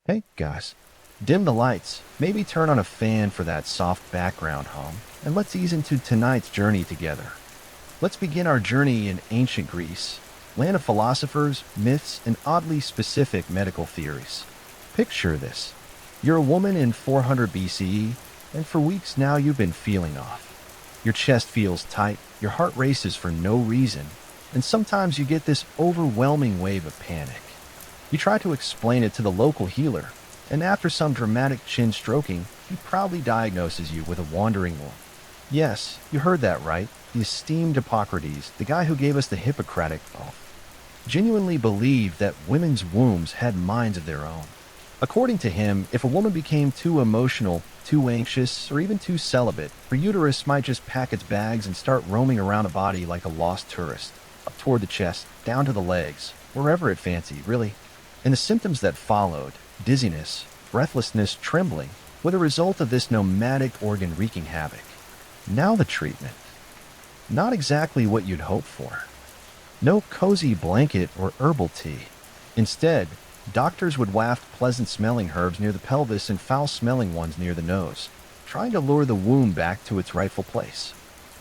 Hey, guys, dim the lights, maybe turn on a fan for that soft background hum, and let's ease into tonight's journey together. Let's begin our journey in ancient Greece, land of philosophers, myths, and oddly specific medical theories. Picture this. You're a woman in 400 BCE, and for weeks now you've been feeling off. Your chest feels tight, your heart races for no reason, and sometimes you get this overwhelming wave of panic. You try to explain it to the local healer, and after some dramatic chin stroking, he proudly diagnoses you with a wandering womb. Yes, you heard that right. The esteemed Hippocrates, the guy who gave us the Hippocratic oath, genuinely believed that women's wombs had minds of their own. According to him, if a woman became too emotional, too anxious, or even too celibate, her uterus might just pack its bags and start roaming around a body like a lost tourist, up toward the chest, down to the legs, wherever it fancied, really. And the symptoms that followed, dizziness, breathlessness, trembling, were the result of this nomadic organ wreaking havoc. Now the treatment. Not exactly what you'd hope for. No cozy blanket or herbal tea. Instead, doctors would waft pleasant-smelling herbs near the pelvis and foul-smelling ones near the nose, trying to lure the womb back to its rightful place.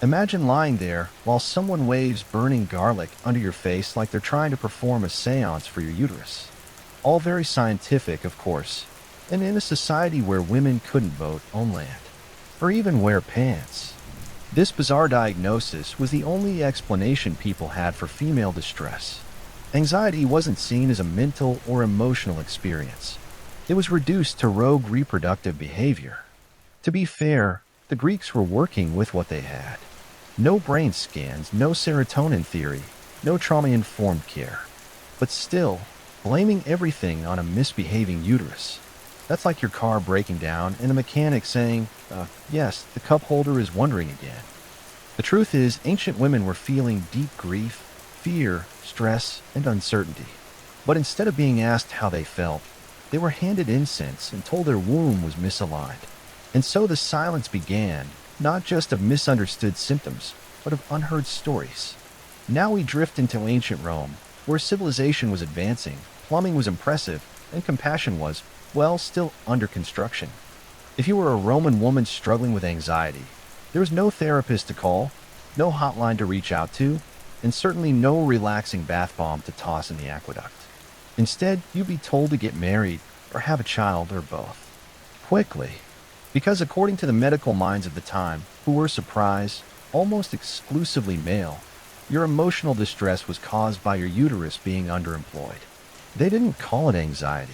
Imagine lying there while someone waves burning garlic under your face like they're trying to perform a seance for your uterus. All very scientific, of course, and in a society where women couldn't vote on land, or even wear pants. This bizarre diagnosis was the only explanation people had for female distress. Anxiety wasn't seen as a mental or emotional experience. It was reduced to rogue reproductive behavior. To be fair, the Greeks were working with what they had. No brain scans, no serotonin theory, no trauma-informed care. But still, blaming everything on a misbehaving uterus. That's like your car breaking down and the mechanic saying, yes, the cup holder is wandering again. The truth is, ancient women were feeling deep grief, fear, stress, and uncertainty. But instead of being asked how they felt, they were handed incense and told their womb was misaligned. And so the silence began, not just of misunderstood symptoms, but of unheard stories. Now we drift into ancient Rome, where civilization was advancing, plumbing was impressive, and compassion was, well, still under construction. If you were a Roman woman struggling with anxiety, there was no therapist to call, no hotline to reach out to, and certainly no relaxing bath bomb to toss in the aqueduct. Instead, you'd be told to get married or have a child or both. Quickly. Because according to the medical minds of the time, who were surprised, almost exclusively male, your emotional distress was caused by your uterus being underemployed. They didn't call it anxiety.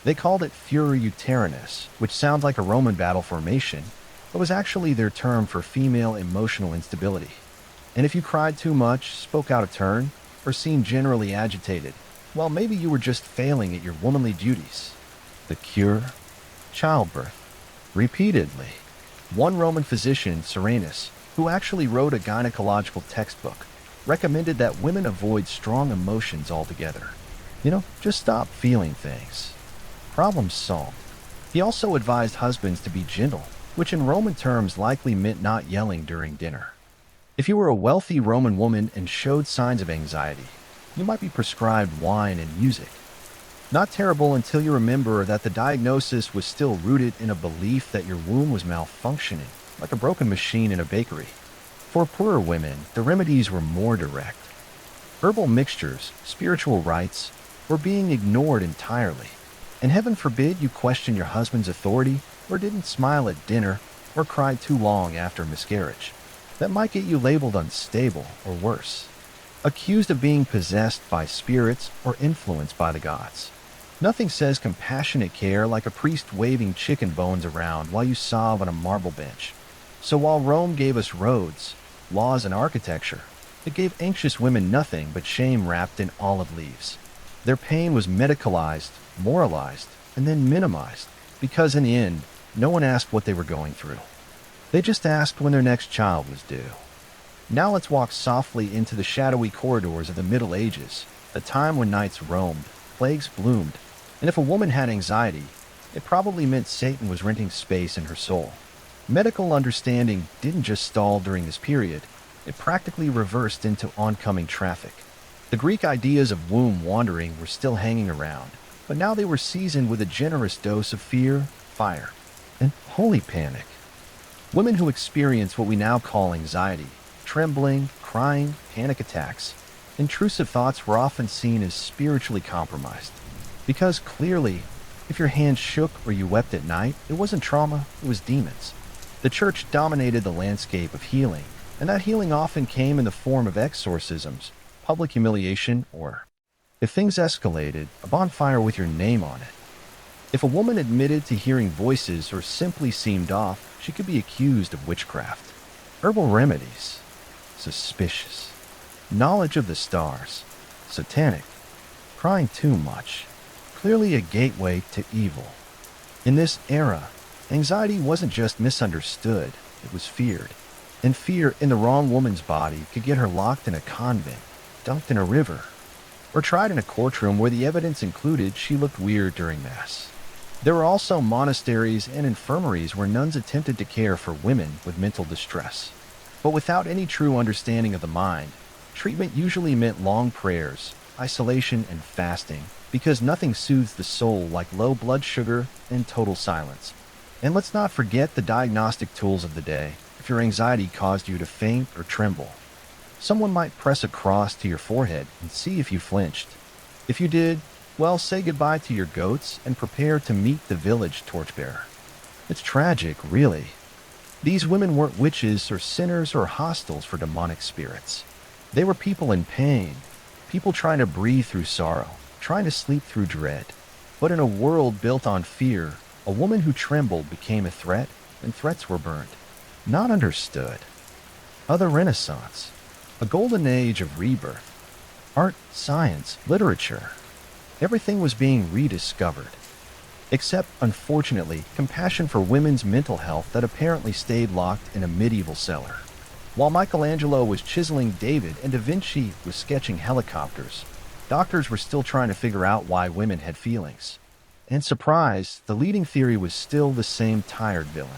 They called it furor uterinus, which sounds like a Roman battle formation, but was actually their term for female emotional instability. And if you cried too much, spoke out of turn, or seemed generally agitated, well, maybe you were just failing at your womanly duties. The cure? Childbirth. Repeatedly. One Roman physician, Cyrenus, who actually wrote a gynecological textbook, recommended that women avoid strong emotions altogether. Just stop feeling things. Problem solved. He also advised husbands to be gentle, which in Roman terms likely meant not yelling during dinner. If you were a wealthy Roman woman and showed signs of anxiety, you might be prescribed wine and music. Not terrible until you remember that the diagnosis was still rooted in a belief that your womb was malfunctioning, like a broken machine in a bakery. For poorer women, the remedies were more direct. Herbal mixtures, spiritual rites, were being ignored entirely. And heaven forbid you question your husband's authority, or didn't smile at dinner, or cried too long after miscarriage. That might get you labeled unstable, or worse, accused of being possessed by spirits or influenced by the gods. Nothing says compassionate care like a priest waving chicken bones around while you sob on a marble bench. So while Rome gave us roads, laws, and architecture, it gave anxious women nothing but shame wrapped in olive leaves. Their pain was medicalized, moralized, and then minimized, because in the end, no one asked what they were going through. They just asked when their next child was due. Now let's walk softly into the shadowy corridors of the Middle Ages, a time when knights roamed, plagues bloomed, and if a woman had anxiety, it probably meant Satan was renting space in her soul. Medical understanding didn't just stall during this period, it practically reversed into oncoming traffic. The Greek ideas of womb wandering were still hanging around, but now they were seasoned with a generous dose of fear, fire, and holy panic. Women who experience what we now call anxiety, trembling, crying, panic attacks, intrusive thoughts were often seen as spiritually compromised. Because clearly, if your hands shook or you wept at night, it wasn't trauma, it was demons. The church dominated the landscape of healing, and that healing often came in the form of exorcisms, public humiliation, or, if things escalated, a bonfire with your name on it. If a woman admitted to hearing voices or simply seemed off, she could be accused of witchcraft. Herbal remedies, suspicious. Knowledge of the stars, satanic. Crying too much, clearly a gateway to evil. In this era, anxiety wasn't just misunderstood, it was feared. And fear in the wrong woman's body could get her locked in a convent, dumped in a river, or tried in a courtroom where the evidence included she looked weird during Mass. There were also monasteries and infirmaries where nuns attempted to care for women with mental distress. But without any true understanding of the mind, treatment usually meant long prayers, isolation, and fasting, because nothing soothes the soul like low blood sugar and total silence. And let's not forget the diagnostic tools of the day. If your anxiety caused you to faint or tremble, someone might press a cross to your forehead and see if you flinched. If you did, well, say goodbye to your goats and prepare to meet the village torchbearer. It's tragic, really. These women weren't witches or sinners or hostiles for demonic spirits. They were people in pain, people trying to breathe through sorrow, trying to sleep through dread. But in a world built on fear, a woman who trembled became a threat, and threats were burned. Not understood. Other Renaissance, a golden age of rebirth. Art, science, literature. Everything was being rediscovered. Except, unfortunately, compassion for women's mental health that apparently stayed locked in a medieval cellar. While Michelangelo was chiseling David and Da Vinci was sketching helicopters, doctors were still trying to figure out why women had feelings. And surprise, the leading theory was still the same tired villain.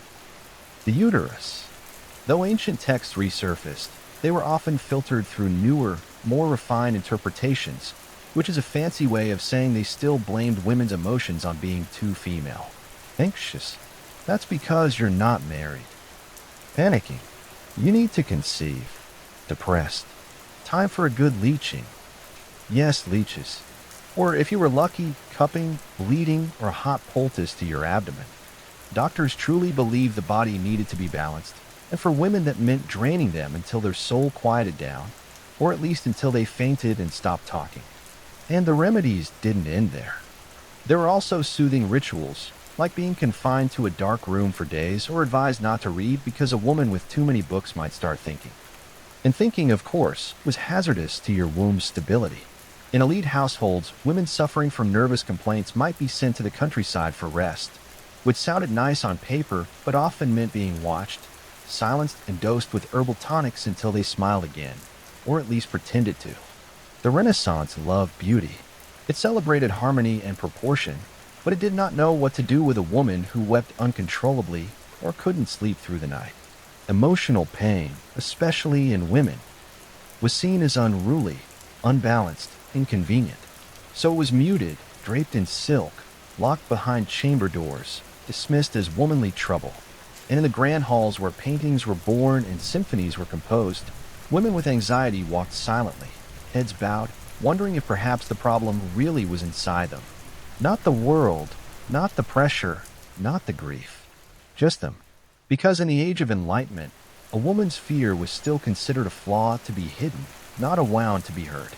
The uterus. Though ancient texts resurfaced, they were often filtered through newer, more refined interpretations, which is a fancy way of saying they still blamed women's emotions on being too female. Anxious. That's because you're not married. Panicking. You need to conceive. Depressed. Time for a good leeching. Yes, leeches. Or if you were lucky, cupping, bleeding, or a hot poultice to your abdomen. Doctors truly believed the body needed to be balanced, and for women that meant draining them until their soul quieted down, or at least until they fainted and stopped talking. And the remedies didn't end there. There were also soothing rituals, like being confined to a dark room for days or advised not to read because a woman with too many books might start thinking. And thinking, of course, was hazardous to your womb's stability. In elite households, women suffering from nervous complaints might be sent to the countryside for rest, which sounded nice on paper but often meant being watched, silenced, and dosed with herbal tonics until they smiled again, or at least pretended to. The Renaissance loved beauty. It celebrated harmony and proportion, but it did not know what to do with a woman who wept uncontrollably or couldn't sleep through the night. Emotional pain, especially in women, was seen as unruly, unbalanced, inconvenient. So it was muted, draped in silk, locked behind chamber doors, dismissed as womanly trouble. And in the grand halls where paintings were born and symphonies were composed, women with anxiety walked silently, heads bowed, wondering if perhaps the problem really was inside them. Not the world, not the pressure, not the grief. Just them. Because in the age of enlightenment, a woman's fear was still considered a flaw to be hidden, not a wound to be heard.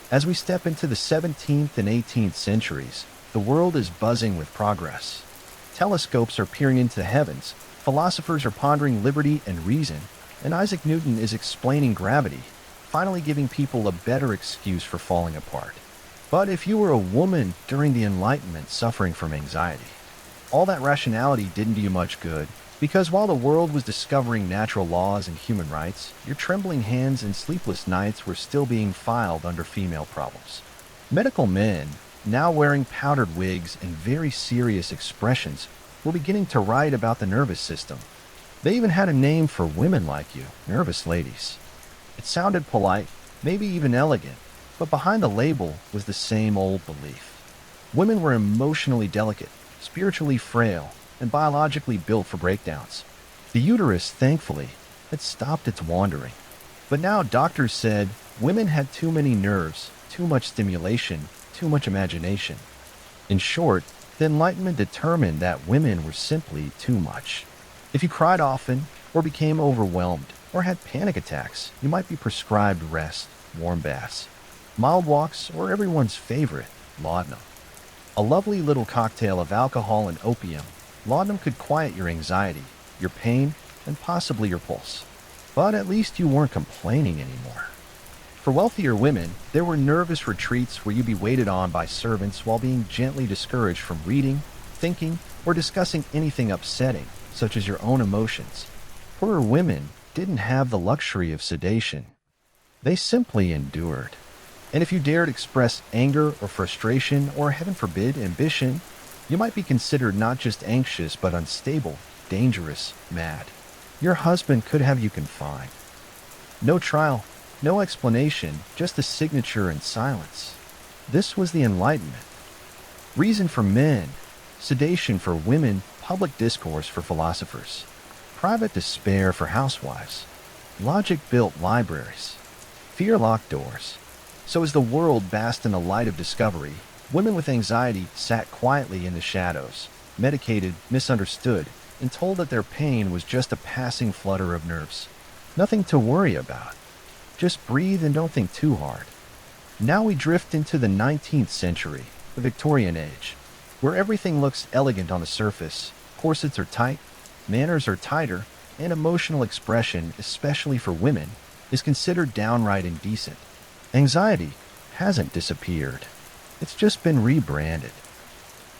As we step into the 17th and 18th centuries, the world is buzzing with progress. Telescopes are peering into the heavens, philosophers are pondering liberty and reason, and Isaac Newton is explaining gravity, finally giving people a better excuse for falling apart. But if you were a woman during the Enlightenment suffering from anxiety, all that rationality didn't do you much good, because while the world was discovering natural laws and human rights, your trembling hands and sleepless nights were still being filed under female problems. Medical men, now wearing powdered wigs and very serious expressions, were beginning to write about the nervous system. They even had a name for women like you, nervous ladies. It sounded polite, maybe even elegant, but behind the label was the same old belief. Women were emotionally delicate, spiritually frail, and biologically built for breakdowns. The uterus, thankfully, had stopped its wandering. But now doctors said women had too many nerves, too much stimulation, too much imagination. In short, the Enlightenment determined that women were simply too much. If you cried often, or became overwhelmed, or had panic attacks, you might be prescribed rest, warm baths, mild walks, or everyone's favorite, laudanum. A lovely little cocktail of alcohol and opium, laudanum could quiet your anxiety, your pain, and possibly your pulse. But at least you weren't complaining anymore. For wealthier women, there were nervous retreats where you'd be waited on by servants while being gently discouraged from reading, thinking, or discussing anything upsetting, such as your own emotions. Poorer women didn't have the luxury of sedation. They simply endured. And if you dared express anger or frustration or, heaven forbid, ambition, you might be considered not just anxious but unstable, dangerous, mad. Your husband could have you confined. No trial, no explanation, just a signature and silence. This was the Enlightenment. Reason for men, sedation for women, public discourse for philosophers, private despair for housewives, logic-built libraries, fear-locked doors. So as the world basked in the light of discovery, women with anxiety sat quietly in the shadows, medicated, misunderstood, and told that their pain was just a passing flutter of nerves. Nothing to worry about. Just breathe and don't think too hard. Now we drift into the 19th century, the Victorian Age, where everything looks elegant on the surface, corsets are tight, manners are tighter, and emotional expression, especially for women, is considered downright indecent. Anxiety hasn't disappeared. It's just been rebranded.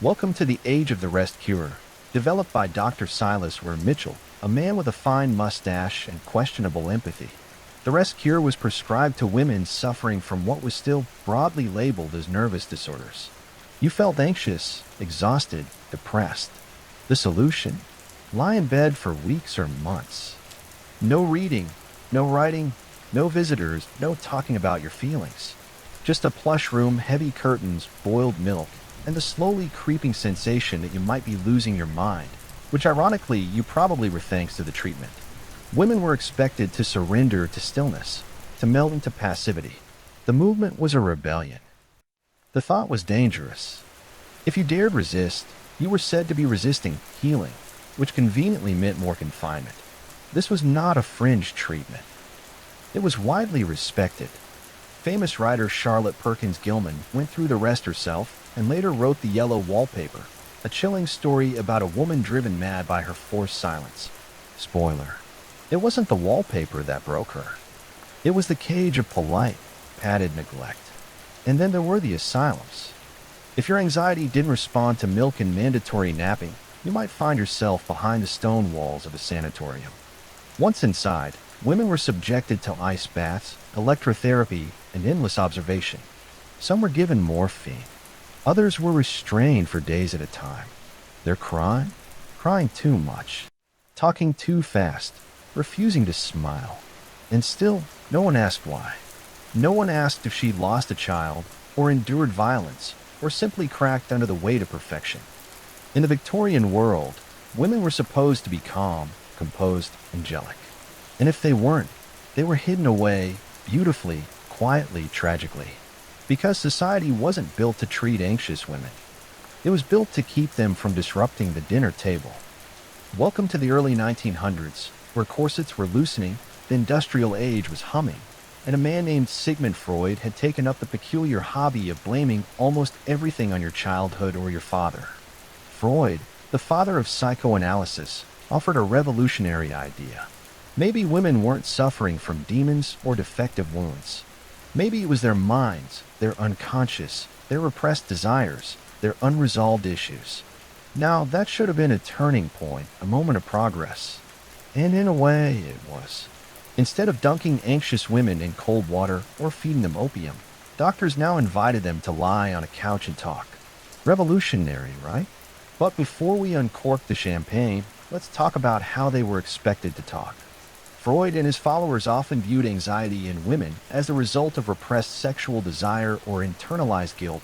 Welcome to the age of the rest cure, developed by Dr. Silas Ware Mitchell, a man with a fine mustache and questionable empathy. The rest cure was prescribed to women suffering from what was still broadly labeled as nervous disorders. You felt anxious, exhausted, depressed. The solution? Lie in bed for weeks or months. No reading, no writing, no visitors, no talking about your feelings. Just a plush room, heavy curtains, boiled milk, and the slowly creeping sensation that you might be losing your mind, which ironically you probably were thanks to the treatment. Women were expected to surrender to stillness, to melt into passivity. The movement was a rebellion. The thought was dangerous. If you dared resist, you were said to be resisting healing, which conveniently meant more confinement. This was not a fringe treatment. It was widely respected. Famous writer Charlotte Perkins Gilman went through the rest herself and later wrote The Yellow Wallpaper, a chilling story about a woman driven mad by her forced silence. Spoiler: it wasn't the wallpaper that broke her. It was the cage of polite, padded neglect. And then there were the asylums. If your anxiety didn't respond to milk and mandatory napping, you might find yourself behind the stone walls of a sanatorium. Once inside, women were subjected to ice baths, electrotherapy, and endless observation. Some were given morphine. Others were restrained for days at a time. They're crying too much, talking too fast, refusing to smile. And still, no one asked why. No one asked if she'd lost a child, or endured violence, or simply cracked under the weight of perfection. In the Victorian world, women were supposed to be calm, composed, angelic. And if they weren't, they were hidden away, beautifully, quietly, tragically. Because society wasn't built to treat anxious women. It was built to keep them from disrupting the dinner table. Welcome to the early 1900s, where corsets were loosening, the industrial age was humming, and a man named Sigmund Freud had taken up the peculiar hobby of blaming almost everything on your childhood or your father. Freud, the father of psychoanalysis, offered a revolutionary idea. Maybe women weren't suffering from demons or defective wounds. Maybe it was their minds, their unconscious, their repressed desires, their unresolved issues. Now, that should have been a turning point, a moment of progress. And in a way, it was. Instead of dunking anxious women in cold water or feeding them opium, doctors now invited them to lie on a couch and talk. Revolutionary, right? But before we uncork the champagne, let's talk about how they were expected to talk. Freud and his followers often viewed anxiety in women as the result of repressed sexual desire or internalized guilt,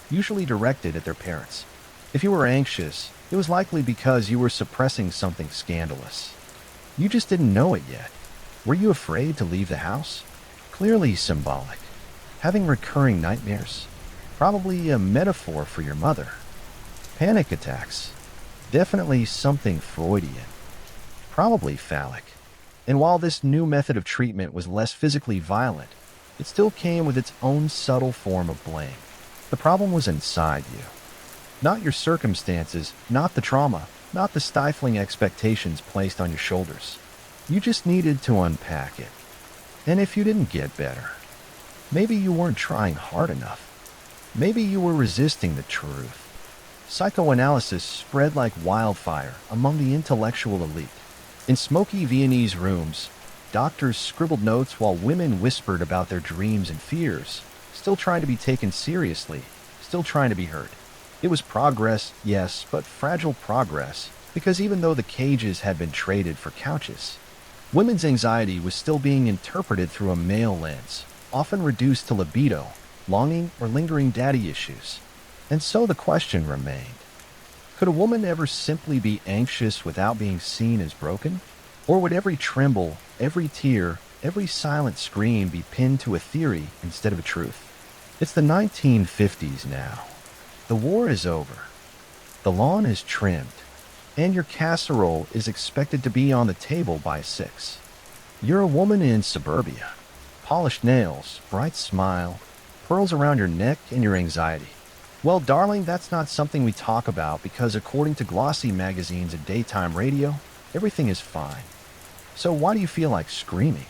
usually directed at their parents. If you were anxious, it was likely because you were suppressing something scandalous. You just didn't know it yet. Were you afraid to leave the house? Clearly symbolic. Having recurring nightmares? Probably a metaphor for your mother. Panic attacks? Definitely something Freudian. Probably phallic. And while this new method of treatment was less physically violent, it still came with its own subtle form of blame. The problem was inside you. Not your circumstances, not the trauma, not the stifling expectations placed on your shoulders. You just needed to unpack it. And if you didn't get better, maybe you weren't trying hard enough. Maybe you were resisting the truth. Psychoanalysis spread like wildfire among the intellectual elite. In smoky Viennese rooms, doctors scribbled notes while women whispered about their dreams and fears, still trying to be taken seriously, still trying to be heard. It was progress, yes, but fragile progress, because even though the cages had been traded for couches, women's anxiety was still being interpreted through a male lens, often reduced to libido, longing, or lingering daddy issues. And so the question remained, could a woman ever simply be anxious without being seen as broken? Or would every tremble, every tear, every silent scream be pinned to a theory instead of a truth? It's the 1950s now. The war is over. The lawn is trimmed. And your casserole is expected to be on the table by 6. You're a woman in suburbia. Polished nails, bright smile, pearls around your neck, and your anxiety. Well, darling, that's not something we talk about because according to glossy magazines and daytime radio, everything is fine. So why do you feel like screaming?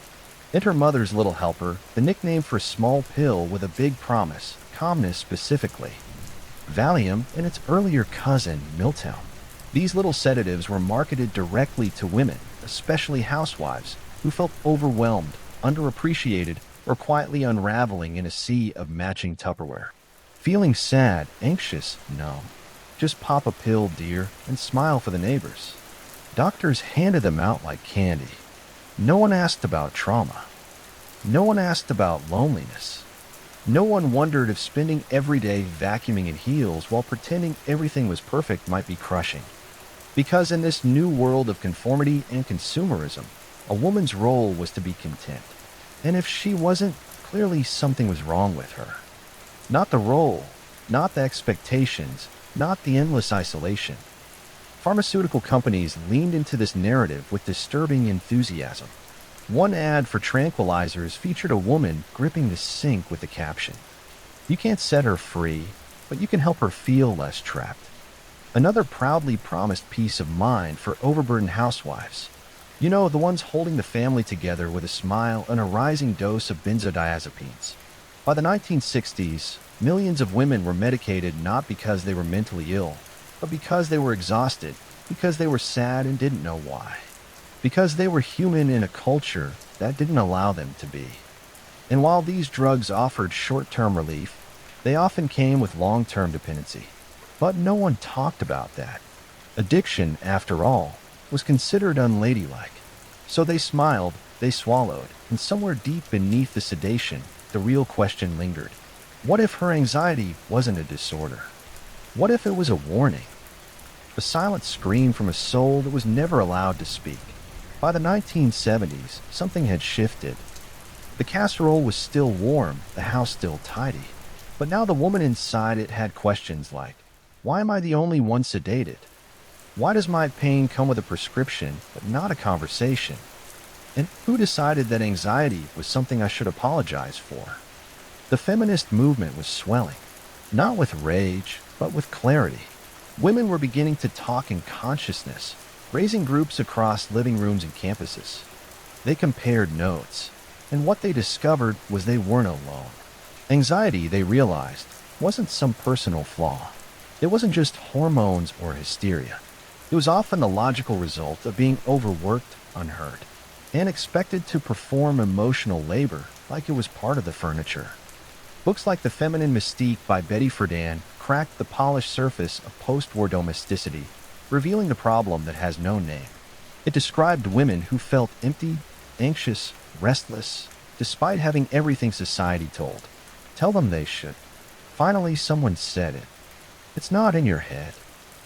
Enter Mother's Little Helper, the nickname for a small pill with a big promise, calmness specifically. Valium and its earlier cousin, Miltown. These little sedatives were marketed directly to women, especially housewives, who felt overwhelmed, underappreciated, or quietly unraveling in a sea of matching Tupperware. Feeling sad, anxious, numb. Just pop a pill, dear, and smile for the neighbors. Doctors handed them out like candy. No one asked about trauma. No one asked about loneliness. No one wondered if spending every day vacuuming in heels while pretending everything was perfect might be crushing. Because in this new world of conformity and consumerism, a woman's role was to be content. And if she wasn't, clearly something was wrong with her. Not the role, not the expectations, not the endless isolation. Pharmaceutical companies leaned into this narrative with disturbing enthusiasm. One ad for tranquilizers featured a woman gripping the sink with the caption, "You can't set her free, but you can help her feel less trapped." Another proudly promised peace of mind for overburdened housewives. You know, the ones holding the family together with a smile and a rising dose of benzodiazepines. By the 1960s, millions of women were medicated not because they were mentally ill, but because they were exhausted, because they were sad and didn't know why, because they were human in a culture that didn't allow them to be. And while these drugs offered short-term relief, they often came with long-term dependency. But no one talked about that. Addiction, after all, was considered unladylike. So they smiled, they swallowed, and somewhere deep beneath the sedation, the real question lingered. What if her anxiety wasn't a disorder? What if it was a warning? The silent scream from a soul that was never allowed to speak. By the 1970s, something had shifted. The casserole was still warm, the house still tidy. But now the woman inside it had questions like, why am I the only one sedated? Why does my pain come with a prescription, but not a conversation? And who decided that anxiety was something I should apologize for? The feminist movement was swelling, not with rage, but with clarity. Women were beginning to talk in consciousness, raising groups across living rooms and campuses. They compared notes, and what they discovered was they weren't alone. Anxiety, they realized, wasn't some personal flaw. It wasn't just hormones or hysteria. It was often the logical result of being overworked, unheard, and expected to perform emotional labor like it was part of the furniture. Books like The Feminine Mystique by Betty Friedan cracked the polished surface of post-war domesticity, revealing the problem that has no name. It described women who felt empty, anxious, restless, despite having everything society told. Tell them they should. Finally, someone said it. It's not in your head.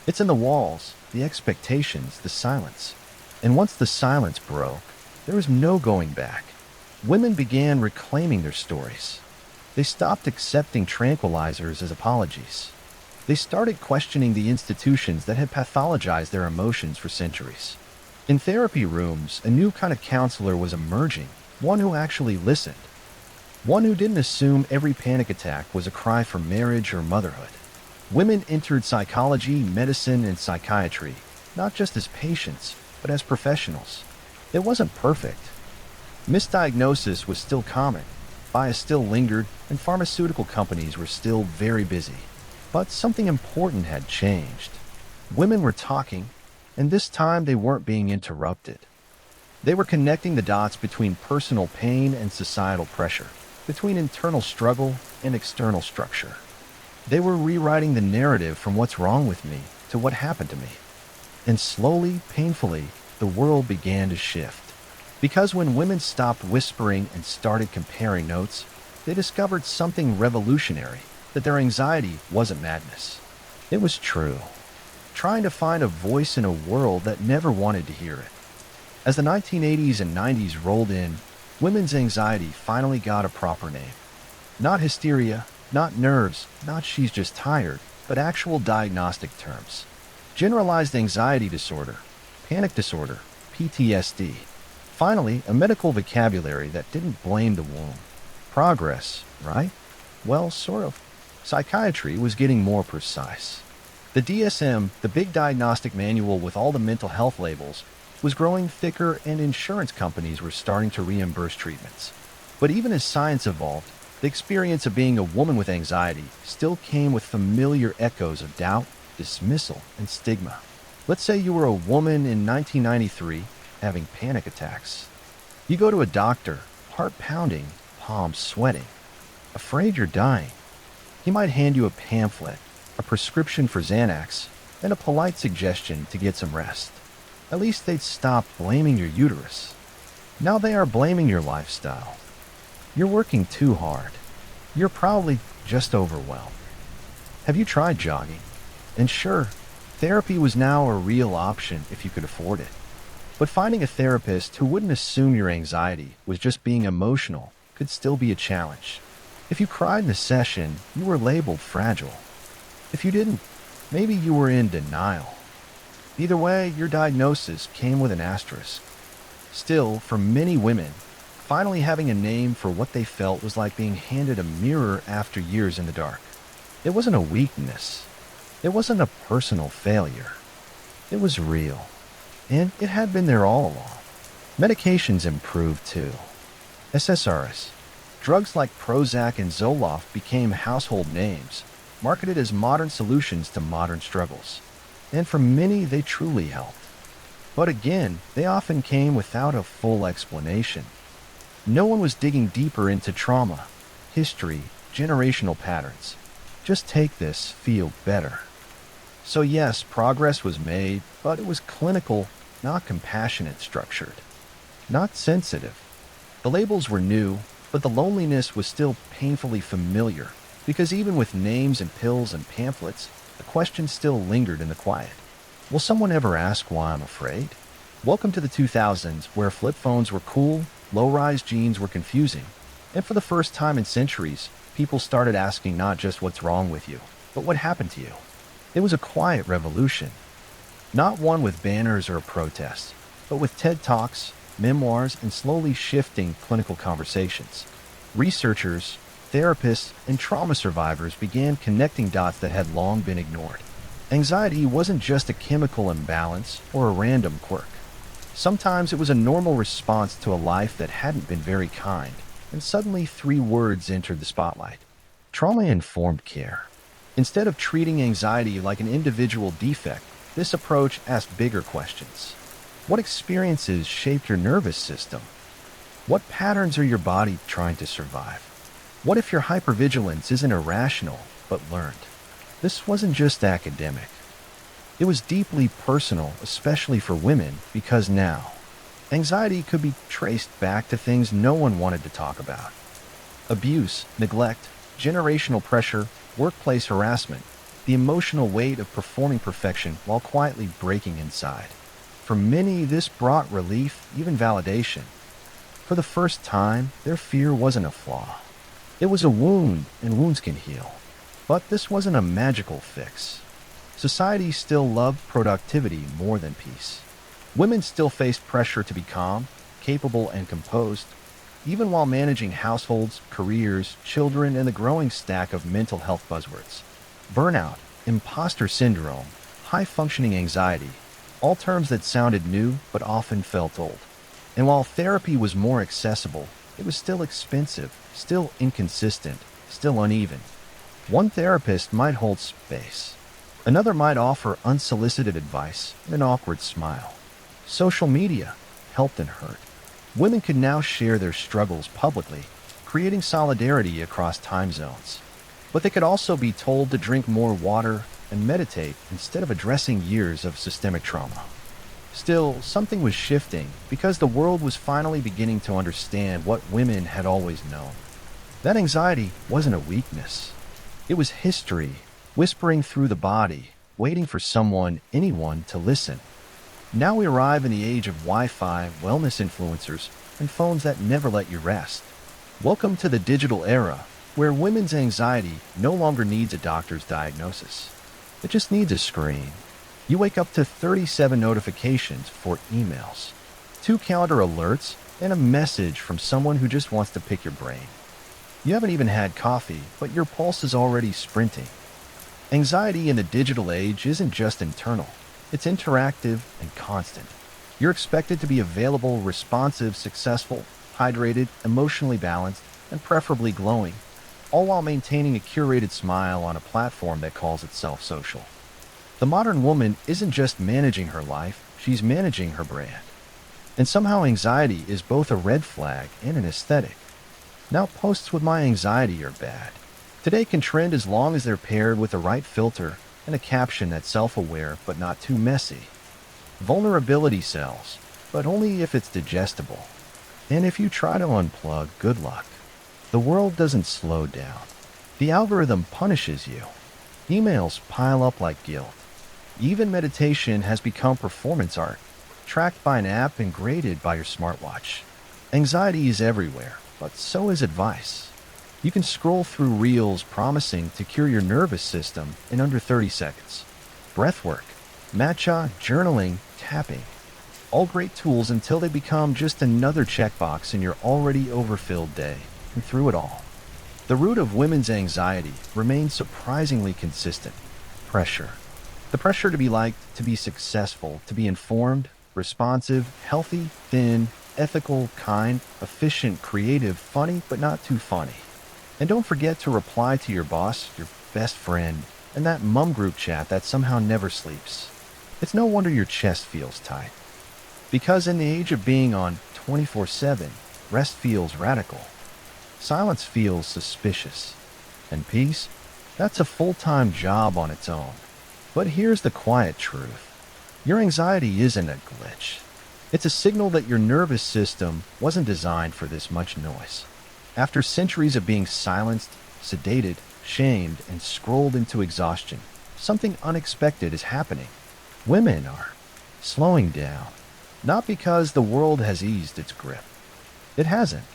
It's in the walls, the expectations, the silence. And once the silence broke, there was no going back. Women began reclaiming their stories. They stopped accepting tranquilizers as apologies. They started questioning the institutions that had pathologized their emotions for centuries. In therapy rooms, a new kind of counselor was emerging, one who actually listened. One who didn't assume every panic attack was a cry for marriage or motherhood. Women entered psychology, medicine, and psychiatry, not just as patients, but as professionals. It wasn't perfect. Misdiagnosis was still common, bias still lingered, and pharmaceutical companies were still very busy. But something important had changed. Women were talking, and this time they weren't being interrupted. They were connecting the dots between personal pain and societal pressure, between internal struggle and external structure. They were rewriting the narrative from what's wrong with me to what happened to me. And slowly, painfully, the world began to shift. Because when women stopped whispering and started comparing notes, they discovered something revolutionary, that their anxiety wasn't madness. It was true. Trying to find a voice in a world that never wanted to hear it. As the 1980s and 90s rolled in, women's anxiety finally got a proper name. Not hysteria, not nerves, not she's just tired, but actual diagnostic terms. Generalized anxiety disorder, panic disorder, PTSD. Finally, a medical vocabulary that didn't blame the womb. Progress, right? Well, sort of. Psychiatry was getting more precise. The DSM, the big diagnostic manual with all the mental health labels, was growing thicker and insurance companies were starting to reimburse treatments. But even as science evolved, the experience of being a woman with anxiety still came with familiar echoes of doubt, dismissal, and stigma. Let's say you were a woman in 1993 having panic attacks. You go to a doctor, heart pounding, palms sweating, afraid you're dying. He might hand you a pamphlet, a prescription for Xanax, and a polite suggestion to get some rest. At least they'd stop blaming your uterus. Now they are blaming your lifestyle. You're working too hard. You're probably just overwhelmed. Have you tried jogging? And sure, therapy was now a real option if you could afford it. But finding a therapist who wouldn't assume your anxiety was just being emotional could still be a challenge. If you cried in a session, you were labeled fragile. If you didn't, maybe you were in denial. Either way, your diagnosis came with an asterisk. Still, for many women, finally having a name for what they felt was like being handed a mirror after years in the dark. It wasn't a weakness. It wasn't a personal failure. It was real. And it had been there all along. Medications improved too. SSRIs, drugs like Prozac and Zoloft became household names, marketed as modern solutions to modern struggles. And for many, they truly helped. But again, they often came without a full explanation. No one was digging deeper into trauma, history, generational patterns. Just take this, feel better. So yes, progress was made, but it was clinical, not compassionate structured. Not sensitive. The labels were new, but the loneliness was still painfully familiar, because even with names and pills and pamphlets, the question still lingered in the quiet. Will someone ever ask why I'm afraid? Welcome to the 2000s, where flip phones were cool, low-rise jeans were confusing, and for the first time in centuries, people started asking not just what's wrong with you, but what happened to you. It was a quiet revolution. Not one with banners or protests, but with TED Talks, memoirs, and slowly shifting clinical conversations. Researchers, therapists, and trauma survivors began connecting dots that had long been ignored. Anxiety wasn't just a chemical imbalance or a random quirk. Sometimes it was a normal response to a life that hadn't been very kind, and suddenly 3 words entered the spotlight. Trauma-informed care. Instead of treating anxiety like an individual defect, this approach asked bigger questions. What experiences shaped your nervous system? What patterns are your body trying to survive? What if your hypervigilance isn't irrational, but learned? This wasn't just academic. It was deeply personal, especially for women, because now, anxiety could be traced back to things no one wanted to talk about. Abuse, neglect, generational pressure, workplace harassment, the emotional weight of performing perfection while quietly breaking inside. For many, this brought relief, even validation. For the first time, their fear wasn't a flaw. It was a wound, and wounds can heal. But this wasn't a magical fix. Society still loved productivity more than peace. Women still faced pressure to be calm, capable, and composed, even while managing households, careers, children, and the growing stack of mental health buzzwords. Burnout, imposter syndrome, high-functioning anxiety, all terms that sounded new but often felt old. And while therapy was more accessible, it was still expensive, still inconsistent, still uneven. One therapist might hold space. Another might offer unsolicited advice and an awkward smile. Social media helped and hurt. Women could now share their struggles publicly, creating solidarity across time zones. But they could also be told to drink more water and meditate instead of addressing years of systemic trauma. Still, something was shifting because the world was finally beginning to understand what women had always known. That anxiety wasn't a weakness. It was history, whispering through the body, waiting for someone, anyone, to listen. Now we arrive in the age of Wi-Fi, wellness influencers, and phones that never let you rest. Welcome to the digital era, where women's anxiety no longer needs a doctor's diagnosis. It just needs a screen. You wake up to 37 notifications for emails, 2 calendar alerts, and a message from someone who just wants to pick your brain. You haven't even had coffee, but your pulse is already sprinting. Anxiety in the digital age isn't just internal. It's interactive and constant. You're expected to be available, responsive, successful, hydrated, emotionally balanced, and preferably glowing, all while maintaining a curated smile on a platform that calls itself social. The modern woman isn't just managing her life, she's managing her brand. And somehow anxiety is both a red flag and an aesthetic. Now posts with my anxiety are bad. Today can trend as long as they're paired with the right filter and a caption that's self-aware but not too messy. Vulnerability sells, but only if it's digestible. And if you try to unplug, good luck. The world doesn't slow down. The algorithm punishes you. Emails pile up like guilt. Even meditation has become performance art, tracked by an app and graded by your smartwatch. Anxiety is everywhere, but so is advice. You can scroll through reels promising to cure your nervous system in under 30 seconds. Breathwork, matcha, journaling, tapping. All great tools until they become just another checkbox in your already overfilled day. And through it all, the root of women's anxiety remains surprisingly consistent. Pressure. The pressure to be liked, to be successful, to be informed, responsive, healthy, thin, ethical, kind, efficient, creative, funny, but not too funny. And don't forget to reply to your boss, your best friend, and that mum group chat that somehow never sleeps. It's no wonder your chest feels tight. Because in the age of being on 24/7, rest feels radical. Silence feels suspicious. And peace? That's a full-time job on its own. But here's the quiet truth. Your anxiety isn't a glitch. It's a signal that your nervous system wasn't designed for this much noise. After centuries of being silenced, sedated, shamed, and scrolled into exhaustion, something unexpected is happening. Women are slowing down. Not because the world has eased its grip. It hasn't.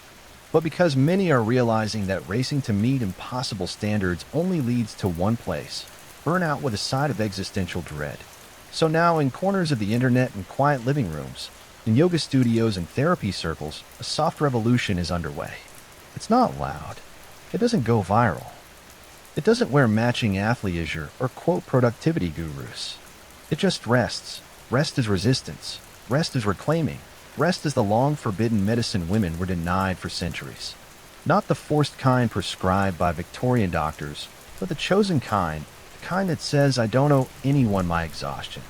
But because many are realizing that racing to meet impossible standards only leads to one place: burnout with a side of existential dread. So now, in corners of the internet and quiet living rooms, in yoga studios and therapy circles, a soft revolution is underway. It's not loud. It doesn't go viral. It doesn't wear matching athleisure or quote productivity gurus. It just rests. Rest is resistance. Rest is reclaiming. Rest is the long-forbidden medicine women were denied for centuries. Not the forced kind prescribed by Victorian doctors, but the chosen kind, the kind that says, I don't owe anyone my exhaustion.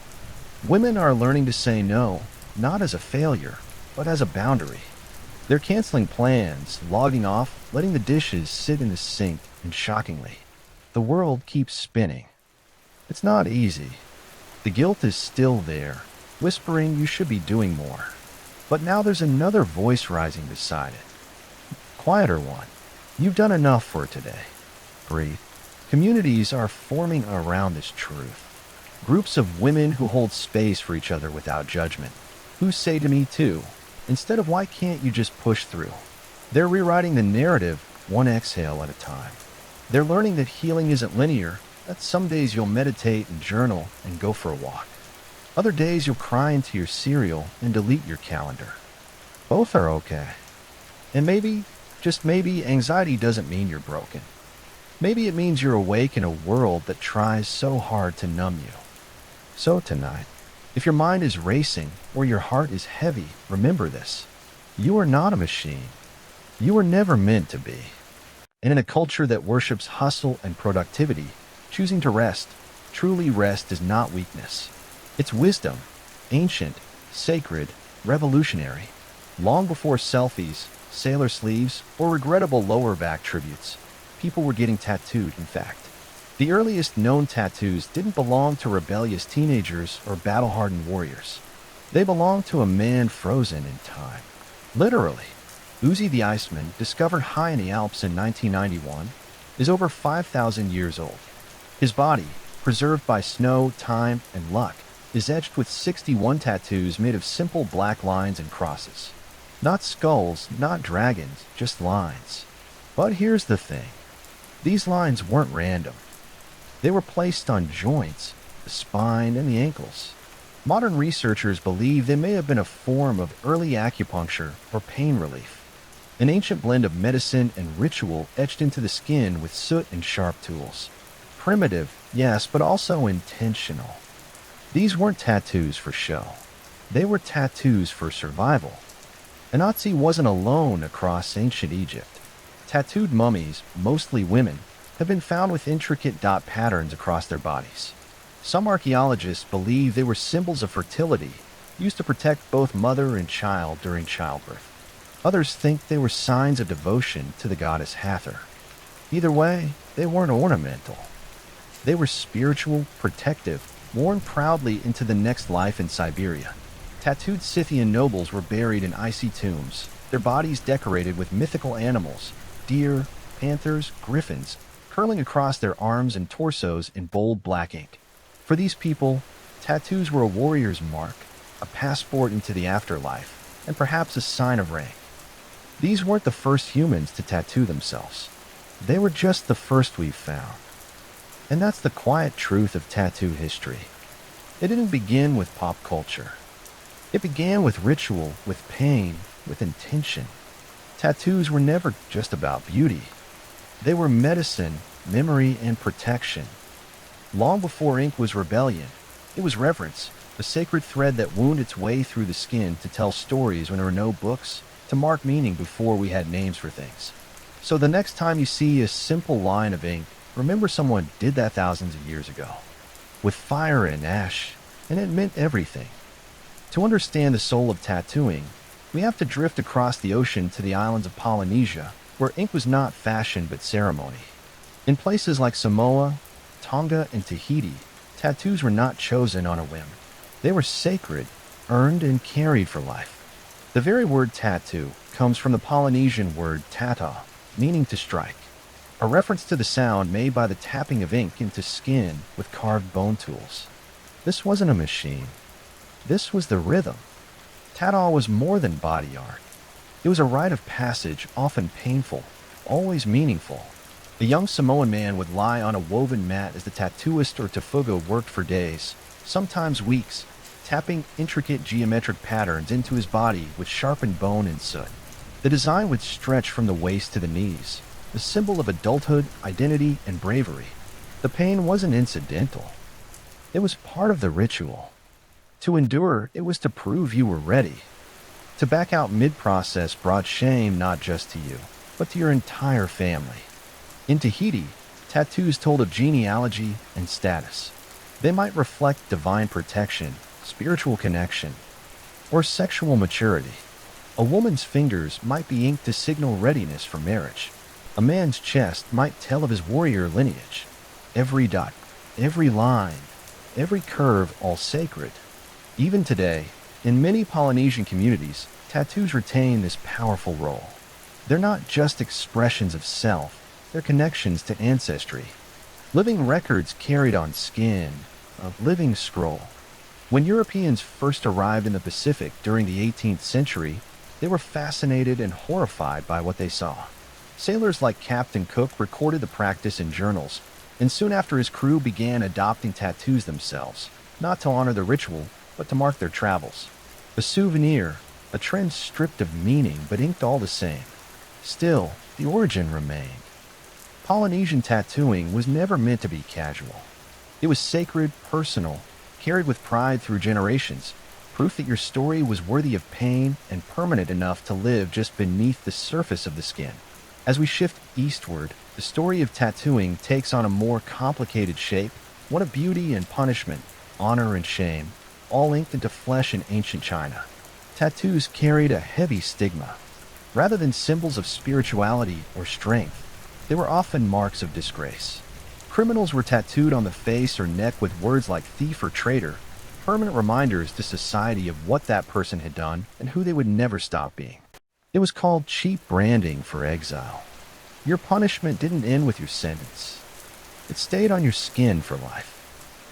Women are learning to say no, not as a failure, but as a boundary. They're canceling plans, logging off, letting the dishes sit in the sink, and shockingly, the world keeps spinning. It's not easy. The guilt is still there, whispering you should be doing more. But now there's another voice rising beside it. Quieter one. You've done enough for today. Breathe. Communities are forming around this truth. Groups of women who hold space for each other without judgment, who say to me too, instead of why can't you just push through. They're rewriting the narrative one exhale at a time. They're learning that healing isn't linear, that some days you'll meditate and journal and go for a walk. Other days you'll cry into your cereal and delete your calendar. Both are okay. And maybe, just maybe, anxiety doesn't mean you're broken. Maybe it means you're awake in a world that tries so hard to numb you. So tonight, if your mind is racing or your heart is heavy, remember this. You are not a machine. You were never meant to be. And in a culture that worships hustle and productivity, choosing to rest, truly rest, is not weakness. It's wisdom, ancient, sacred, revolutionary. Long before selfies, sailor sleeves, or regrettable lower back tributes, people were getting tattooed, in fact. The earliest known tattoos didn't belong to rebellious teenagers or battle-hardened warriors. They belonged to a man frozen in time. Literally. Uzi the Iceman, discovered high in the Alps in 1991, is over 5,000 years old. His body, preserved by snow, time, and luck, is etched with 61 tattoos made of simple black lines and crosses. Not skulls, not dragons, just lines. But here's the thing. These lines weren't random. They were placed on joints, the spine, and the ankles. Modern researchers believe they may have been a form of early acupuncture or pain relief. An ancient blend of medicine and ritual etched into the skin with soot and sharp tools. Primitive, yes, but also intentional. These weren't tattoos for show. They were tattoos for survival. Anansi wasn't alone across ancient Egypt. Tattooed mummies, mostly women, have been found with intricate dot patterns across their bodies. Some archaeologists believe they were symbols of fertility, used to protect both mother and child during childbirth. Others think they were signs of devotion to the goddess Hathor. Either way, they weren't ornamental. They were spiritual, protective, worn proudly into the next life in Siberia. Tattooed Scythian nobles were buried in icy tombs, their bodies decorated with mythical animals, deer, panthers, griffins, curling across their arms and torsos in bold black ink. For these people, tattoos were a warrior's mark, a passport into the afterlife, and perhaps a sign of rank. These weren't the first humans to tattoo themselves. They were just the first we've found. And that's the quiet truth of tattoo history. It didn't begin with pop culture. It began with ritual, with pain, with intention. Tattoos were never just about beauty. They were medicine, memory, and protection. Long before ink was rebellion, it was reverence, a sacred thread that wound its way through the skin to tell stories when there were no books, to mark meaning before we had names for things. So the next time you see a simple line of ink, remember someone did that thousands of years ago, with fire and ash, and it meant everything. To understand the soul of tattooing, we have to drift across the ocean to the islands of Polynesia, where ink was not fashion but ceremony. In places like Samoa, Tonga, and Tahiti, tattoos were not chosen on a whim. They were sacred, earned, and carried for life. The very word tattoo comes from the Polynesian word tata, meaning to strike, a reference to the sound made by the tapping of ink into skin with carved bone tools. This wasn't a machine. This was the rhythm. Tata was more than body art. It was a rite of passage, often painful, always meaningful. A young Samoan man would lie on a woven mat as the tattooist or tafuga worked for days, sometimes weeks, tapping intricate geometric patterns into his body with sharpened bone and soot. The design would stretch from the waist to the knees, a symbol of adulthood, identity, and bravery. The pain wasn't incidental. It was part of the ritual. To endure, it was to prove you were ready. To back out mid-process brought shame not just to you, but to your entire family. In Tahiti, tattoos told of genealogy and status. They might reflect divine protection, spiritual connection, or sexual maturity. A woman's fingers might be inked to signal readiness for marriage. A man's chest might tell of his warrior lineage. Every dot, every line, every curve, all sacred. Even today, in many Polynesian communities, tattoos retain this powerful role. They're not just expressions of self, they're connections to ancestry. Living records carried on skin, a living scroll. When Europeans first arrived in the Pacific during the 18th century, they were fascinated and horrified by what they saw. Sailors like Captain Cook recorded the practice in journals, and soon after his crew began adopting tattoos themselves, not to honor the ritual, but to mark their travels. A souvenir, a trend stripped of meaning but inked all the same. Still, the origin remained. Polynesian tattooing was never meant to be casual. It was sacred, personal, carried with pride through generations, proof that your story was worthy of pain and permanent enough to live just beneath the surface of the skin. As we shift eastward, the story of tattooing takes on a more complicated shape, one of beauty and punishment, honor and shame, all inked into flesh in ancient China. Tattoos carried a heavy stigma. Rather than symbols of spirituality or strength, they were often marks of disgrace. Criminals were tattooed on the face or neck with words like thief or traitor, permanent reminders to society of what that person had done and who they would never stop being. It was called cheap branding for exile. Your punishment didn't end with your sentence. It stayed on your skin for life.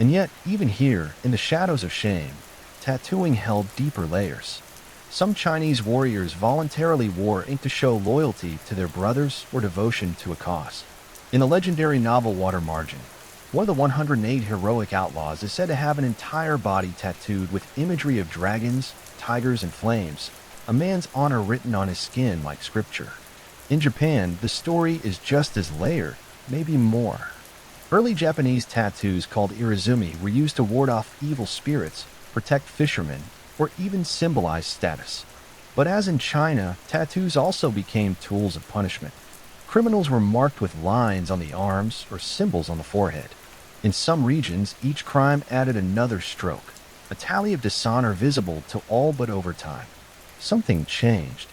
And yet, even here, in the shadows of shame, tattooing held deeper layers. Some Chinese warriors voluntarily wore ink to show loyalty to their brothers or devotion to a cause. In the legendary novel Water Margin, one of the 108 heroic outlaws is said to have an entire body tattooed with imagery of dragons, tigers, and flames, a man's honor written on his skin like scripture. In Japan, the story is just as layered, maybe more. Early Japanese tattoos called irizumi were used to ward off evil spirits, protect fishermen, or even symbolize status. But as in China, tattoos also became tools of punishment. Criminals were marked with lines on the arms or symbols on the forehead. In some regions, each crime added another stroke, a tally of dishonor visible to all but over time. Something changed.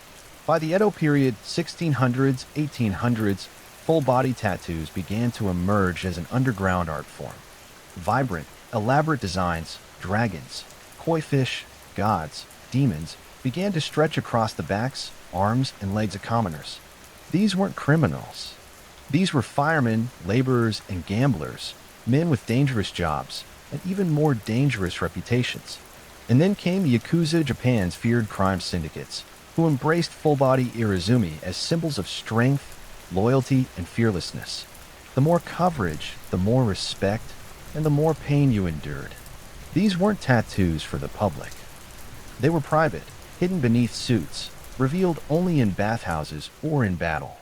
By the Edo period, 1600s, 1800s, full-body tattoos began to emerge as an underground art form. Vibrant, elaborate designs, dragons, koi fish, gods, demons, began to stretch across the backs, arms, and legs of commoners. These weren't criminals. These were firemen, laborers, and gamblers, men with dangerous jobs, and even more dangerous reputations. And then came the Yakuza, Japan's feared crime syndicates, who embraced full-body irizumi as symbols of strength, loyalty, and fearlessness. The more coverage, the more respect, and the more pain you endured. These weren't tattoos for the public. They were private, hidden beneath suits, revealed only in bathhouses or in battle.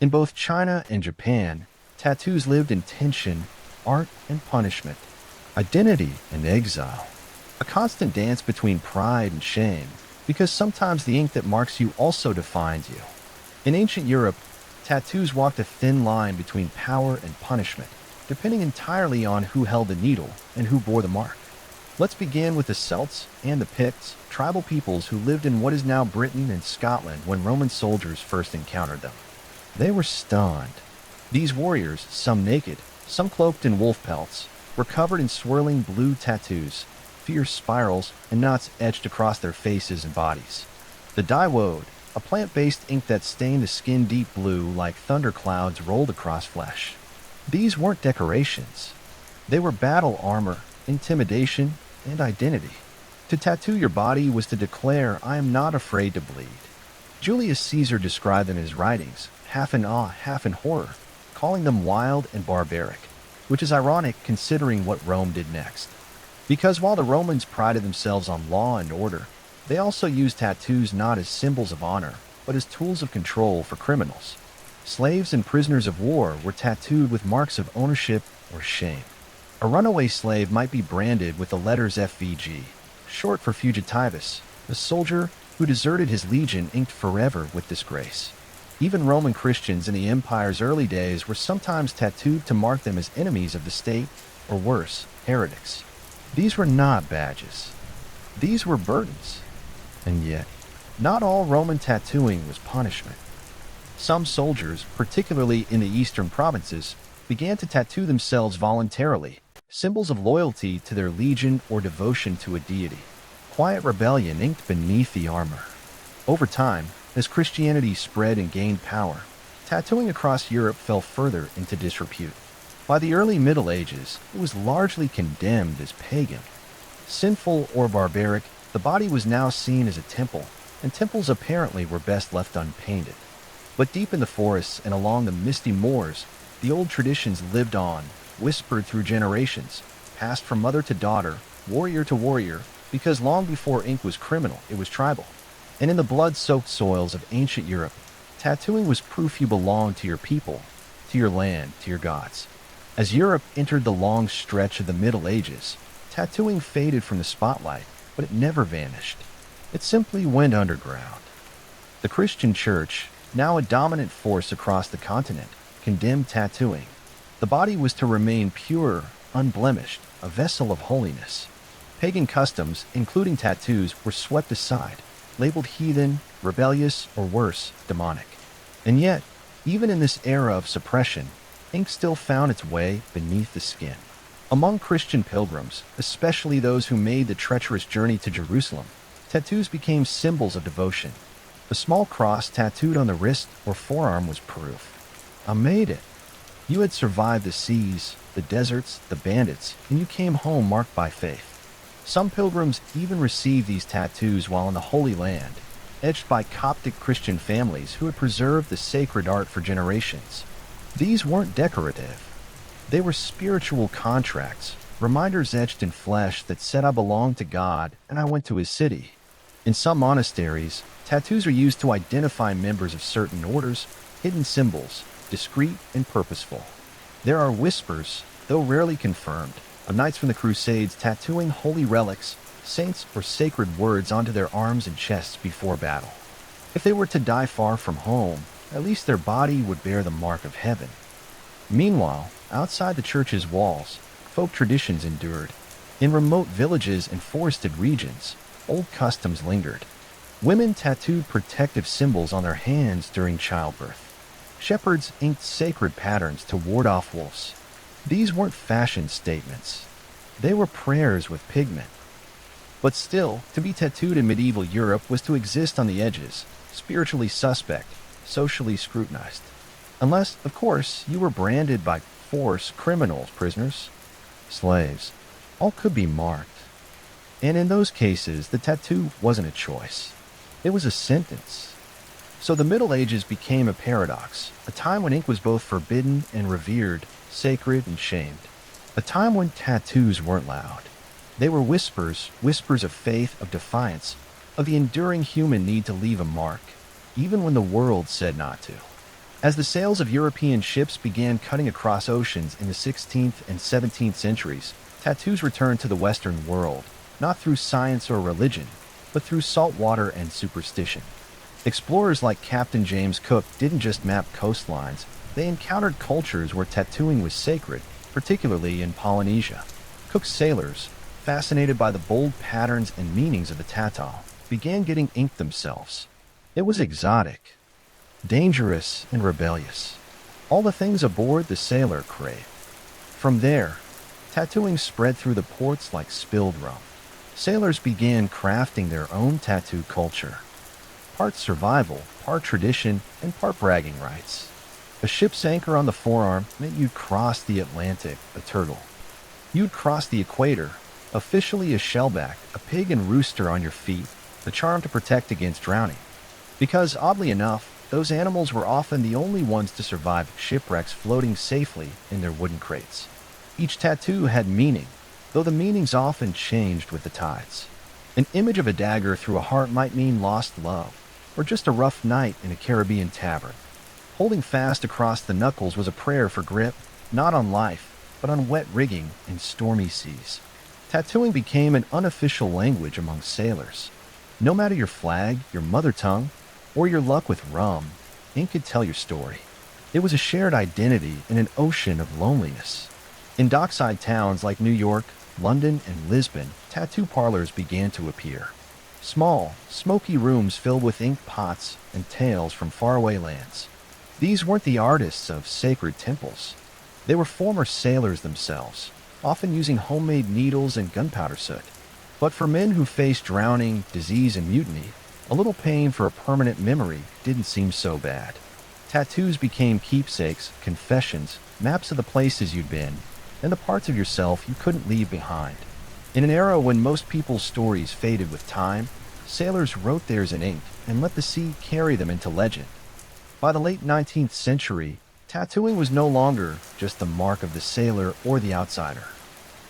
In both China and Japan, tattoos lived in tension, art and punishment, identity and exile, a constant dance between pride and shame, because sometimes the ink that marks you also defines you. In ancient Europe, tattoos walked a thin line between power and punishment, depending entirely on who held the needle and who bore the mark. Let's begin with the Celts and the Picts, tribal peoples who lived in what is now Britain and Scotland when Roman soldiers first encountered them. They were stunned. These warriors, some naked, some cloaked in wolf pelts, were covered in swirling blue tattoos, fierce spirals, and knots etched across their faces and bodies. The dyewoad, a plant-based ink that stained the skin deep blue like thunder clouds rolled across flesh. These weren't decorations. They were battle armor, intimidation, and identity. To tattoo your body was to declare, "I am not afraid to bleed." Julius Caesar described them in his writings, half in awe, half in horror, calling them wild and barbaric, which is ironic considering what Rome did next. Because while the Romans prided themselves on law and order, they also used tattoos not as symbols of honor, but as tools of control for criminals. Slaves and prisoners of war were tattooed with marks of ownership or shame. A runaway slave might be branded with the letters FVG, short for fugitivus, a soldier who deserted his legion inked forever with disgrace. Even Roman Christians in the empire's early days were sometimes tattooed to mark them as enemies of the state, or worse, heretics. These were not badges. These were burdens. And yet, not all Roman tattooing was punishment. Some soldiers, particularly in the eastern provinces, began to tattoo themselves voluntarily, symbols of loyalty to their legion or devotion to a deity. Quiet rebellion inked beneath the armor. Over time, as Christianity spread and gained power, tattooing across Europe fell further into disrepute. By the early Middle Ages, it was largely condemned as pagan. Sinful or barbaric, the body was now seen as a temple, and temples apparently were best left unpainted. But deep in the forests and along the misty moors, the old traditions lived on, whispered through generations, passed from mother to daughter, warrior to warrior, because long before ink was criminal, it was tribal. And in the blood-soaked soils of ancient Europe, tattooing was proof you belonged to your people, to your land, to your gods. As Europe entered the long stretch of the Middle Ages, tattooing faded from the spotlight, but it never vanished. It simply went underground. The Christian Church, now a dominant force across the continent, condemned tattooing. The body was to remain pure, unblemished, a vessel of holiness. Pagan customs, including tattoos, were swept aside, labeled heathen, rebellious, or worse, demonic. And yet, even in this era of suppression, ink still found its way beneath the skin. Among Christian pilgrims, especially those who made the treacherous journey to Jerusalem, tattoos became symbols of devotion. A small cross tattooed on the wrist or forearm was proof. I made it. You had survived the seas, the deserts, the bandits, and you came home marked by faith. Some pilgrims even received these tattoos while in the Holy Land, etched by Coptic Christian families who had preserved the sacred art for generations. These weren't decorative. They were spiritual contracts, reminders etched in flesh that said I belonged to God and I went to His city. In some monasteries, tattoos are used to identify members of certain orders, hidden symbols, discreet and purposeful. There are whispers, though rarely confirmed, of knights from the Crusades tattooing holy relics, saints, or sacred words onto their arms and chests before battle. If they were to die far from home, at least their body would bear the mark of heaven. Meanwhile, outside the church's walls, folk traditions endured. In remote villages and forested regions, old customs lingered. Women tattooed protective symbols on their hands during childbirth. Shepherds inked sacred patterns to ward off wolves. These weren't fashion statements. They were prayers with pigment. But still, to be tattooed in medieval Europe was to exist on the edges, spiritually suspect, socially scrutinized. Unless, of course, you were branded by force, criminals, prisoners, slaves. All could be marked. And in those cases, the tattoo wasn't a choice. It was a sentence. So the Middle Ages became a paradox, a time when ink was both forbidden and revered, sacred and shamed. A time when tattoos weren't loud. They were whispers, whispers of faith, of defiance, of the enduring human need to leave a mark, even when the world said not to. As the sails of European ships began cutting across oceans in the 16th and 17th centuries, tattoos returned to the Western world, not through science or religion, but through salt water and superstition. Explorers like Captain James Cook didn't just map coastlines, they encountered cultures where tattooing was sacred, particularly in Polynesia. Cook's sailors, fascinated by the bold patterns and meanings of the tattoo, began getting ink themselves. It was exotic, dangerous, and rebellious. All the things aboard the sailor craved. From there, tattooing spread through the ports like spilled rum. Sailors began crafting their own tattoo culture. Part survival, part tradition, and part bragging rights. A ship's anchor on the forearm meant you'd crossed the Atlantic, a turtle. You'd crossed the equator, officially a shellback, a pig and rooster on your feet, the charm to protect against drowning. Because, oddly enough, those animals were often the only ones to survive shipwrecks floating safely in their wooden crates. Each tattoo had meaning, though the meanings often changed with the tides. An image of a dagger through a heart might mean lost love, or just a rough night in a Caribbean tavern. Holding fast across the knuckles was a prayer for grip, not on life, but on wet rigging in stormy seas. Tattooing became an unofficial language among sailors. No matter your flag, your mother tongue, or your luck with rum, ink could tell your story. It was a shared identity in an ocean of loneliness. In dockside towns like New York, London, and Lisbon, tattoo parlors began to appear. Small, smoky rooms filled with ink pots and tales from faraway lands. These weren't the artists of sacred temples. They were former sailors themselves, often using homemade needles and gunpowder soot. But for men who faced drowning, disease, and mutiny, a little pain for a permanent memory didn't seem so bad. Tattoos became keepsakes, confessions, maps of the places you'd been, and the parts of yourself you couldn't leave behind. In an era when most people's stories faded with time, sailors wrote theirs in ink and let the sea carry them into legend. By the late 19th century, tattooing was no longer just the mark of the sailor or the outsider.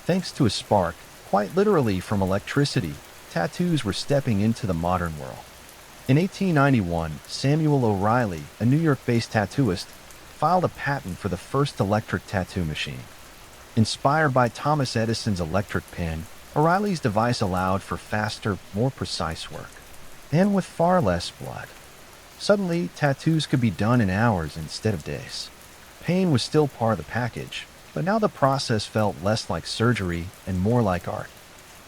Thanks to a spark, quite literally from electricity, tattoos were stepping into the modern world. In 1891, Samuel O'Reilly, a New York-based tattooist, filed a patent for the first electric tattoo machine. Inspired by Thomas Edison's electric pen, O'Reilly's device allowed for faster, more precise work, and with far less blood. Suddenly, tattoos could be done in hours instead of days. Pain was still part of the package, but now the process felt less like surgery and more like art.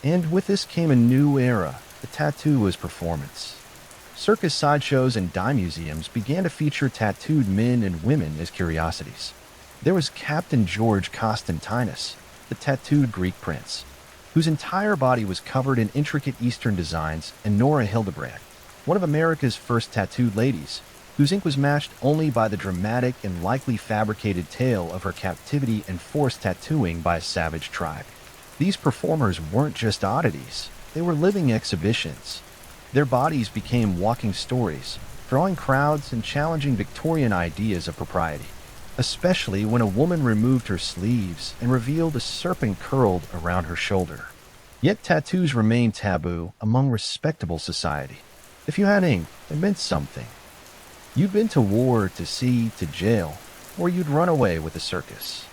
And with this came a new era. The tattoo as performance. Circus sideshows and dime museums began to feature tattooed men and women as curiosities. There was Captain George Constantinus, the tattooed Greek prince, whose entire body was covered in intricate Eastern designs, and Nora Hildebrand, one of America's first tattooed ladies, whose ink was matched only by the dramatic and likely fabricated tale of her captivity and forced tattooing by a savage tribe. These performers weren't just oddities, they were living exhibitions. Their bodies became walking stories, drawing crowds and challenging Victorian ideas of propriety, especially when a woman removed her sleeves and revealed a serpent curled around her shoulder. Yet tattoos remained taboo among respectable society. If you had ink, it meant something. You'd been to war, to sea, to jail, or you'd run away with the circus.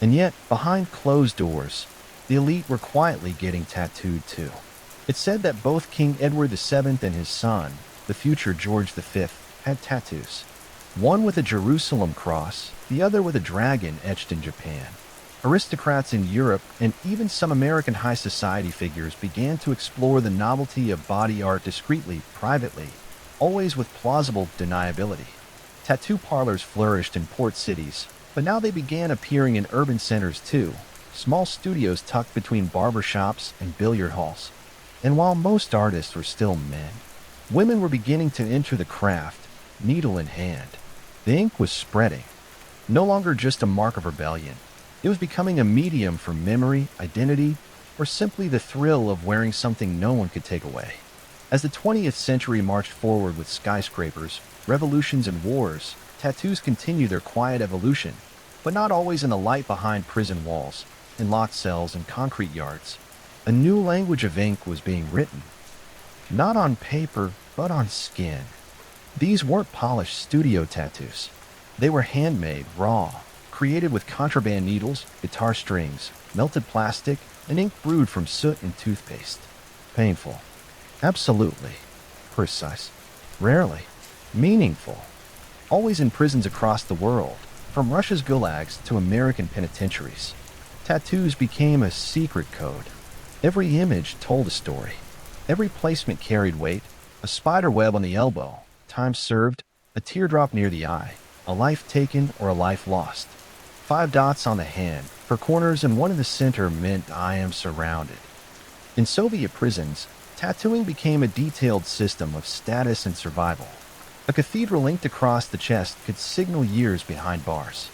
And yet, behind closed doors, the elite were quietly getting tattooed too. It's said that both King Edward VII and his son, the future George V, had tattoos. One with a Jerusalem cross, the other with a dragon etched in Japan. Aristocrats in Europe and even some American high society figures began to explore the novelty of body art discreetly, privately, always with plausible deniability. Tattoo parlors flourished in port cities, but now they began appearing in urban centers too, small studios tucked between barber shops and billiard halls. And while most artists were still men, women were beginning to enter the craft, needle in hand. The ink was spreading, no longer just a mark of rebellion. It was becoming a medium for memory, identity, or simply the thrill of wearing something no one could take away. As the 20th century marched forward with skyscrapers, revolutions, and wars, tattoos continued their quiet evolution, but not always in the light behind prison walls, in locked cells and concrete yards. A new language of ink was being written, not on paper, but on skin. These weren't polished studio tattoos. They were handmade, raw, created with contraband needles, guitar strings, melted plastic, and ink brewed from soot and toothpaste. Painful. Absolutely. Precise. Rarely. Meaningful. Always in prisons across the world, from Russia's gulags to American penitentiaries. Tattoos became a secret code. Every image told a story. Every placement carried weight, a spider web on the elbow, time served, a teardrop near the eye, a life taken or a life lost. 5 dots on the hand, for corners and one in the center meant I am surrounded. In Soviet prisons, tattooing became a detailed system of status and survival. A cathedral inked across the chest could signal years behind bars.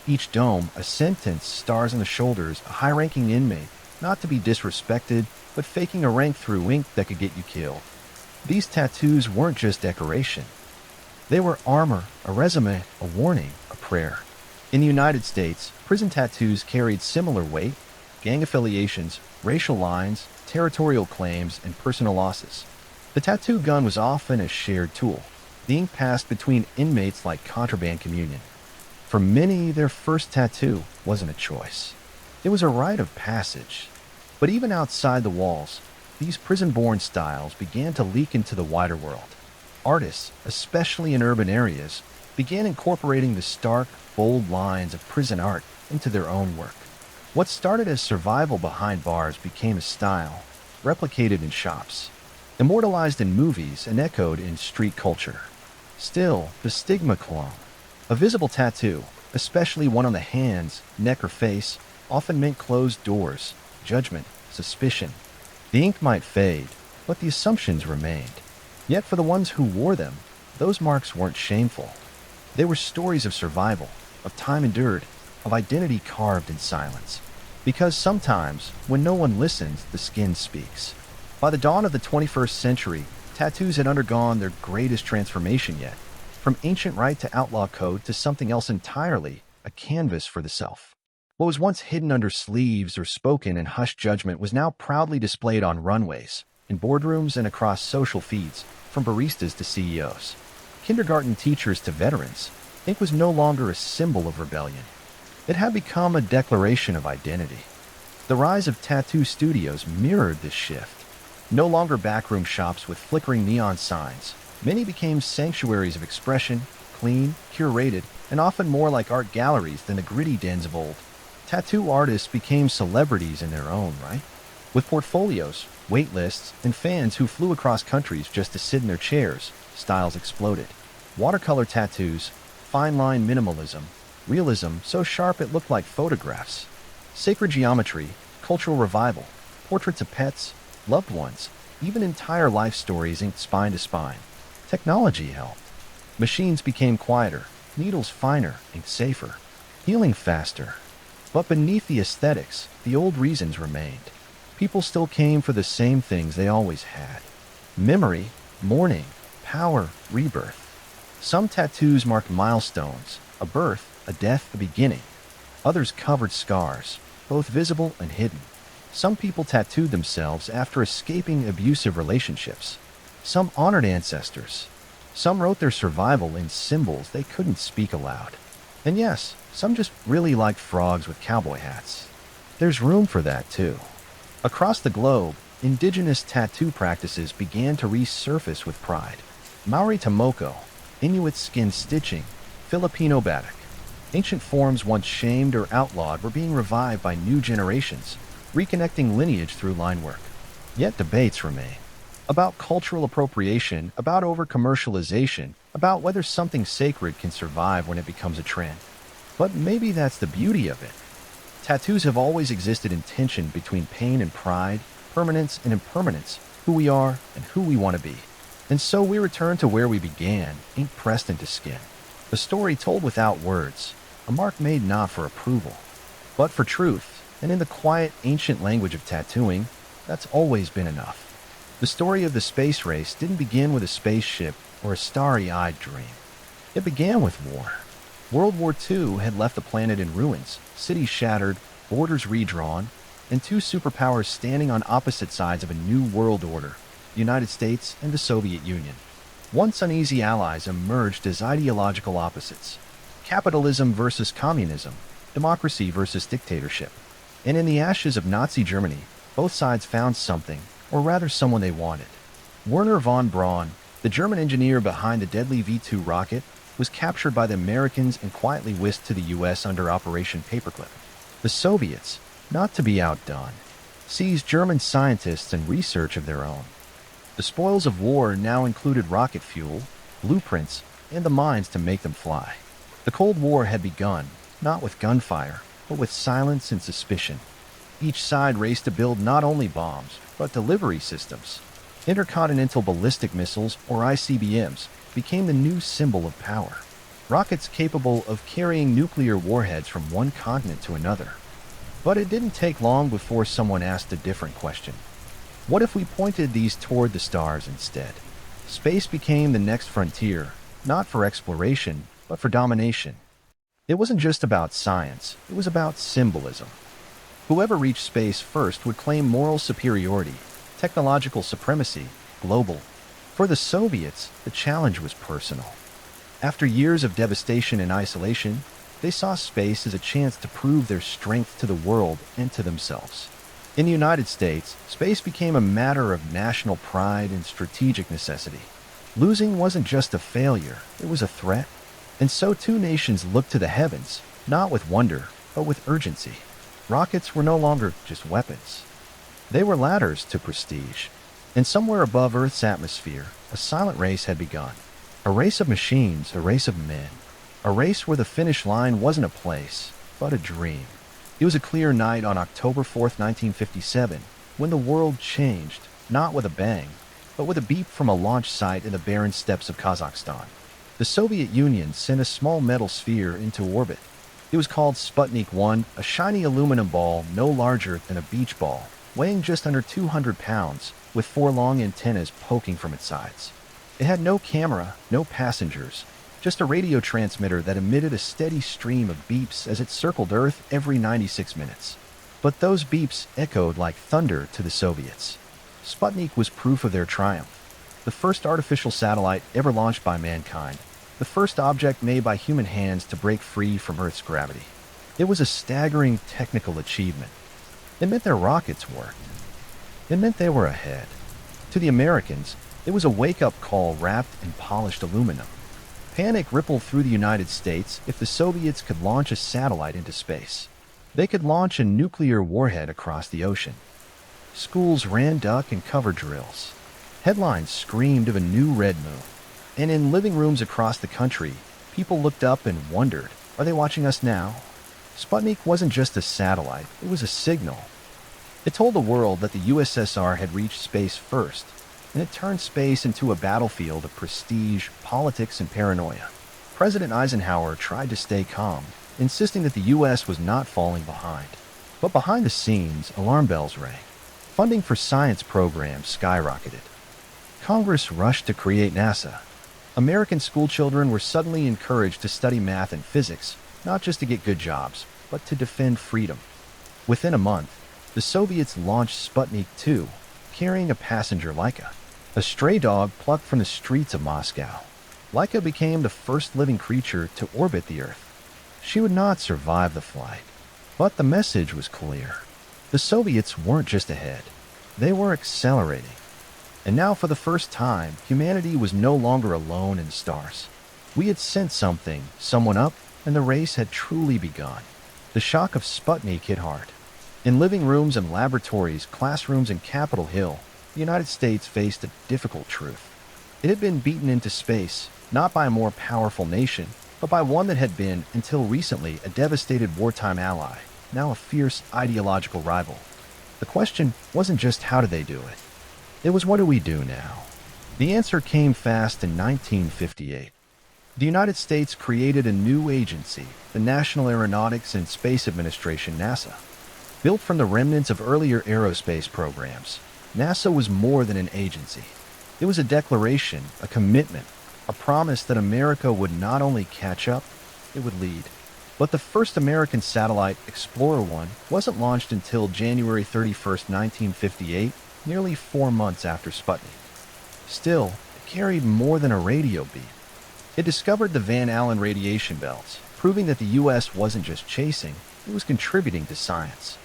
Each dome, a sentence, stars on the shoulders, a high-ranking inmate, not to be disrespected, but faking a rank through ink that could get you killed. These tattoos weren't just decoration. They were armor, a resume, a warning, a prayer. In the United States, prison tattoos carried similar weight: gang affiliations, racial lines, territorial claims, and personal losses. The tattoo gun was often a shared tool. The ink passed between inmates like contraband communion. For many, their first tattoo wasn't a choice. It was a rite of passage. But even outside the walls, these prison-born styles began to leak into the wider world. Artists, especially in urban areas, began incorporating the stark, bold lines of prison art into their own work. What started as survival behind bars became a style, replicated in shops, immortalized in movies, and echoed in street culture. Still, the stigma clung. A visible tattoo, especially one on the hands, neck, or face, often meant closed doors, judgment, suspicion. The ink might fade, but the assumptions remained. Yet for the ones who wore them, those marks weren't shameful. They were stories of survival, of time endured, of identity carved in silence. Because sometimes, when no one listens, the skin speaks. By the dawn of the 21st century, tattoos had undergone their greatest transformation yet. From ancient rite to outlaw code to something else entirely, a canvas for the self. What was once hidden under sleeves or spoken in hushed judgment was now proudly displayed on runways, in boardrooms and across social feeds, from baristas to CEOs. Kindergarten teachers to veterans, ink was no longer a symbol of rebellion. It had become a declaration of identity. The rise of tattoo studios mirrored this shift. No longer backroom shops with flickering neon signs, many became sanctuaries of expression, clean, curated, and often more like art galleries than the gritty dens of old. Tattoo artists became celebrities in their own right. With portfolios, wait lists, and fans who flew across countries just to sit in their chairs, styles exploded. Watercolor tattoos, fine-line minimalism, realism so sharp it looked like photographs. Sacred geometry, cultural revival, portraits of pets, loved ones, even entire life stories inked spine to spine. Technology helped. Machines became quieter, needles finer, ink safer, healing faster. But beneath the aesthetics, the old reasons remained. People still came for the same things they always had. Memory, mourning, power, rebirth. Some tattoos marked milestones, a birth, a death, a beginning. Others covered scars, both visible and hidden. Some people tattooed themselves after escaping abusive relationships. Some honored ancestors. Some wrote their survival in symbols they couldn't speak aloud. And yes, some just really liked frogs with cowboy hats. There's room for that too. Across the globe, indigenous tattoo practices began to resurface with pride. Maori Tomoko, Inuit skin stitching, Filipino batik. Ancient forms once shamed or outlawed were being revived by new generations, reconnecting lineage through line work. Yet debates remain. About cultural appropriation, about over-commercialization, about whether something sacred can survive when it becomes a trend. But maybe that's the beauty of it. Tattoos have always existed in tension between pain and pride, permanence and impermanence, who we are and who we want to be. And so we return to where we began, ink pressed into skin. A story told without words, a mark made not for approval, but for truth, and in the quiet, ancient language of tattooing, that's always been enough. The story of the space race didn't begin with a spaceship or a starry-eyed dream. It began with war. World War II had left the planet in ruins, cities shattered, borders redrawn, and two superpowers standing on opposite sides of a new world order, the United States and the Soviet Union. Once uneasy allies emerged as ideological opposites. Capitalism versus communism, democracy versus dictatorship. And in the ashes of Nazi Germany, both sides found something, or rather someone they wanted. Werner von Braun, the German engineer behind the deadly V-2 rocket, was captured by the Americans and quietly whisked to the U.S. under Operation Paperclip. The Soviets, not to be outdone, seized German scientists and research of their own. The spoils of war now included rocket fuel, blueprints, and the mines to make them fly. The Cold War had begun, not with gunfire, but with silence and suspicion. Each side raced to build not only bombs, but delivery systems. Intercontinental ballistic missiles, or ICBMs, became the new symbol of power. Rockets capable of carrying nuclear warheads from one continent to another. But it didn't take long before someone asked a different question. What if we pointed these toward the stars instead? Space became the next frontier, not for exploration, but for domination. It wasn't just about science, it was about symbolism. Whoever reached space first would claim moral superiority, technological supremacy, global. For the Soviets, the challenge was personal. After years of devastation and isolation, they saw space as a chance to prove their strength to the world and to themselves. In the United States, space became a matter of national pride and strategic necessity. Losing wasn't just a failure, it was a threat. And so two nations looked to the heavens, not with wonder, but with urgency. Rockets were no longer just weapons. They were ladders to prestige. And somewhere above Earth's atmosphere, a silent race had begun. A race of machines, a race of men. A race where the finish line wasn't a place, but a dream. It was a clear night on October 4th, 1957, when the world changed, not with a bang, but with a beep from a launch site in the barren steppes of Kazakhstan. The Soviet Union sent a small metal sphere into orbit. It was called Sputnik 1, a shiny aluminum ball no larger than a beach ball, weighing just under 200 pounds, with four long antennas poking from its sides. It had no camera, no passengers, just a radio transmitter that emitted a steady stream of beeps as it circled Earth every 96 minutes. But those beeps echoed like thunder to the Soviets. Sputnik was proof of their triumph. The first artificial satellite ever launched by mankind. The first object made by human hands to break free from Earth's gravity. It was a staggering technical achievement. It meant their rockets worked. It meant they were ahead. To the Americans, it was a wake-up call wrapped in polished aluminum. Panic rippled through the United States if the Soviets could launch a satellite into space. They could launch a nuclear warhead across the ocean. Schools ran duck and cover drills. Headlines screamed of a new red moon. And in living rooms across the country, people looked up and wondered, are they watching us now? Sputnik wasn't just a satellite, it was a signal. It told the world that the USSR had reached space first, and it turned space into a battlefield of prestige, politics, and paranoia. President Eisenhower tried to stay calm, insisting that the U.S. was not falling behind. But behind the scenes, alarm bells rang. Funding for science programs skyrocketed. Congress rushed to create NASA. American schoolchildren were suddenly encouraged to study math and physics, not just to get good jobs, but to defend freedom. Within a month, the Soviets launched Sputnik 2, carrying a passenger Laika, a stray dog plucked from the streets of Moscow. Laika became the first living creature to orbit the Earth. She would not survive the flight, but the message was clear. The Soviets weren't just ahead, they were accelerating. And now, for the first time, humanity was no longer alone in the stars. We had sent someone up, and the race had truly begun. The shock of Sputnik hit hard. In living rooms and laboratories, classrooms and Capitol Hill, the United States faced a difficult truth. It had been beaten into space, not by a more powerful nation, but by one that had been, until recently, a devastated wartime ally, now a fierce ideological rival. The question wasn't just how did they do it. It was what do we do now? The answer came fast in 1958. The United States created a new agency, the National Aeronautics and Space Administration, NASA. Built from the remnants of earlier aerospace programs, NASA was more than an agency. It was a declaration, a commitment, a promise that America would not only catch up, it would lead. But the first American satellite, Explorer 1, wasn't launched until January 31st, 1958, nearly 4 months after Sputnik. Still, it carried more than a radio beam. It discovered the Van Allen radiation belts, proving that the U.S. wasn't just chasing, it was contributing to science.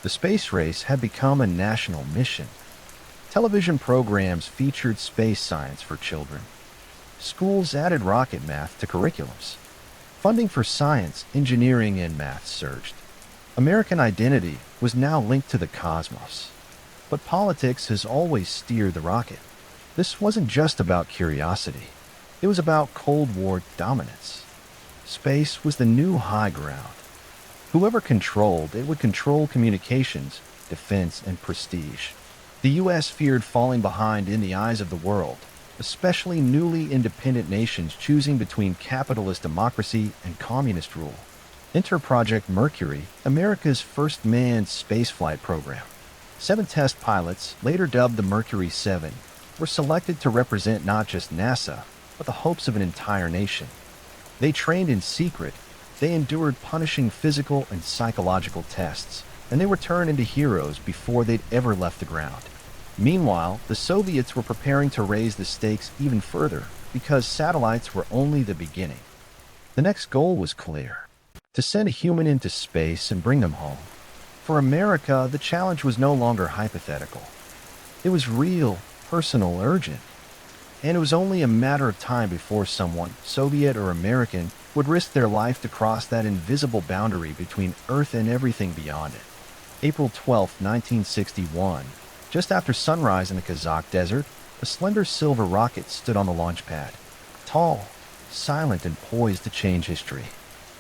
The space race had become a national mission. Television programs featured space science for children. Schools added rocket math to curriculums. Funding for science, engineering, and math surged. American identity was now linked to the cosmos. But politics has always steered the rocket. This wasn't just about curiosity. It was about Cold War dominance. Space was the new high ground. Whoever controlled it would control communications, defense, and prestige. The U.S. feared falling behind in the eyes of the world, especially newly independent nations choosing between capitalist democracy and communist rule. Enter Project Mercury, America's first manned spaceflight program. 7 test pilots, later dubbed the Mercury 7, were selected to represent not just NASA, but the hopes of an entire nation. They trained in secret, they endured punishing physical and psychological tests, and they were turned into heroes before they'd ever left the ground. Meanwhile, the Soviets were preparing to raise the stakes even further, because satellites were only the beginning. The next goal was clear: to send a human into space and bring them home. For America, the challenge was no longer hypothetical. It was real, personal, urgent. And it was only a matter of time before someone, Soviet or American, would risk their life to cross that invisible boundary between Earth and everything beyond it. April 12, 1961, just after sunrise in the Kazakh desert, a slender silver rocket stood on the launch pad. Tall, silent, and poised to change history.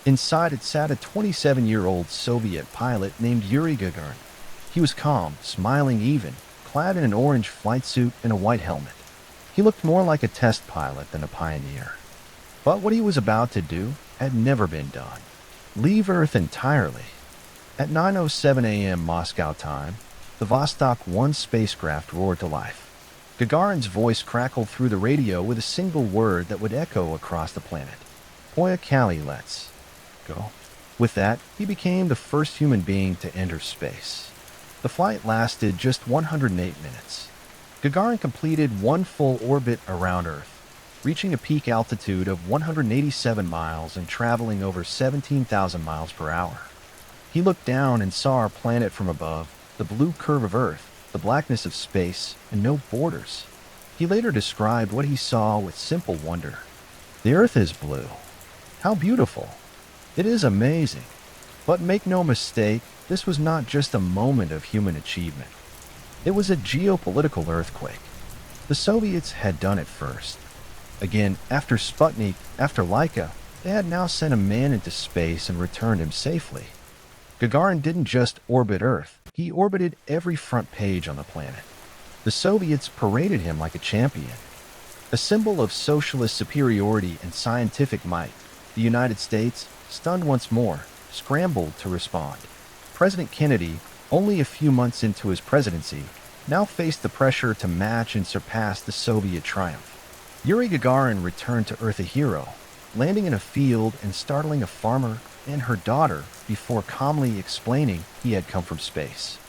Inside it sat a 27-year-old Soviet pilot named Yuri Gagarin. He was calm, smiling even, clad in an orange flight suit and a white helmet. He looked more like a test pilot than a pioneer. But what he was about to do had never been done. Leave Earth entirely. At 9:07 a.m. Moscow time, the Vostok 1 spacecraft roared to life. Gagarin's voice crackled through the radio with a single word that would echo across the planet. Poyakali, let's go. With that, he became the first human being to enter space. The flight lasted just 108 minutes. Gagarin completed one full orbit around Earth, reaching a peak altitude of 187 miles and traveling over 17,000 miles per hour. He looked down and saw our planet from above, the blue curve of Earth, the blackness of space, and no borders. He later described what he saw with simple wonder. The Earth is blue. How beautiful. It is amazing. But make no mistake, this was not just a moment of human achievement. It was a geopolitical earthquake. The Soviets had done it first. Again, after Sputnik, after Laika, they had now sent a man into space and returned him safely. Gagarin didn't just orbit Earth, he orbited every front page on the planet. The Soviets paraded him like a champion. A symbol of socialist superiority and scientific might, the United States, stunned once more, scrambled to respond. President Kennedy, only a few months into his presidency, now faced the pressure to match and surpass the Soviet triumph. Yuri Gagarin returned to Earth a hero, landing in a field and startling a farmer and her daughter before calmly explaining he had come from space.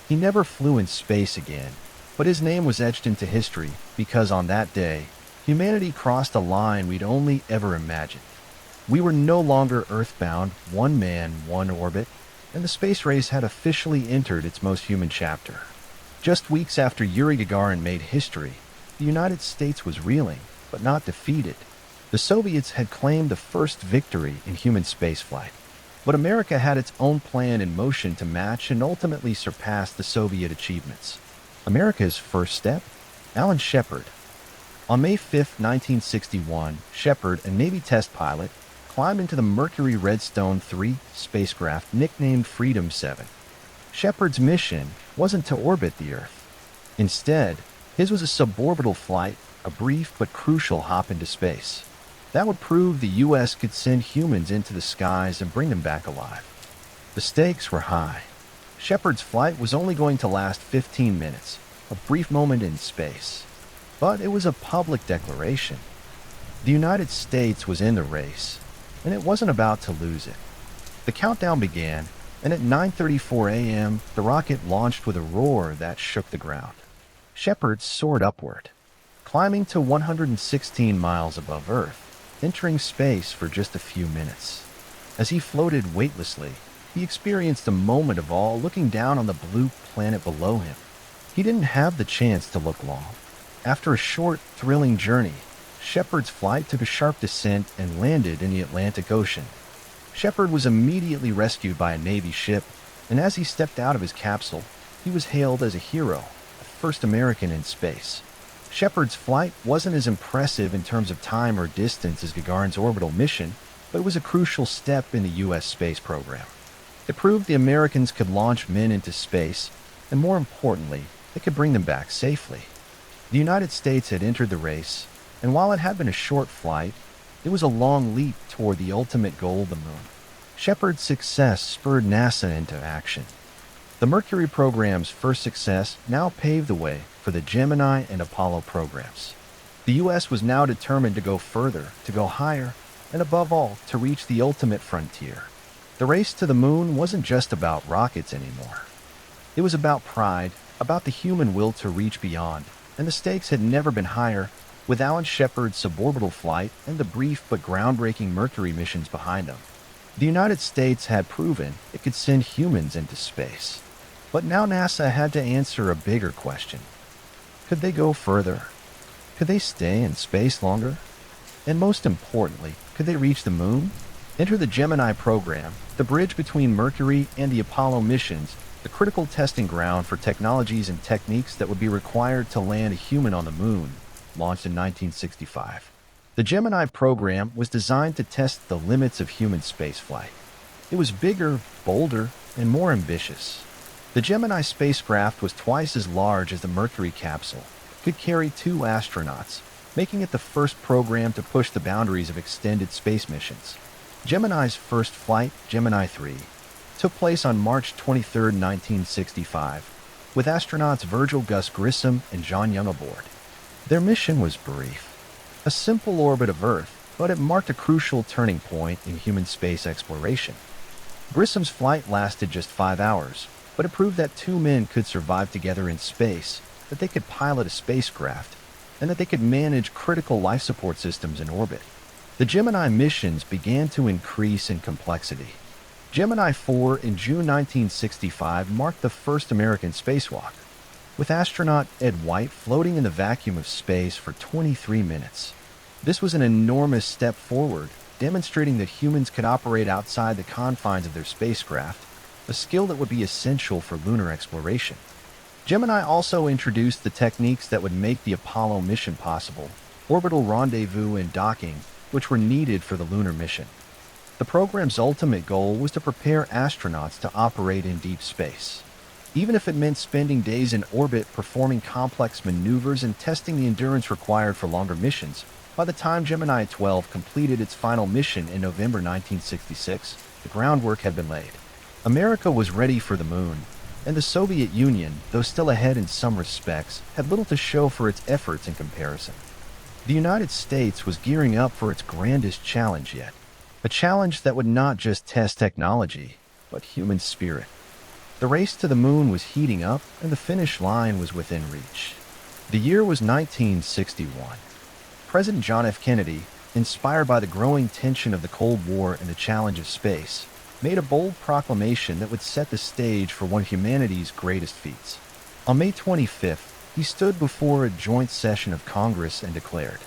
He never flew in space again, but his name was etched into history because on that day, humanity crossed a line we'd only ever imagined. We were no longer earthbound, one man, one orbit, and the space race had officially entered its most human chapter. Just weeks after Yuri Gagarin made history, the United States was reeling, but not defeated. The Soviets had claimed the first victory in human spaceflight, but America had its own plan in motion to match and ultimately surpass the Soviet achievements. America's first step? Alan Shepard. On May 5, 1961, Shepard, a Navy test pilot, climbed into the Mercury Redstone 3 spacecraft nicknamed Freedom 7. Shepard's mission wasn't to orbit the Earth. Instead, his was a suborbital flight, a brief but crucial hop into space. That would prove the U.S. could send humans into the skies and bring them back alive. The stakes were high. Shepard's flight was only going to last 15 minutes, a brief moment in space. But it was a public declaration. The United States was in the race, and it wasn't about to lose it. The countdown began, and at 9:34 a.m., the rocket launched with a roar that shook the ground. Shepard soared upward, climbing to 116 miles above Earth, entering space for just a few minutes. As he floated weightlessly, he experienced a moment of awe looking down on the blue planet below him. He didn't have the chance to look long. After a short, thrilling journey, Shepard's flight took a sharp descent and landed in the Atlantic Ocean. Shepard was immediately rescued by a Navy ship, and as he stepped out of his capsule, he was hailed as a hero, the first American in space. Shepard's flight wasn't as impressive in terms of time or distance as Gagarin's orbital mission, but it was a crucial step in the U.S. space program. It proved the Americans could launch men into space, and more importantly, they could bring them back safely. The United States had entered the race, and while it had been a short flight, it was a long leap toward the ultimate goal, the moon. Shepard's success spurred NASA into action. The Mercury program's first success now paved the way for the Gemini and Apollo programs. The U.S. was now determined to go further, to go higher, and above all, to reach the ultimate frontier. The race to the moon wasn't just about rockets anymore. It was about pride, about the human will to reach beyond, and the stakes had never been higher, with Alan Shepard's suborbital flight and the brief but groundbreaking Mercury missions behind them. The United States had proven it could send humans into space. But now NASA had to answer a bigger question. Could they go further? Could they stay in space longer? And most importantly, could they reach the moon? Enter the Gemini program, the bridge between Mercury and the Apollo missions, the critical testing ground for technologies and techniques that would be required to land a human on the moon, launched in 1965. The Gemini program was designed to test the limits of human spaceflight. It was bigger, bolder, and more ambitious. The Gemini spacecraft was twice as large as the Mercury capsule, could carry 2 astronauts, making it the first program to push the boundaries of extended space missions. Gemini's first flight, Gemini 3, took place on March 23, 1965, with astronauts Virgil Gus Grissom and John Young aboard. Their mission was brief, a simple orbit of Earth, but it marked a crucial turning point in human space exploration. Grissom's flight lasted just 5 hours, but it proved that two men could survive together in space, that they could pilot a spacecraft, and that they could manage critical life support systems in orbit. The Gemini missions began to increase in complexity. Gemini 4 in June 1965 marked the first American spacewalk, with astronaut Ed White floating in the vacuum of space for 23 minutes. This was an enormous step forward, demonstrating that humans could operate outside the confines of their spacecraft, a skill that would be essential for lunar exploration. Gemini also introduced the techniques that would make the Apollo mission possible, orbital rendezvous and docking, which were needed for the lunar mission. The program's ultimate goal was to prepare astronauts to operate in deep space, even if it meant spending days in orbit performing complex maneuvers and testing the endurance required for longer missions. By the time Gemini 12 completed its final mission in November 1966, the groundwork had been laid. America was ready for the moon, and the Soviet Union, though still ahead in some respects, had little to show for its efforts in comparison. The United States was gearing up for its grandest challenge yet, a challenge that would not just test technology, but human spirit. The race to the moon was heating up, and the finish line was within reach. The year was 1961. President John F. Kennedy, inspired by the growing tension of the Cold War and the challenge of space, made a bold proclamation that would set the stage for one of humanity's greatest feats. On May 25th, he stood before a joint session of Congress and declared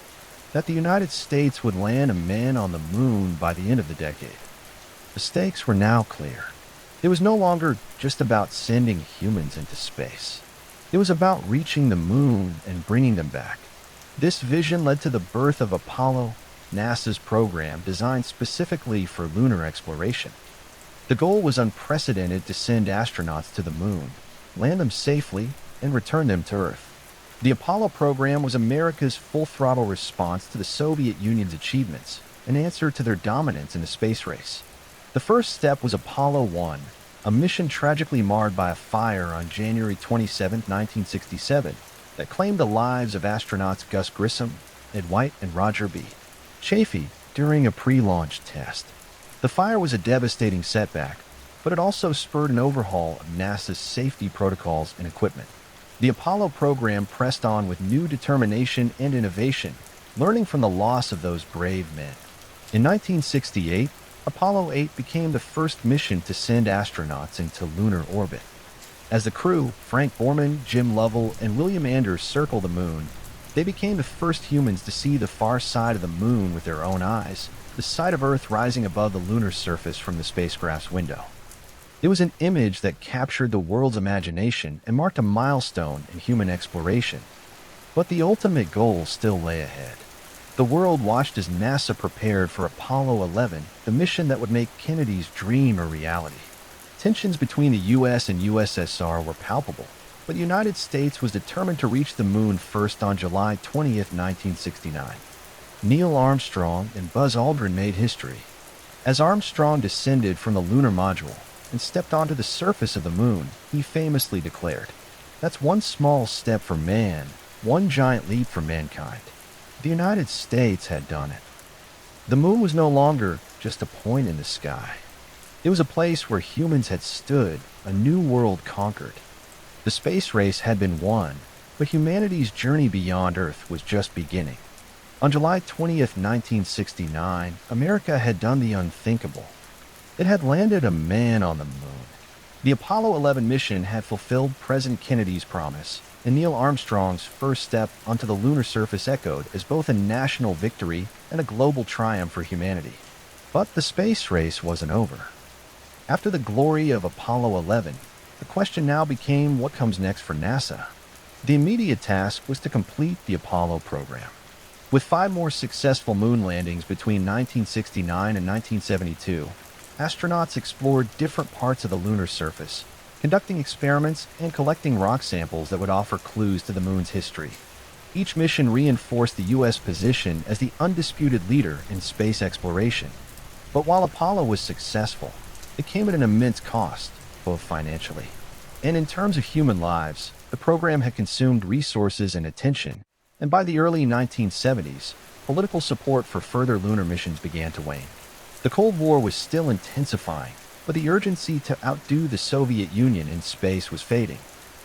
that the United States would land a man on the moon by the end of the decade. The stakes were now clear. It was no longer just about sending humans into space. It was about reaching the moon and bringing them back. This vision led to the birth of Apollo, NASA's program designed specifically for lunar exploration. The goal was unprecedented: to send astronauts to the moon, land them safely, and return them to Earth. The Apollo program was America's full-throttle response to the Soviet Union's achievements, an answer to their dominance in the space race. The first step was Apollo 1, a mission tragically marred by a fire on January 27, 1967, that claimed the lives of astronauts Gus Grissom, Ed White, and Roger B. Chaffee during a pre-launch test. The fire was a devastating setback, but it also spurred an overhaul of NASA's safety protocols and equipment. The Apollo program pressed on with new determination and innovation, learning from the loss of those brave men. In 1968, Apollo 8 became the first mission to send astronauts into lunar orbit. As the crew, Frank Borman, Jim Lovell, and William Anders, circled the moon, they became the first humans to see the far side of the moon with their own eyes, the sight of Earth rising above the lunar surface from the spacecraft's window. It was an image that captured the world's imagination and marked a milestone in human exploration. But the ultimate goal still lay ahead. The world watched as NASA prepared for Apollo 11, the mission that would make Kennedy's dream a reality. Tensions between the U.S. and USSR were palpable, but the United States was determined to reach the moon first. On July 20, 1969. Neil Armstrong and Buzz Aldrin made history. As Armstrong descended from the lunar module and stepped onto the surface of the moon, he famously declared, "That's one small step for man, one giant leap for mankind." The United States had done it. The moon was no longer just a point in the sky. It was a place where humans had stood, a new world conquered. The space race had been won, but humanity's journey beyond Earth was just beginning. On July 20th, 1969, America had done the unthinkable. It had landed a man on the moon. The Apollo 11 mission had fulfilled President Kennedy's promise, and Neil Armstrong's first step onto the lunar surface echoed as both a national victory and a global triumph for humanity. But the space race wasn't over. After the glory of Apollo 11, the question now became, what comes next for NASA? The immediate task was to complete the Apollo program. With 5 more successful moon landings between 1969 and 1972, astronauts explored different parts of the lunar surface, conducting experiments and collecting rock samples that would offer clues to the moon's history. Each mission reinforced the U.S. position as the undisputed leader in space exploration. But while Apollo was successful, it came at an immense cost, both financially and in terms of human lives. The program had consumed resources and attention, and by the early 1970s, political support for further lunar missions began to wane. The Cold War was still intensifying, but the urgency to outdo the Soviet Union in space was fading.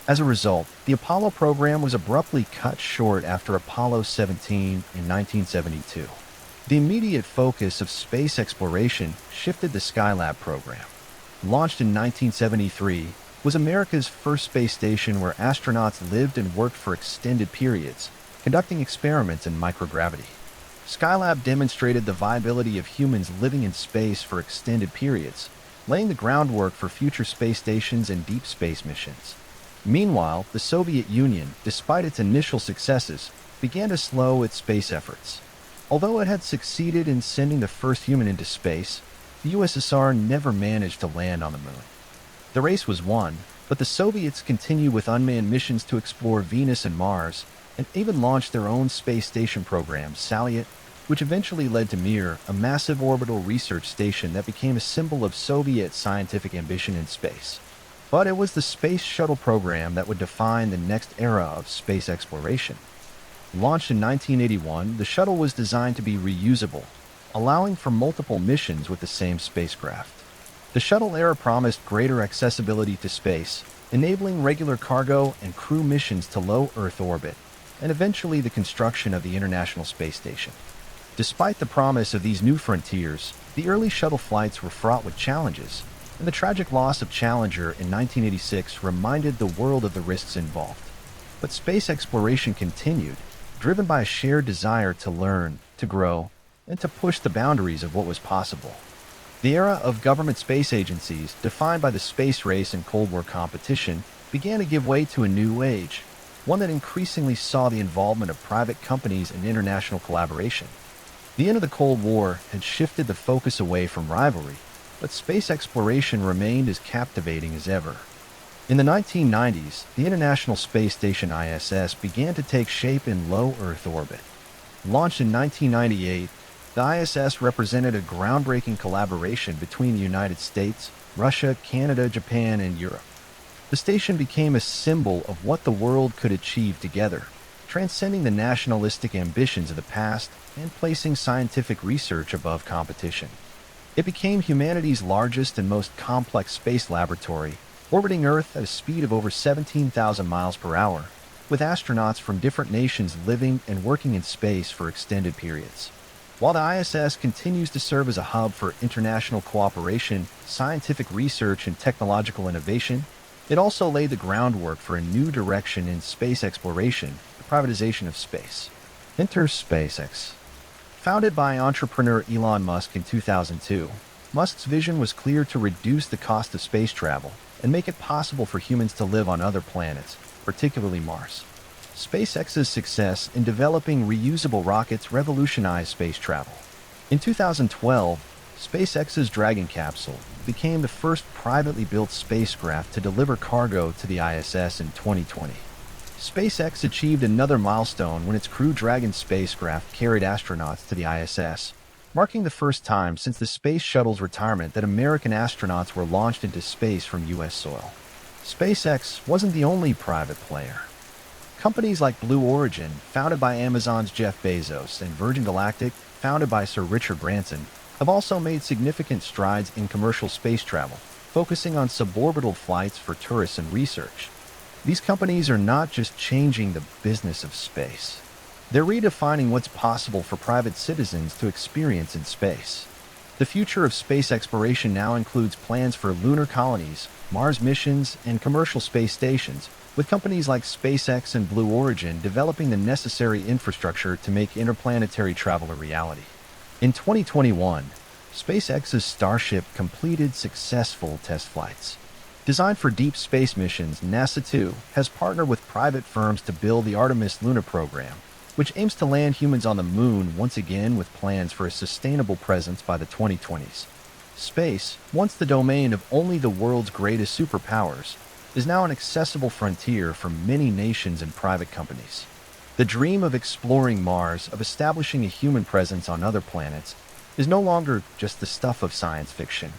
As a result, the Apollo program was abruptly cut short after Apollo 17 in 1972. The immediate focus of space exploration shifted to the Skylab program. Launched in 1973, was America's first space station where astronauts lived and worked for extended periods, conducting experiments in microgravity. Skylab demonstrated the viability of humans living in space for extended periods, laying the groundwork for future space stations and deep space missions. Meanwhile, the Soviet Union, despite its initial successes, began to slow its space efforts. Although it had succeeded in sending the first human into space, the USSR never managed to land on the moon. The race was won, but the Soviets continued with unmanned missions to explore Venus and Mars, and even launched their own space station program, Salyut, which eventually led to Mir, a massive orbital research station that became a symbol of Soviet scientific ambition in space. But it was the Space Shuttle program that would define the next era of space exploration. Launched in 1981, the shuttle was designed to be reusable, allowing for multiple missions with the same spacecraft. The shuttle era promised greater accessibility to space, enabling regular cargo and crew missions to low Earth orbit, and eventually the construction of the International Space Station. Despite the promise of these new frontiers, the early shuttle flights were fraught with challenges, and the tragic loss of Challenger in 1986 reminded the world of the risks involved. But space exploration continued, driven by a shared desire to learn, to grow, and to push the boundaries of what was possible. The era of government space agencies, defined by the space race and Cold War competition, began to give way to a new age, one that increasingly saw the involvement of private companies and international collaboration. The end of the Cold War had shifted the focus away from rivalry, but space exploration remained as captivating as ever. In the 1990s, the International Space Station ISS began to take shape in low Earth orbit. Launched in 1998, the ISS represented a groundbreaking collaboration between the United States, Russia, Canada, Japan, and Europe. The station became a symbol of what the world could achieve together, transcending the nationalistic ambitions of the past and placing scientific research above competition. It became humanity's largest and most complex space laboratory, orbiting Earth at a speed of over 17,000 miles per hour, with astronauts from different nations living and working in space for extended periods. While the ISS continues to serve as a hub for international cooperation, scientific research, and technological innovation, it also laid the groundwork for a new direction in space exploration, the privatization of space. Enter SpaceX. Founded by entrepreneur Elon Musk in 2002, Musk's vision was clear: to reduce the cost of space travel and make it possible for humans to live on other planets, particularly Mars. SpaceX's success in developing reusable rockets revolutionized space travel. In 2012, SpaceX's Dragon capsule became the first privately built spacecraft to deliver cargo to the ISS in 2020. SpaceX achieved another milestone when its Crew Dragon spacecraft carried astronauts to the ISS, marking the first time since the Space Shuttle's retirement that American astronauts were launched into space from U.S. soil. SpaceX wasn't the only private player. Companies like Blue Origin, founded by Amazon's Jeff Bezos, and Virgin Galactic, founded by Sir Richard Branson, have also made significant strides in commercial space travel, focusing on suborbital flights for tourists and research. These companies are not just changing the business of space. They're redefining what's possible for private citizens to experience in space. The future of space exploration now includes plans for lunar colonies, Mars missions, and commercial space stations, with companies like SpaceX and Blue Origin developing the necessary infrastructure to make interplanetary travel a reality. In 2021, SpaceX's Starship completed successful test flights. Designed for deep space missions, NASA too has partnered with private firms to build the Artemis lunar program, which aims to land humans on the moon once again with plans for a sustainable presence by the 2020s. Space, once the domain of only the world's greatest superpowers, is now an accessible frontier for many nations and private companies. The dream of exploring Mars, of establishing a human presence on other planets, is no longer just the stuff of science fiction.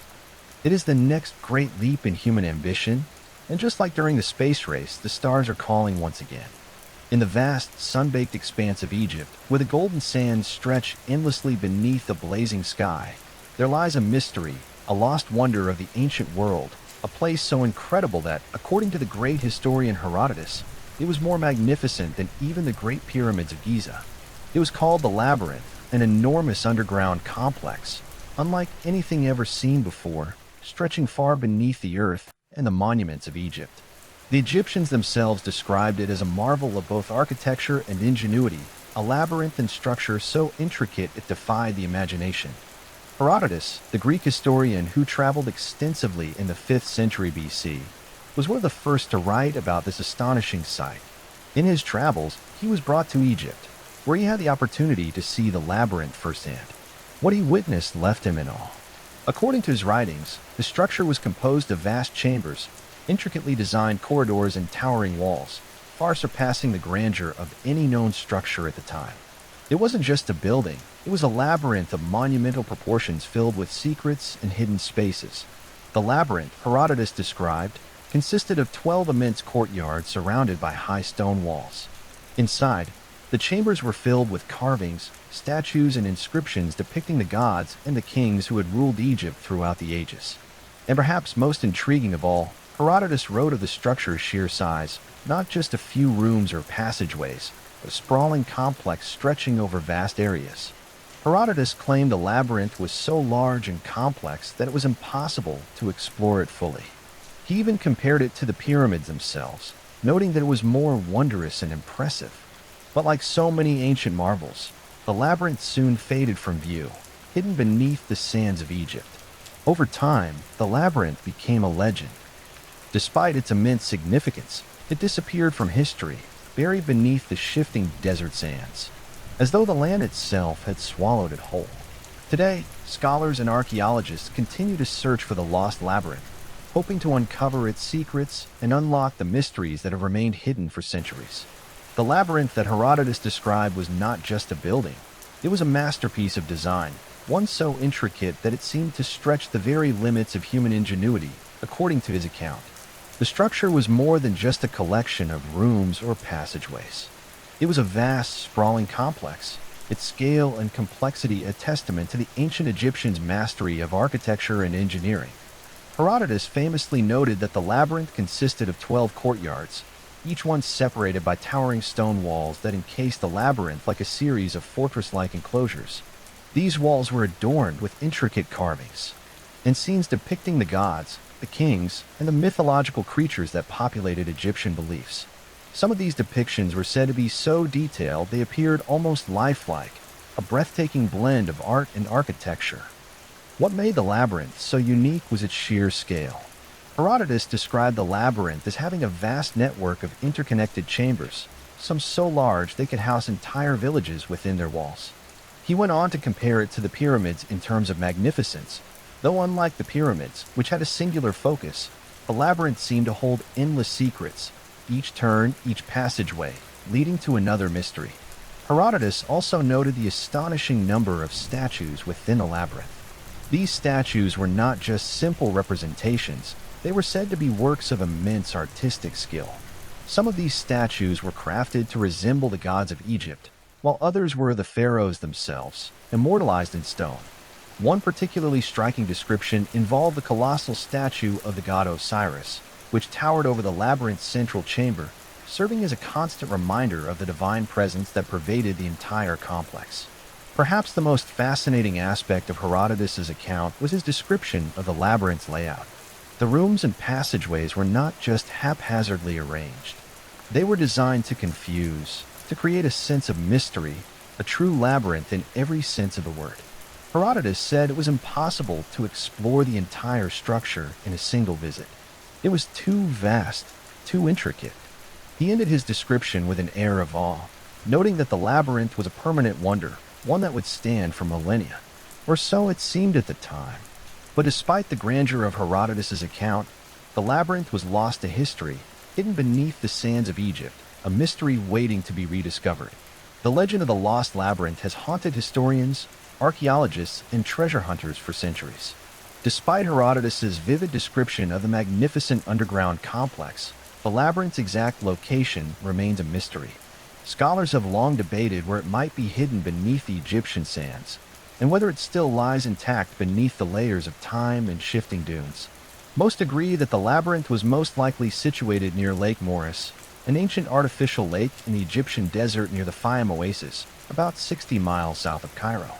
It is the next great leap in human ambition, and just like during the space race, the stars are calling once again. In the vast, sun-baked expanse of Egypt, where the golden sands stretch endlessly beneath the blazing sky, there lies a mystery, a lost wonder of the ancient world, a place so incredible that, according to the great historian Herodotus, it was more magnificent than even the Great Pyramids of Giza. It was called the Labyrinth, an enormous underground complex, unlike anything ever seen before, stretching far beneath the earth and the monuments of Egypt. The Egyptians themselves described it as a marvel of both architecture and ingenuity, a labyrinthine structure so intricate it defied the imagination. Herodotus, the Greek historian who traveled extensively in the 5th century BC, was one of the first to write about this astonishing sight. In his travels, he was brought to Egypt, where he had the opportunity to see the labyrinth firsthand. What he witnessed left him in awe. According to his writings, the structure was composed of vast chambers, intricately designed corridors and towering walls, far surpassing the grandeur of any known structure at the time. It wasn't just a building, it was a labyrinth of monumental proportions filled with secrets and hidden spaces. The labyrinth, Herodotus described, consisted of 12 immense courtyards surrounded by high stone walls. Inside, the chambers were filled with carvings, statues, and inscriptions depicting the gods and the kings who had ruled Egypt throughout the ages. And perhaps most intriguing of all, Herodotus wrote of the structure's sheer size, not just a few rooms or passageways, but a sprawling complex stretching over vast areas. Herodotus claimed the labyrinth was so large and complex that it was impossible to explore it fully. He even compared it to the pyramids themselves, noting that it was more wondrous and impressive. But like so many ancient marvels, the labyrinth soon faded from view, hidden beneath the sands of Egypt. Over time, the labyrinth became a legend. Despite its immense significance, it disappeared from history, buried beneath the shifting desert sands, as though the land itself had swallowed it whole. Today, scholars and archaeologists continue to search for the lost labyrinth, hoping to uncover its secrets and unlock the mysteries that have remained hidden for centuries. The labyrinth that Herodotus described was not just a building. It was a masterpiece of design, one so intricate that it seemed to stretch the very limits of human ingenuity, according to his account. The structure was more than just a collection of rooms or passageways. It was a vast, sprawling complex, its scale and complexity a testament to the ancient Egyptians' mastery of architecture and engineering. Herodotus famously noted that the labyrinth consisted of 12 courtyards, each one separated by towering stone walls that encased the labyrinth like a series of fortress-like enclosures. These walls were adorned with intricate carvings and scenes depicting the gods, the kings, and the mythological creatures that populated Egyptian beliefs. Some of these depictions were said to be so detailed they appeared almost lifelike, a breathtaking blend of art and architecture. What made the labyrinth so unique was its sheer scale. Herodotus described the labyrinth as having a vast network of interconnected chambers, some so large they could house entire villages within their walls. He went on to compare it to the pyramids in terms of magnificence. Though unlike the pyramids, which had a singular focus, the labyrinth seemed to hold endless secrets, each turn, each passageway, leading to another mystery. Herodotus also noted the astonishing number of statues within the labyrinth. These statues were not just simple representations, they were said to be works of immense artistic skill. Some of these statues were crafted to resemble the gods of Egypt, while others were the pharaohs themselves, immortalized in stone. One particularly striking description involved the colossal statue of the god Osiris, which towered over the labyrinth's central chamber, serving as a constant reminder of the divine presence that pervaded the entire complex. Perhaps the most fascinating aspect of Herodotus's account was his description of the labyrinth's layout. The rooms and passageways were not just haphazardly arranged. They were designed to confuse, to create a sense of mystery, a true labyrinth in every sense of the word. Herodotus said it was impossible to explore the entire structure in a single visit. It was too vast, too intricate. He ended his description with an air of awe, noting that the labyrinth was a permanent wonder, one that would stand for millennia. Or so it seemed at the time. But despite the grandeur of Herodotus's account, the labyrinth was lost to history, hidden beneath the sands of Egypt, a mystery waiting to be rediscovered. The legend of the lost labyrinth has haunted historians, archaeologists, and treasure hunters for centuries. Despite Herodotus's vivid description of the magnificent underground complex, the labyrinth's exact location remains a mystery. Scholars have long debated where it might be hidden beneath the Egyptian sands, and whether it still lies intact beneath the layers of time and shifting dunes. Most agree that the labyrinth was most likely situated near Lake Moeris, an ancient artificial lake in the Egyptian desert near the Fayum oasis, about 60 miles south of Cairo.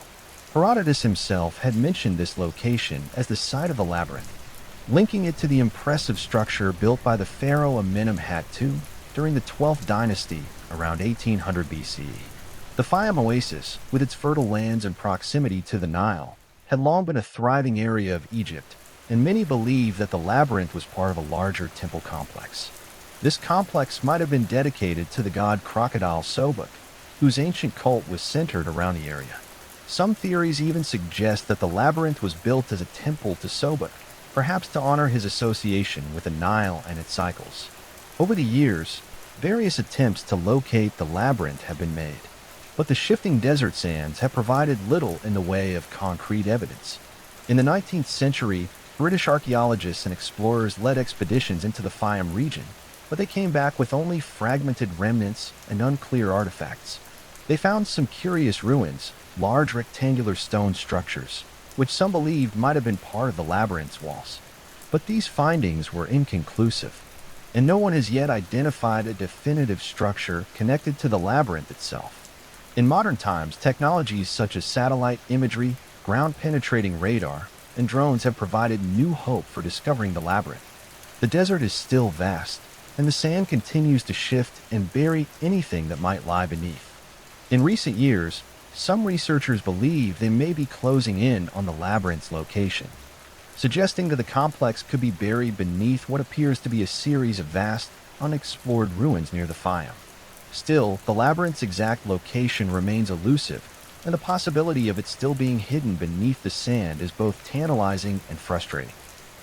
Herodotus himself had mentioned this location as the site of the labyrinth, linking it to the impressive structure built by the pharaoh Amenemhat II during the 12th dynasty around 1800 BCE. The Fayum oasis, with its fertile lands and proximity to the Nile, had long been a thriving area of Egypt, and many believe that the labyrinth was part of a larger temple complex. This complex might have been dedicated to the god crocodile Sobek, whose ancient cult was centered around the area. Some theories even suggest that the labyrinth was built as a temple to Sobek, perhaps to honor his association with the Nile and its cycles. Over the years, various attempts to locate the labyrinth have been made, but the shifting desert sands have provided little in the way of concrete evidence. In the 19th century, British archaeologists and explorers led expeditions into the Fayum region, but they came back with only fragmented remnants and unclear artifacts. They found some curious ruins, large rectangular stone structures, which some believed might have been part of the labyrinth's walls. But these findings were inconclusive, and no one has yet identified a definitive structure connected to the labyrinth itself. In modern times, technologies such as satellite imagery, ground-penetrating radar, and drones have provided new hope for discovering the labyrinth. The desert is still vast, and the sand continues to shift and bury anything that might lie beneath. In recent years, some researchers believe they may be closing in on the labyrinth's location, suggesting that the complex could be buried beneath what appears to be a series of vast, unexplored ruins near the Fayum. Still, the labyrinth's exact location remains elusive, and the possibility of it still being hidden beneath the sand is both tantalizing and frustrating.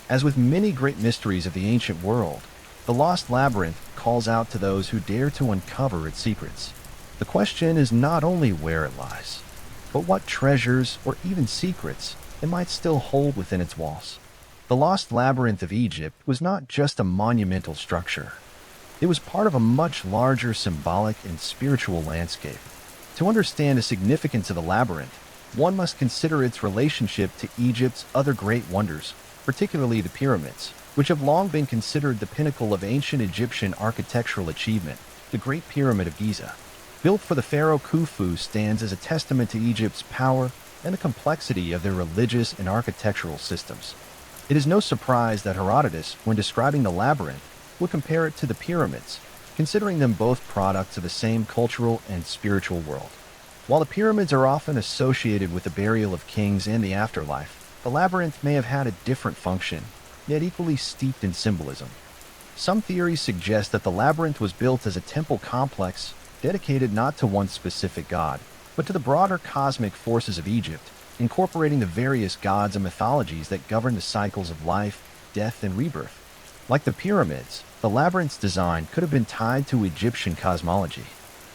As with many great mysteries of the ancient world, the lost labyrinth calls out to those who dare to uncover its secrets. The question is not only where it lies, but what treasures or even secrets it might still hold within its walls. The lost labyrinth of Egypt was not just a monumental structure. It was part of a much larger symbolic and spiritual landscape. To understand the significance of the labyrinth, one must consider its relationship to Egypt's other great wonders, particularly the pyramids, which have long been considered the pinnacle of ancient Egyptian architectural achievement. The Great Pyramid of Giza, built for the pharaoh Khufu, stands as a testament to Egypt's power and the complexity of their religious and architectural systems. It is no surprise that Herodotus, when describing the labyrinth, would compare it to the pyramids, considering them both products of the same cultural and spiritual world. While the pyramids are often associated with the burial of kings and the afterlife, the labyrinth may have had a different function, yet equally steeped in symbolism. Some theories suggest that the labyrinth was built as a temple complex dedicated not to one specific god, but to the broader cosmic forces of Egypt, incorporating the various gods and mythologies that govern the cycles of life, death, and rebirth. Like the pyramids, the labyrinth's design could have been tied to Egyptian cosmology.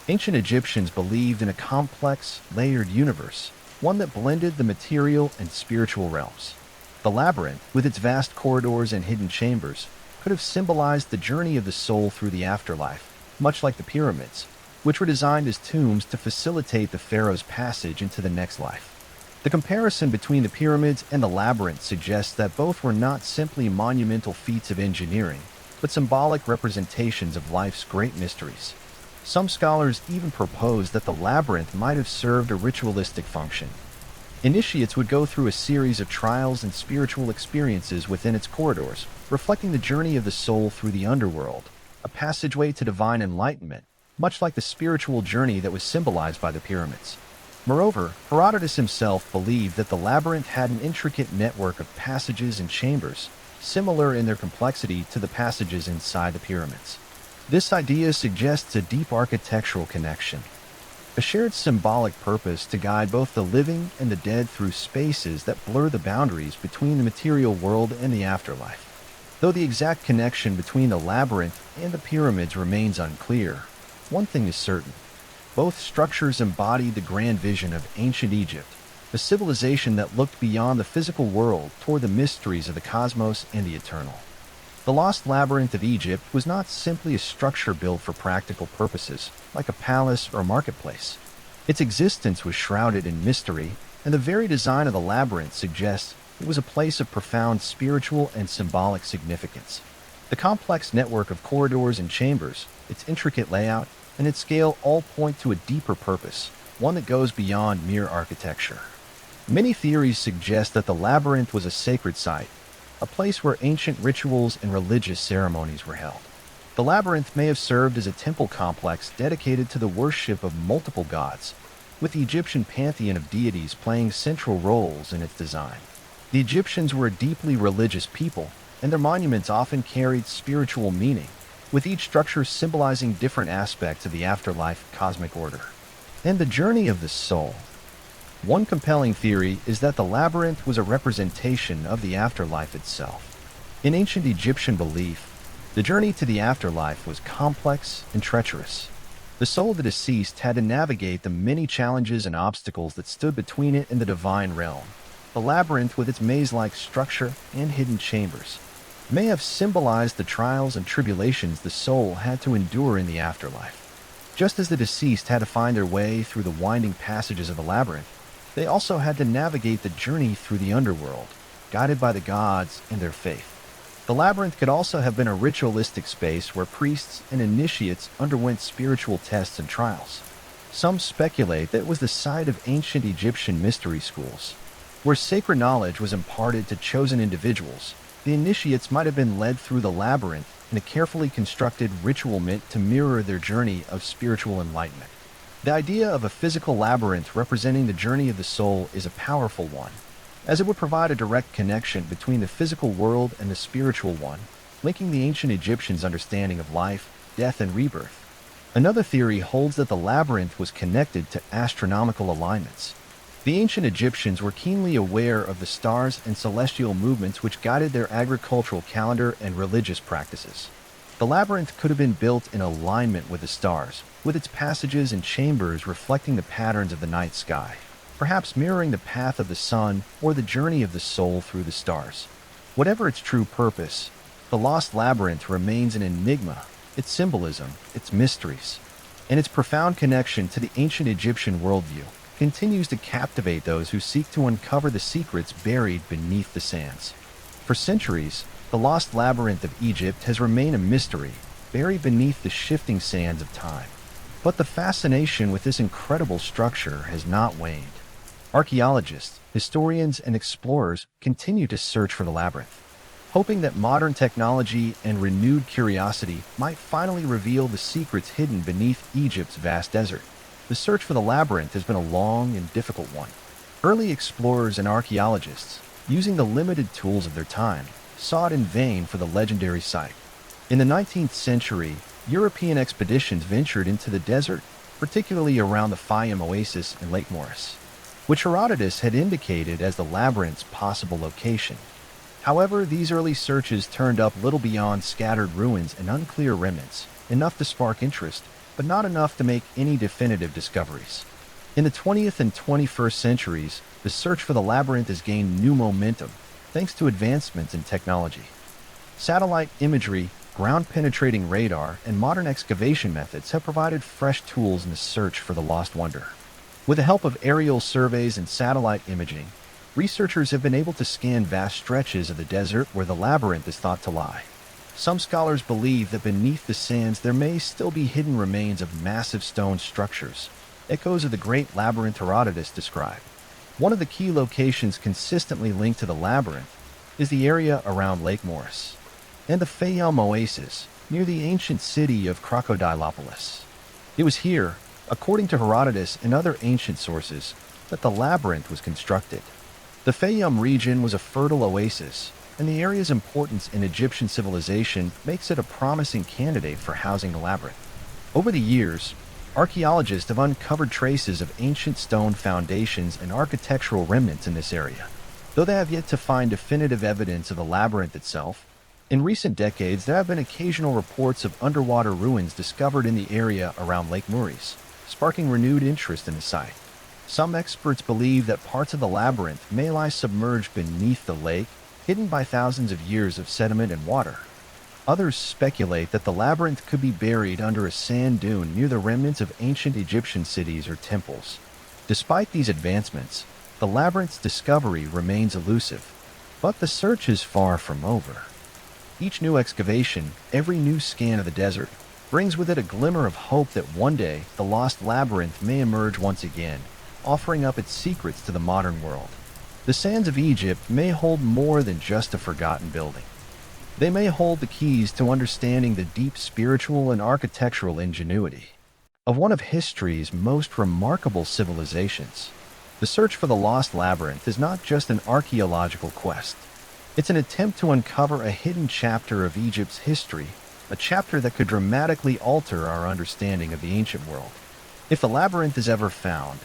Ancient Egyptians believed in a complex, layered universe, one that blended the material and spiritual realms. The labyrinth, with its vast corridors and hidden chambers, could have symbolized the journey of the soul through the afterlife, much like the pyramids, which were designed as tombs to facilitate the pharaoh's passage into the next life. The comparison between the pyramids and the labyrinth suggests that both were not simply monumental feats of engineering, but symbolic representations of life's great mysteries. Some scholars even propose that the labyrinth might have served a ritualistic function. Initiates would go through a series of trials and spiritual experiences within its corridors, reflecting the journey of the soul through the underworld, a passageway to divine enlightenment, much like the spiritual journey that was symbolized by the pyramids. Moreover, Herodotus himself believed that the labyrinth had an intricate network of passages and chambers, similar in their complexity to the passages inside the pyramids. This idea suggests a deep architectural connection, a shared symbolic purpose to guide both the living and the dead through spaces that blur the boundaries between the material world and the afterlife. Though the exact connection between the labyrinth and the pyramids remains unclear, one thing is certain: both structures embody the grand vision of ancient Egypt, a civilization that looked beyond the physical world toward the mysteries of the cosmos and the eternal. The lost labyrinth of Egypt was not simply a structure built for practical purposes, like a palace or marketplace. Its existence was shrouded in mystery, and the very design of the labyrinth suggests it was a place of profound spiritual and symbolic significance. The complex network of corridors and chambers, its intricate layout, and its scale all point to a deeper purpose, one that goes beyond mere architecture. Many theories suggest that the labyrinth was a sacred site, a place where ancient rituals and religious ceremonies were held. The labyrinth may have served as a temple complex dedicated to the worship of multiple gods, with the Egyptian pantheon of deities playing central roles in its design. The Egyptians were a deeply religious people, and their monuments often carried spiritual meaning, with each structure symbolizing different aspects of the afterlife cosmic order. And the journey of the soul. One compelling theory is that the labyrinth was a representation of the afterlife itself. In ancient Egyptian belief, the journey to the afterlife was complex and treacherous. The soul of the deceased had to navigate the many challenges and obstacles that stood between it and the divine realm. The labyrinth, with its maze-like structure and hidden chambers, may have symbolized the trials and tribulations the soul had to endure in the afterlife. Just as the deceased had to find their way through the winding passages of the labyrinth, they also had to navigate the journey through the underworld, guided by the gods and their faith. The labyrinth could also have been a ritualistic space where priests and initiates underwent spiritual tests and trials. Some speculate that it was the site of ancient Egyptian mystery schools, where sacred knowledge was imparted to chosen individuals. The initiates might have been led through the labyrinth in a carefully constructed ritual meant to mirror their journey of spiritual enlightenment. The idea of a physical labyrinth representing the journey of the soul is a powerful one, as it would provide a direct connection between the physical world and the spiritual one, linking the ancient Egyptians' understanding of life, death, and rebirth. Another theory holds that the labyrinth was connected to astronomical alignments. The ancient Egyptians were keenly aware of the stars and celestial movements which guided their agricultural calendar and religious practices. The labyrinth could have been built in alignment with the stars, with its passages and chambers reflecting the patterns of the night sky, perhaps mirroring the path of the sun or the journey of the soul through the stars. Whatever its true purpose, the lost labyrinth remains an enigma, its symbolism, its mysteries, and its profound connection to the ancient Egyptian worldview continues to captivate those who seek to uncover the secrets buried beneath the sands. For centuries, the lost labyrinth of Egypt has remained a mystery, buried beneath the shifting sands of time. But the fascination with this incredible structure has not waned. Archaeologists, historians, and explorers continue to search for the labyrinth, hoping that modern technology and renewed curiosity might finally reveal the secrets hidden beneath Egypt's vast desert. The search for the labyrinth has been a long and difficult one. Early explorers and archaeologists, using the limited tools of their time, sought in vain for the legendary site. In the 19th century, European expeditions ventured into the desert, particularly around the Fayum oasis in Lake Moeris, which Herodotus had indicated as the labyrinth's possible location. However, these early searches turned up little beyond scattered ruins and unclear remnants, enough to spark interest, but not enough to make any definitive discoveries. In the 20th and 21st centuries, the search for the labyrinth has gained new momentum, thanks to advancements in technology. Satellite imagery, ground-penetrating radar, and modern excavation methods have provided fresh tools in the search for the lost wonder. With the help of aerial surveys and satellite imaging, researchers have been able to scan vast stretches of the desert where the labyrinth is thought to lie. Some scholars believe that beneath the sands there may still be hidden remains of massive stone structures, echoes of the great labyrinth Herodotus described. One of the key locations consistently linked to the labyrinth is the area around Lake Moeris and the Fayum oasis near the ancient city of Crocodilopolis. It was here, according to Herodotus and other ancient sources, that the labyrinth was constructed. The Fayum region was a fertile oasis, and the area's importance in Egyptian civilization makes it a promising candidate for housing the labyrinth. Over the years, archaeologists have uncovered traces of ancient stone foundations and architectural remnants in this area. Though they have yet to find definitive evidence of the labyrinth itself, in recent decades there have been occasional reports of underwater ruins discovered in the area around Lake Moeris, sparking renewed interest in the site. Some experts believe that parts of the labyrinth may lie submerged beneath the lake, hidden by thousands of years of sediment and water. Others speculate that the labyrinth could be buried under a sand dune near the remnants of ancient Egyptian cities or temples. Despite these advancements, the labyrinth's discovery remains elusive, but the search is far from over. Each new excavation, every new scan of the desert, brings with it a glimmer of hope that one day the lost labyrinth may emerge once again, offering up its secrets to the modern world. The sands of Egypt may hold more than just a forgotten building. They may hold the keys to understanding the deep spiritual and architectural ingenuity of one of history's most remarkable civilizations. The search for the lost labyrinth is not just an archaeological quest. It's an attempt to uncover a hidden chapter of Egypt's history, a chapter that could dramatically alter our understanding of the ancient world. If the labyrinth is ever found,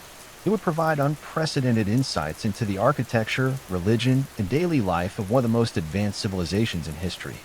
it would provide unprecedented insights into the architecture, religion, and daily life of one of the most advanced civilizations in history.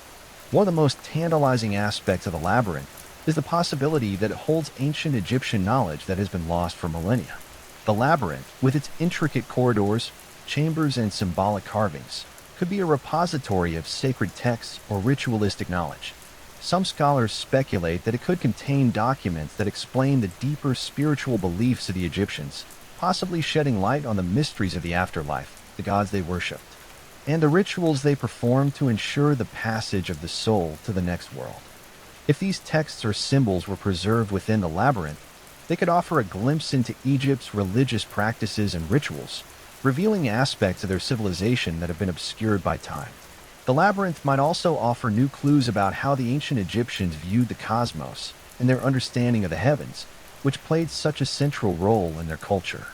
One of the most tantalizing aspects of the labyrinth is the possibility that it holds ancient Egyptian knowledge that has been lost for millennia. The labyrinth, with its intricate corridors, chambers, and symbolic carvings, could be a repository of sacred texts or ritualistic knowledge. Some scholars speculate that it could contain documents that explain the deeper spiritual beliefs of the Egyptians, possibly shedding light on the mysteries of the afterlife, the gods they worshipped, and the rituals they performed to ensure the passage of the soul to the next world. If these texts or symbols were preserved within the labyrinth, they could offer a glimpse into Egypt's religious practices and rituals, revealing aspects of their civilization that have been obscured by time. The labyrinth might also offer new clues about how the ancient Egyptians viewed the cosmos and their understanding of the heavens, which played such a central role in their culture.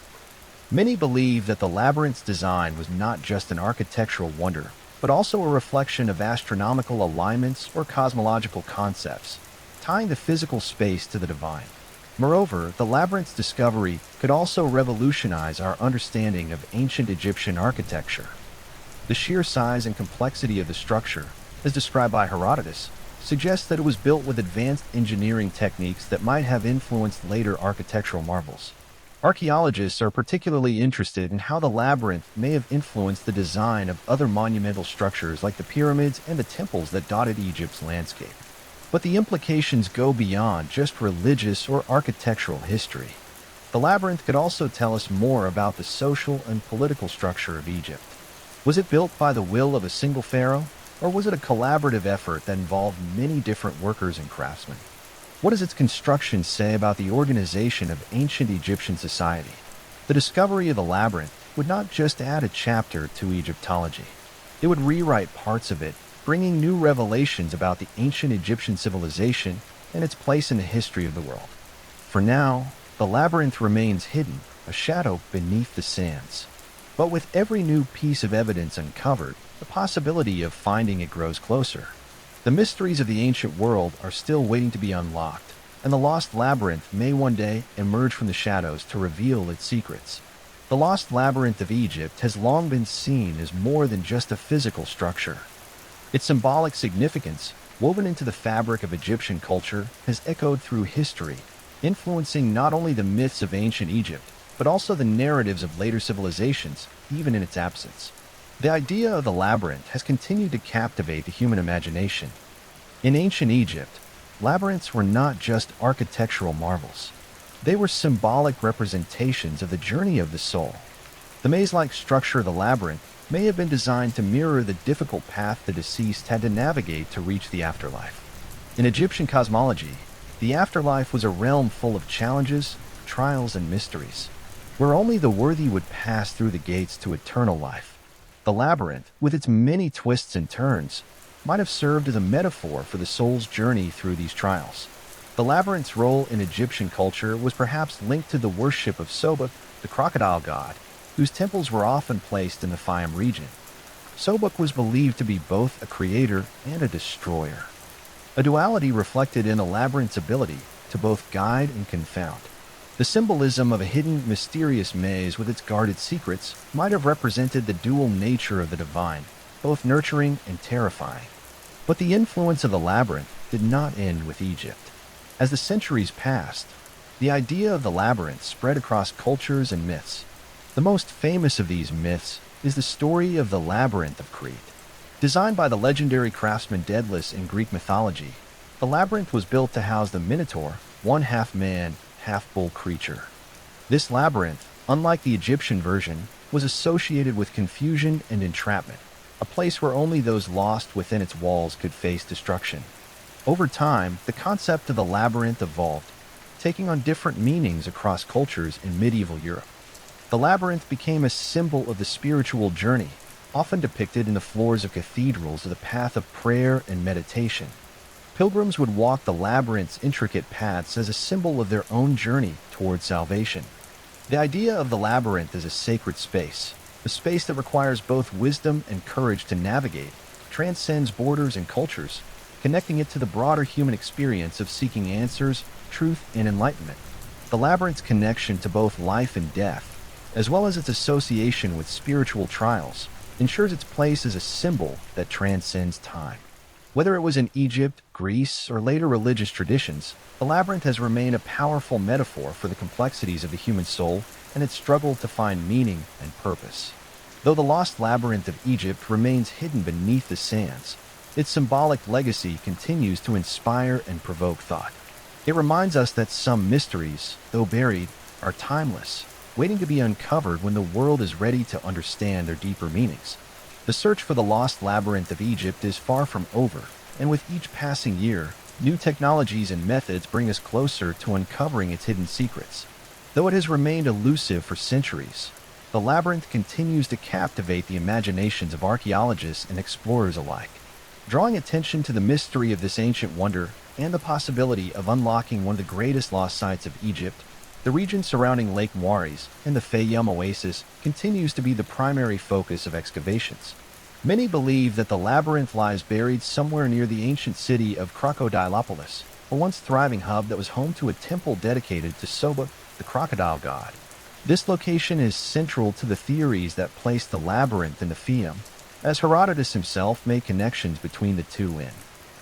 Many believe that the labyrinth's design was not just an architectural wonder, but also a reflection of astronomical alignments or cosmological concepts, tying the physical space to the divine. Moreover, the labyrinth's discovery could also revolutionize our understanding of ancient Egyptian architecture. The sheer size and complexity of the structure, as described by Herodotus, suggests that it was built with advanced engineering techniques that might have influenced later architectural marvels. Archaeologists are particularly interested in how the labyrinth may have influenced the design of other monumental structures like the pyramids and the temples that dotted Egypt's landscape. But the implications go beyond just religious or architectural history. The labyrinth could also tell us more about the social and political structure of Egypt. Was it built by the will of a single pharaoh, or was it a collaborative effort that involved many different workers and craftsmen? What does its construction say about the organization of ancient Egyptian society? The discovery of the labyrinth would not just add a chapter to Egyptology. It would rewrite parts of it, bringing new revelations about the ancient Egyptian civilization and its place in the history of the world. For now, the labyrinth remains hidden, a shadow beneath the sands. But with every new piece of evidence uncovered, the possibility of finding it grows closer. The mysteries of the ancient world are still waiting to be unlocked, and the lost labyrinth may one day emerge from the shadows to reveal its secrets. The lost labyrinth of Egypt has long been seen as more than just a physical structure. Its symbolic significance, woven into the fabric of Egyptian culture, has echoed through history, influencing not only the myths of ancient Egypt, but also the narratives of later civilizations, even in its absence. The idea of the labyrinth has continued to captivate the human imagination. In ancient Egypt, labyrinths were not just architectural marvels. They were symbolic representations of the journey of the soul. The maze-like structure of the labyrinth may have been designed to mirror the difficult path the deceased had to navigate to reach the afterlife. In Egyptian cosmology, the afterlife was a realm full of challenges, trials, and mysteries, where only the worthy would pass through the gates to eternal life. The labyrinth, with its many twists and turns, might have served as a metaphor for the soul's journey through these trials. The labyrinth's role in Egyptian culture was perhaps linked to the worship of Sobek, the crocodile god, whose temples were often placed in the Fayum region. Sobek was believed to be both a creator and a destroyer, a duality reflected in the labyrinth's ability to both guide and confound. The symbolism of a hidden, mysterious maze with its guarded secrets might have represented the dual nature of the divine, both nurturing and terrifying. But the influence of the labyrinth did not end with Egypt. As the centuries passed, The idea of the labyrinth spread across cultures and myths. The most famous of these myths is the story of the Labyrinth of Crete. Designed by the legendary craftsman Daedalus in Greek mythology, the labyrinth was built to house the Minotaur, one half-man, half-bull creature. This labyrinth, unlike the Egyptian version, was associated with confusion and entrapment, a place where only those lost within its walls could face destruction. Over time, the concept of the labyrinth evolved, taking on different meanings across cultures in medieval Europe. The labyrinth became a symbol of the spiritual journey, often depicted in the floors of cathedrals as a path of prayer and meditation. Pilgrims would walk the labyrinth's intricate paths as a symbol of their own journey toward salvation. The idea of the labyrinth as a sacred space, a space that requires both wisdom and courage to navigate, transcends borders and cultures, connecting it to the broader human experience of seeking answers, truth, and enlightenment. The labyrinth's connection to both life and death, as well as its association with spiritual trials, ensures its place as a symbol that transcends time. Whether it was in Egypt, Greece, or later religious traditions, the labyrinth has remained a powerful metaphor for the complexities of the human soul and its struggle to find meaning and purpose. Though the lost labyrinth of Egypt remains hidden beneath the sands, its symbolic legacy continues to inspire and provoke thought. It reminds us that some mysteries, though buried, are timeless, waiting to be uncovered when the world is ready to understand their deeper meanings. The search for the lost labyrinth of Egypt is far from over, and with each passing year, new technologies and methods bring us closer to uncovering its hidden secrets. Though it has remained elusive for centuries, the labyrinth continues to captivate the imaginations of archaeologists and explorers alike. Drawing attention to the mystery of this ancient wonder and the possibility of unlocking one of the greatest lost sites of Egypt, the region surrounding Lake Moeris and the Fayoum Oasis continues to be the primary focus of excavations. Many believe that the labyrinth lies buried somewhere near the ancient city of Crocodilopolis, a once thriving hub that was home to a temple dedicated to Soba, the crocodile god. This location is central to the theories that place the labyrinth in the Fayoum, as Herodotus himself made connections between the two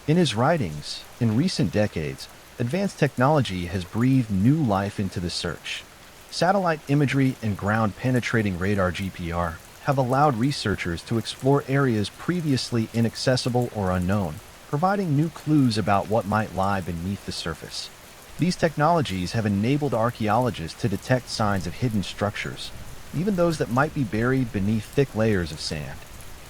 in his writings. In recent decades, advanced technology has breathed new life into the search. Satellite imagery and ground-penetrating radar (GPR) have allowed researchers to explore areas previously inaccessible or unknown, providing new clues about what might lie beneath the surface. These technologies have enabled archaeologists to detect signs of hidden structures, even those that might be buried beneath thick layers of sand.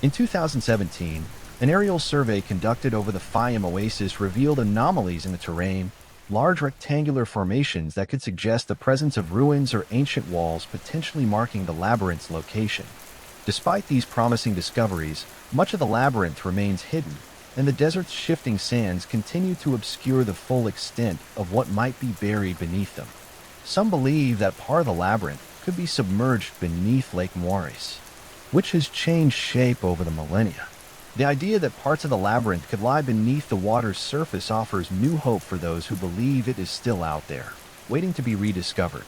In 2017, an aerial survey conducted over the Fayoum Oasis revealed anomalies in the terrain, large rectangular formations that could suggest the presence of ruins or ancient walls potentially marking the labyrinth's location. Despite these promising discoveries, much of the labyrinth remains hidden, and the desert's shifting sands continue to obscure the full extent of what might be buried beneath them. Some believe that part of the labyrinth could be submerged beneath Lake Moeris, which has changed shape over the millennia. The idea that parts of the labyrinth could lie beneath the water's surface offers new hope for those who believe it is still out there, waiting to be rediscovered.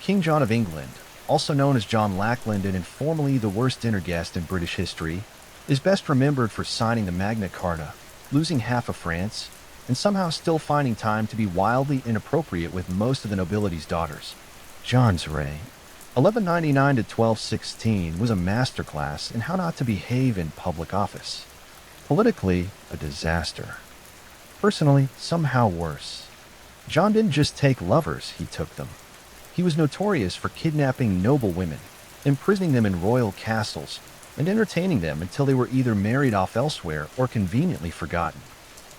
King John of England, also known as John Lackland and informally the worst dinner guest in British history, is best remembered for signing the Magna Carta, losing half of France, and somehow still finding time to be wildly inappropriate with most of the nobility's daughters. John's reign, 1199 to 1216, was a masterclass in how not to behave in public office. Politically, a disaster. Personally, somehow worse. John didn't just take lovers, he took them. He was notorious for kidnapping noble women, imprisoning them in royal castles, and entertaining them until they were either married off elsewhere or conveniently forgotten.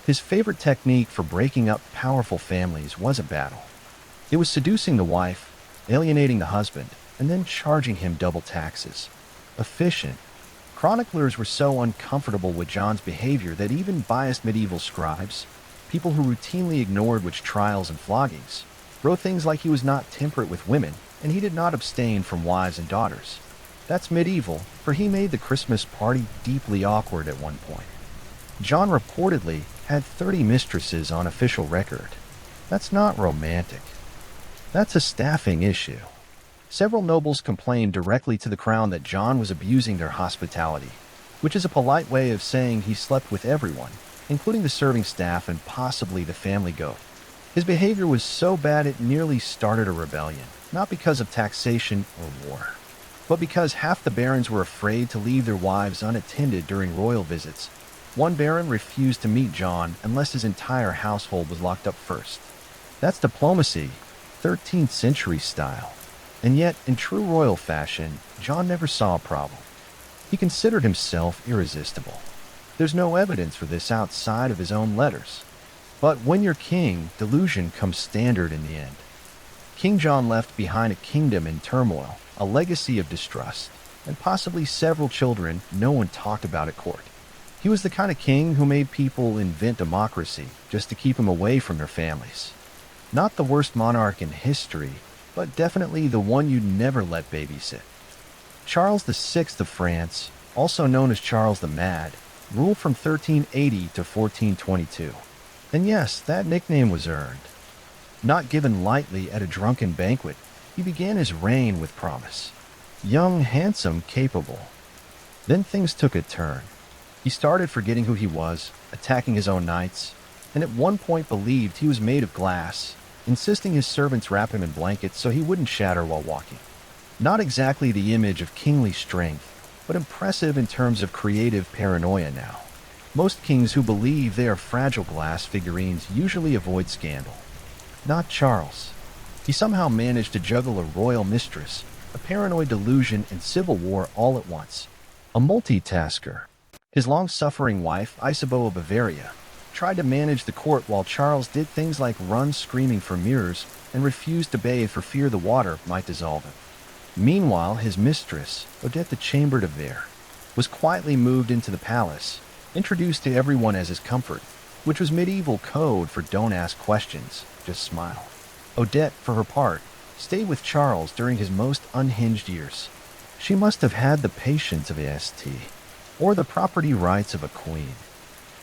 His favorite technique for breaking up powerful families wasn't battle. It was seducing the wife, alienating the husband, and then charging him double taxes. Efficient. Chroniclers were so uncomfortable with John's behavior that even biased medieval scribes, people who routinely ignored witch trials and floggings, wrote things like he was not temperate with women and he did not abstain from wives and daughters. That's medieval, for he made the Christmas party deeply awkward at one point. John reportedly had 30 mistresses on official record. That's not romantic. That's a staffing issue. Several nobles complained directly to the crown that John was abusing their hospitality, which is a polite way of saying he slept with everyone, including the serving staff and possibly the family goat. His behavior was so bad it nearly started a rebellion, not because of taxation or war, but because half the barons were afraid to leave their wives unattended during royal visits. One baron refused to meet John unless his entire household was locked up first. That's diplomacy, 13th century style. And yet, in true royal fashion, John never saw a problem. He considered himself irresistible. There's no evidence for this outside of his own letters. But when you're king, delusion comes standard in the end. King John left behind a kingdom in turmoil, a legacy of distrust, and possibly several children no one talked about at court. He was the kind of king who made people invent democracy just to keep them away from their families. Not the worst monarch in history, but definitely the one you'd never let babysit. Charles VI of France, also known as Charles the Mad, ruled from 1380 to 1422. And yes, that nickname was earned. Not given lightly at a drunken banquet, he began his reign with promise. Young, handsome, capable. Then things took a turn. He started forgetting who he was, attacking his own knights, and at one point believed he was made of glass, insisting his servants wrap him in blankets so he wouldn't shatter while walking. Not exactly the image of kingly strength, but impressive in terms of creative paranoia now. Most kings who believe they are fragile glass figurines usually avoid scandal. Not Charles. He somehow managed to juggle a royal mistress, a paranoid delusion, and civil war all at once. A multitasker. His long-suffering wife, Isabeau of Bavaria, tried to manage the court while Charles did things like run screaming for mirrors and refused to bathe for fear the water might dissolve him. Meanwhile, his mistress, Odette the Chamber de Verre, was quietly moved into the palace, introduced to everyone as his comfort, which was medieval code for don't ask questions, just smile. Odette, for her part, stayed with Charles during his most unhinged years. She must have had the patience of a St. or the property rights of a queen.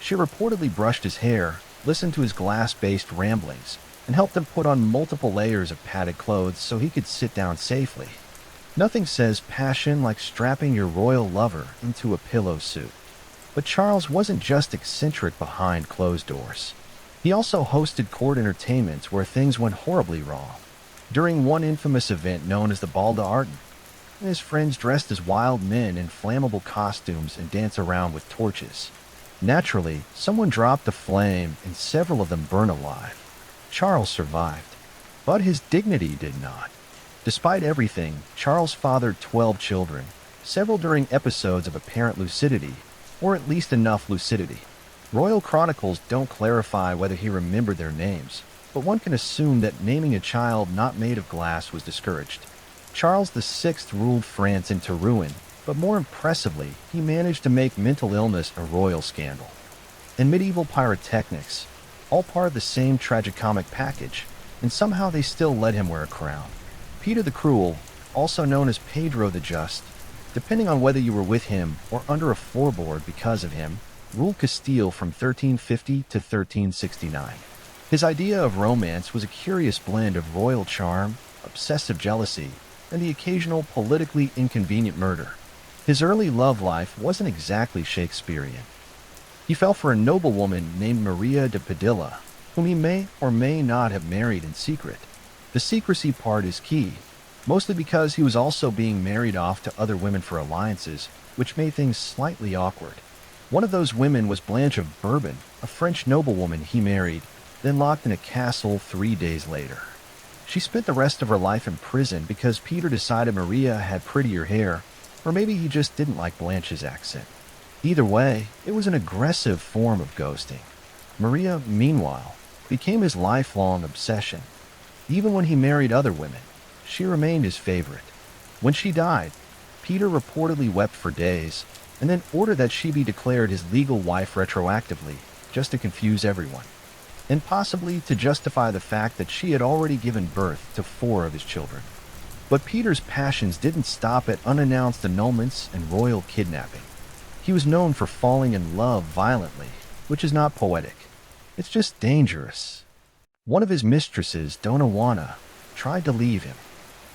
She reportedly brushed his hair, listened to his glass-based ramblings, and helped him put on multiple layers of padded clothes so he could sit down safely. Nothing says passion like strapping your royal lover into a pillow suit. But Charles wasn't just eccentric behind closed doors. He also hosted court entertainments where things went horribly wrong. During one infamous event known as the Bal d'Arden, his friends dressed as wild men in flammable costumes and danced around with torches. Naturally, someone dropped a flame and several of them burned alive. Charles survived, but his dignity did not. Despite everything, Charles fathered 12 children, several during episodes of apparent lucidity, or at least enough lucidity. Royal chronicles don't clarify whether he remembered their names, but one can assume that naming a child not made of glass was discouraged. Charles VI ruled France into ruin, but more impressively, he managed to make mental illness a royal scandal. And medieval pyrotechnics, all part of the same tragicomic package, and somehow they still let him wear a crown. Peter the Cruel, also known as Pedro the Just, depending on whether you were with him or under a floorboard because of him, ruled Castile from 1350 to 1369. His idea of romance was a curious blend of royal charm, obsessive jealousy, and the occasional politically inconvenient murder. His early love life wasn't exactly Shakespearean. He fell for a noblewoman named Maria de Padilla, whom he may or may not have married in secret. The secrecy part is key, mostly because he was also being married off to other women for alliances, which made things slightly awkward. One of those women was Blanche of Bourbon, a French noblewoman he married, then locked in a castle 3 days later. She spent the rest of her life in prison because Peter decided Maria had prettier hair, or maybe he just didn't like Blanche's accent. Either way, it was an aggressive form of ghosting. Maria, meanwhile, became his lifelong obsession. Even when he married other women, she remained his favorite. When she died, Peter reportedly wept for days, and then ordered that she be declared his legal wife retroactively, just to confuse everyone, and possibly to justify the fact that she had already given birth to 4 of his children. But Peter's passions didn't stop at unannounced annulments and royal kidnapping. He was known for falling in love violently, which is not poetic. It's just dangerous. One of his mistresses, Dona Juana, tried to leave him.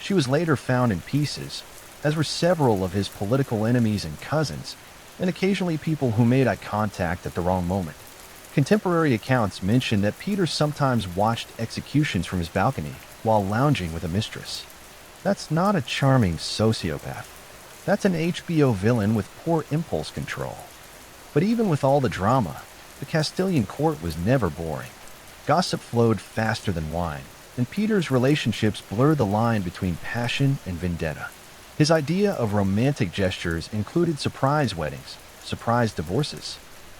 She was later found in pieces, as were several of his political enemies and cousins, and occasionally people who made eye contact at the wrong moment. Contemporary accounts mention that Peter sometimes watched executions from his balcony while lounging with a mistress. That's not a charming sociopath. That's an HBO villain with poor impulse control. But even with all the drama, the Castilian court was never boring. Gossip flowed faster than wine, and Peter's relationships blurred the line between passion and vendetta. His idea of romantic gestures included surprise weddings, surprise divorces,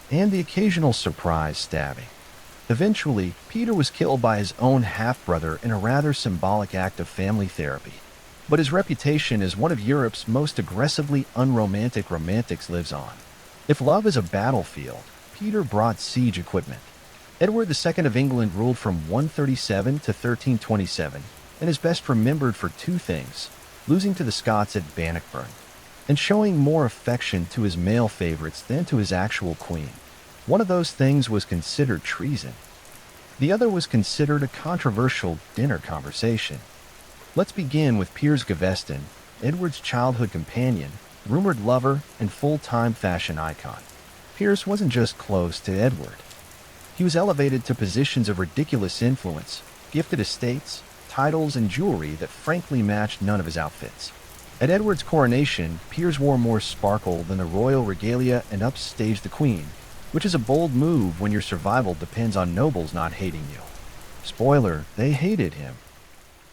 and the occasional surprise stabbing. Eventually, Peter was killed by his own half-brother in a rather symbolic act of family therapy. But his reputation as one of Europe's most aggressively unromantic romantics lives on. If love is a battlefield, Peter brought siege equipment. Edward II of England ruled from 137 to 1327, and is best remembered for two things: losing to the Scots at Bannockburn, and showing more affection to his male favorites than to his actual queen. One of those things was considered treason. The other was considered a controversial dinner conversation. Let's begin with Piers Gaveston, Edward's childhood companion, rumored lover, and full-time fashion icon. Piers wasn't just close to Edward. He was elevated to positions of ridiculous influence, gifted estates, titles, and jewelry that frankly matched none of his outfits. At Edward's coronation, Piers wore more sparkle than the royal regalia and upstaged the queen, which is a bold move when your survival depends on nobles not hating you. Spoiler, they hated him.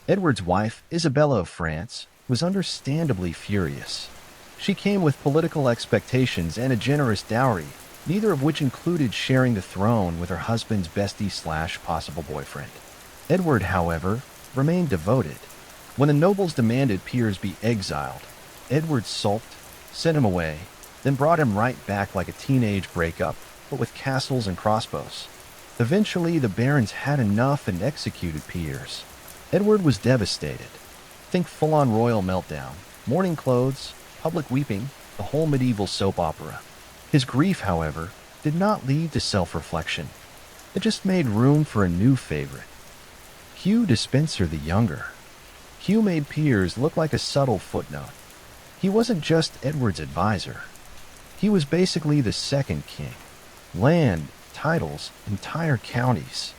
Edward's wife, Isabella of France, was understandably furious. She came with political expectations and a generous dowry, neither of which included sharing the throne with her husband's bestie/possible boyfriend. Edward, however, remained devoted. When the nobles demanded Piers be exiled, Edward sulked, sent him away, then brought him right back like a teenage breakup, but with castles and crossbows. Eventually, the barons had enough and executed Piers. Edward was devastated. Think full-on royal meltdown, mourning clothes, public weeping, the whole medieval soap opera. His grief, however, did not lead to self-reflection. It just made room for a new favorite. Hugh Despenser the Younger. Hugh made Piers look like a subtle footnote. He wasn't just Edward's advisor. He was basically the second king. Land, titles, entire counties.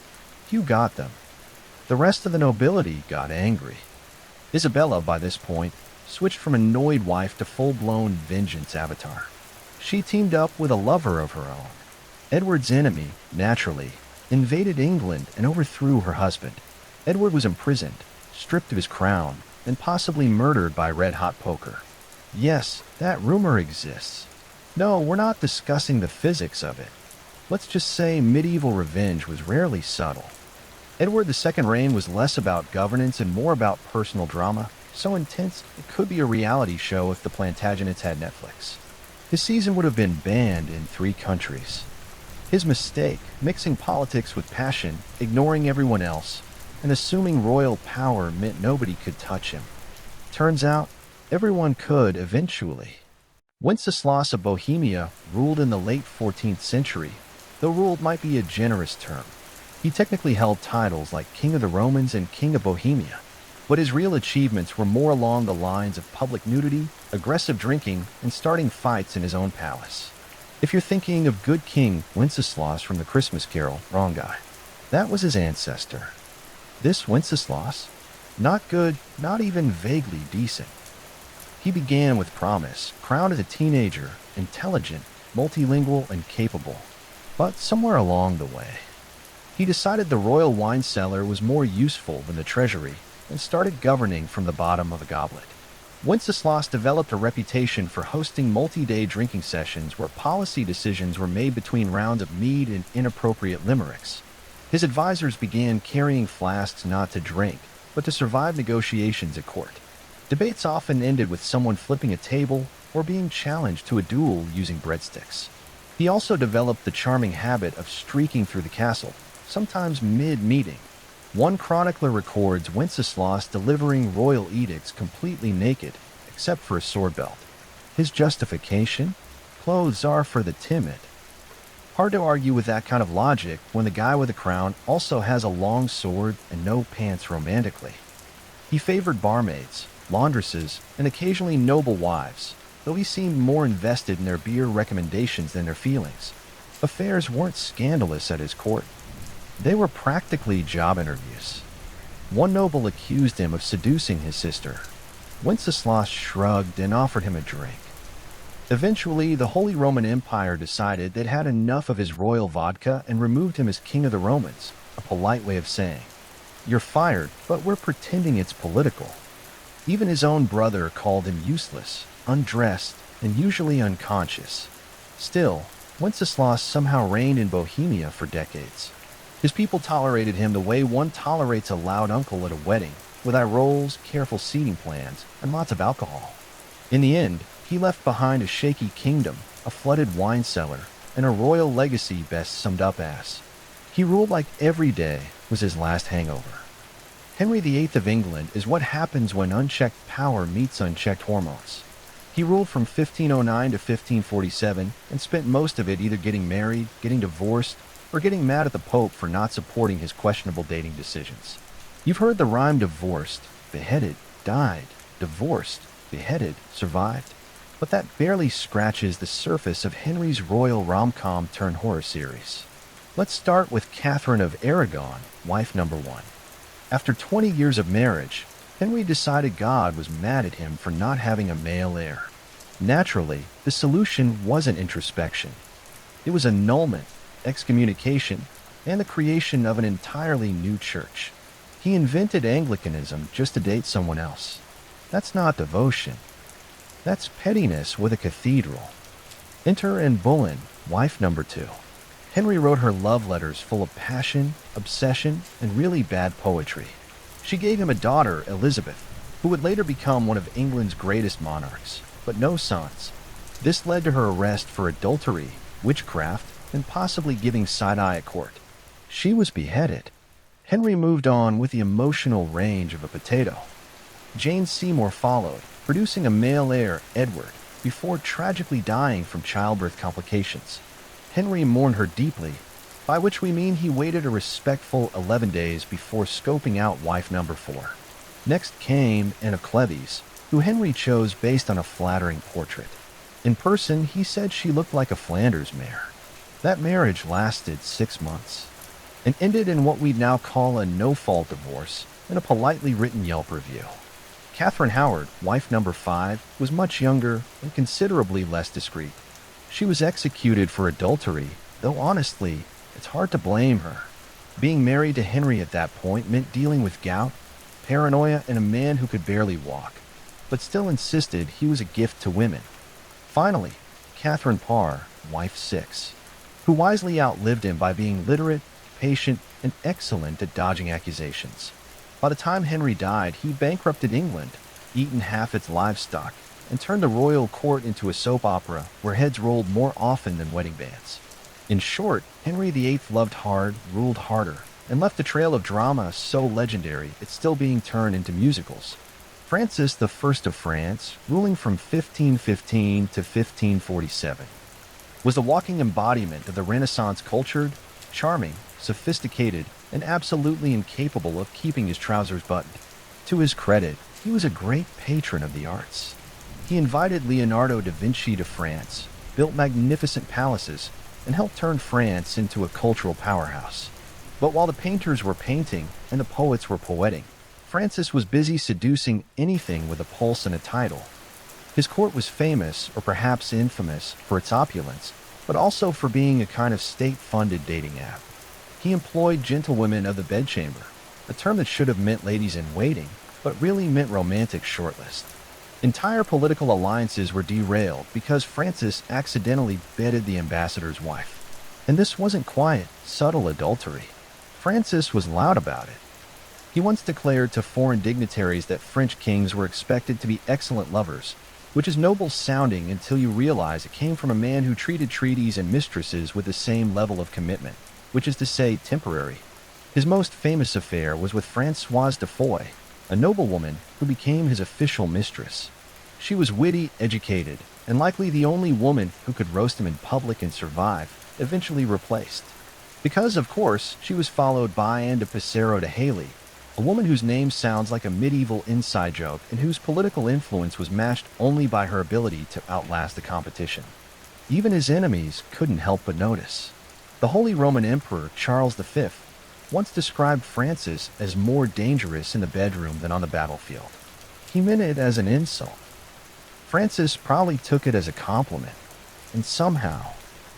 Hugh got them. The rest of the nobility got angry. Isabella, by this point, switched from annoyed wife to full-blown vengeance avatar. She teamed up with a lover of her own. Edward's enemy, naturally, invaded England and overthrew her husband. Edward was imprisoned, stripped of his crown, and possibly murdered by red-hot poker. Yes, that rumor exists. No, we're not discussing the physics of it. Let's just say medieval revenge was rarely subtle. Edward II's reign was less about governance and more about personal drama, so intense it could be a reality show if the Plantagenets had Netflix. His season would have been banned in 3 countries. His mistake, mixing politics with passion, ignoring everyone else, and assuming royal power meant nobody could touch him. Turns out, everyone could eventually. Wenceslaus of Bohemia ruled in the late 14th century, though ruled might be a generous term. He technically held titles like King of the Romans and King of Bohemia, but his real achievements were more along the lines of public nudity, aggressive drinking, and starting fights in his own palace. If you're thinking of good King Wenceslaus from the Christmas Carol, wrong guy. That was his ancestor. This Wenceslaus? Not good, not even vaguely decent. He began with promise, crowned as a teenager, intelligent, multilingual, and capable. But somewhere along the way, he decided the royal wine cellar was more useful than the treasury and started governing from the bottom of a goblet. Wenceslaus developed a reputation for hosting multi-day drinking sessions where policy decisions were made between rounds of mead and inappropriate limericks. His advisors began carrying flasks not to drink, but to survive negotiations at court. Debates often ended with someone flipping a table or being challenged to a duel using breadsticks. He also developed the charming habit of streaking through the castle, sometimes mid-meeting. One chronicler records Wenceslaus delivering royal edicts completely naked, except for a sword belt. His justification? Clothes are for the timid. Hard to argue with that kind of logic when the guy with the crown also has a long sword and no pants romantically. He favored barmaids, laundresses, and occasionally noble wives, though he seemed more invested in their beer recommendations than their feelings. Affairs weren't scandalous at his court. They were practically job interviews. One noble accused him of seducing his sister. Wenceslas shrugged and offered him a drink. Eventually, the Holy Roman Empire decided they'd had enough of his royal vodka and removed him as King of the Romans, a polite way of saying, "You're fired, but we're pretending it's political." Even his own brother called him useless, undressed, and usually unconscious. Still, Wenceslas somehow reigned in Bohemia for decades. His people tolerated him the way one tolerates a loud uncle at a wedding, with eye rolls, careful seating plans, and lots of alcohol. In the end, he left behind a shaky kingdom, a flooded wine cellar, and a royal legacy best summed up as, he ruled like every day was his last hangover. Henry VIII of England is what happens when unchecked power meets unchecked hormones. He ruled from 1509 to 1547 and spent most of it either getting married, getting divorced, or getting mad at the Pope for not supporting his questionable dating decisions. You've heard the rhyme divorced, beheaded, died, divorced, beheaded, survived. But that barely scratches the surface of Henry's royal rom-com turned horror series. Let's start with Catherine of Aragon, wife number 1. After 20 years of marriage, Henry decided God was mad at him for not having a male heir. Naturally, the solution wasn't introspection. It was annulment, excommunication, and the creation of an entirely new church. He invented Anglicanism just to date someone else. That's not devotion. That's pettiness with a cathedral. Enter Anne Boleyn, wife number 2. Henry wrote her love letters full of passion, obsession, and really bad poetry. She gave him a daughter, Elizabeth, who would later become one of England's greatest monarchs, but no sons. This led to her arrest for adultery, witchcraft, and possibly giving side-eye at court. She was beheaded. Henry moved on with the emotional range of a potato. Jane Seymour followed, producing a male heir, Edward, before tragically dying from childbirth complications. Henry mourned her deeply, by which we mean he waited a respectful 11 days before scoping out wife number 4. Next came Anne of Cleves, who Henry chose based on a flattering portrait. In person, he said she looked like a Flanders mare. That marriage lasted 6 months, and ended in what we'd now call a no-fault divorce and a politely written Yelp review. Catherine Howard, wife number 5, was much younger and considerably less discreet. She was executed for adultery, though honestly, it's hard to blame her. Being married to Henry at that point meant dealing with gout, paranoia, and a man who could barely walk, but still insisted he was a gift to women. Finally, Catherine Parr, wife 6, who wisely outlived him by being literate, patient, and excellent at dodging accusations. By the time Henry died, he bankrupted England, eaten half its livestock, and turned the royal court into a soap opera where heads rolled more often than wedding bands. In short, Henry VIII loved hard, ruled harder, and left a trail of drama so legendary it's still being turned into musicals. Francis I of France, ruling from 1515 to 1547, was the walking embodiment of the Renaissance, cultured, charming, sophisticated, and absolutely incapable of keeping his trousers buttoned. To his credit, he was a great patron of the arts. He invited Leonardo da Vinci to France, built magnificent palaces, and helped turn France into a cultural powerhouse. But while the painters were painting and the poets were poeting, Francis was busy seducing anything with a pulse and a title. His court was famous, or perhaps infamous, for its opulence, but also for being a kind of state-funded dating app. He employed gentlewomen of the bedchamber, a term that should have meant ladies in waiting, but really meant romantic shortlist. Entire political alliances were derailed because Francis accidentally bedded the ambassador's wife. And this wasn't quiet, subtle adultery. Francis was loud about it. He once declared to foreign dignitaries that French kings were expected to be excellent lovers, which is noble sounding until you realize it came from a man who treated treaties and mistresses with the same level of commitment, which is to say temporary. His most famous affair was with Françoise de Foix, a noblewoman who became his official mistress. She was witty, educated, and likely the only woman who could roast him in public and survive, eventually replaced. Because, of course, she was followed by Anne de Pissarro de Haley, a woman whose name sounds like a medieval inside joke and whose political influence was matched only by her ability to outlast the competition. Even his enemies couldn't help but notice. The Holy Roman Emperor Charles V once described Francis as more dangerous in the bedroom than on the battlefield. He meant it as an insult. Francis probably took it as a compliment, and somehow,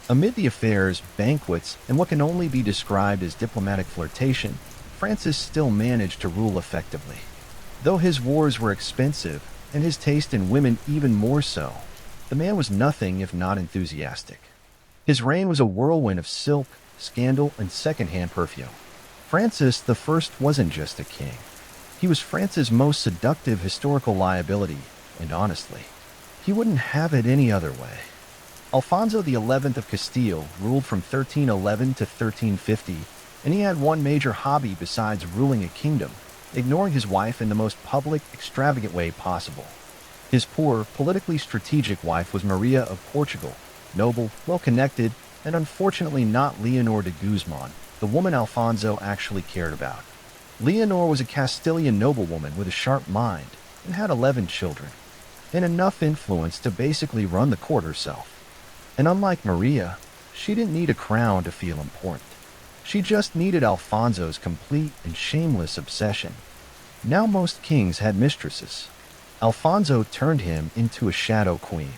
amid the affairs, banquets, and what can only be described as diplomatic flirtation, Francis still managed to rule effectively. Though his wars were expensive, and his taste in women even more so, the man was nothing if not enthusiastic. His reign was a whirlwind of silk, scandal, and second-hand perfume. Francis I wasn't just a king. He was France's most seductive historical liability, and honestly, he wouldn't have it any other way. Alfonso XI of Castile ruled from 1311 to 1350, and he had one major hobby besides ruling a kingdom: ignoring his wife in the most public, extravagant way possible. His poor, politically strategic wife was Maria of Portugal, noble, well-connected, and unfortunately not Leonor de Guzman, the woman Alfonso actually cared about. Leonor was a Castilian noblewoman with a sharp mind and had 11 children, and enough influence to basically run the court herself. And unlike Maria, she didn't need a crown to feel important. She just needed Alfonso's complete and shameless obsession. Now most kings had mistresses. Alfonso turned him into a shadow queen.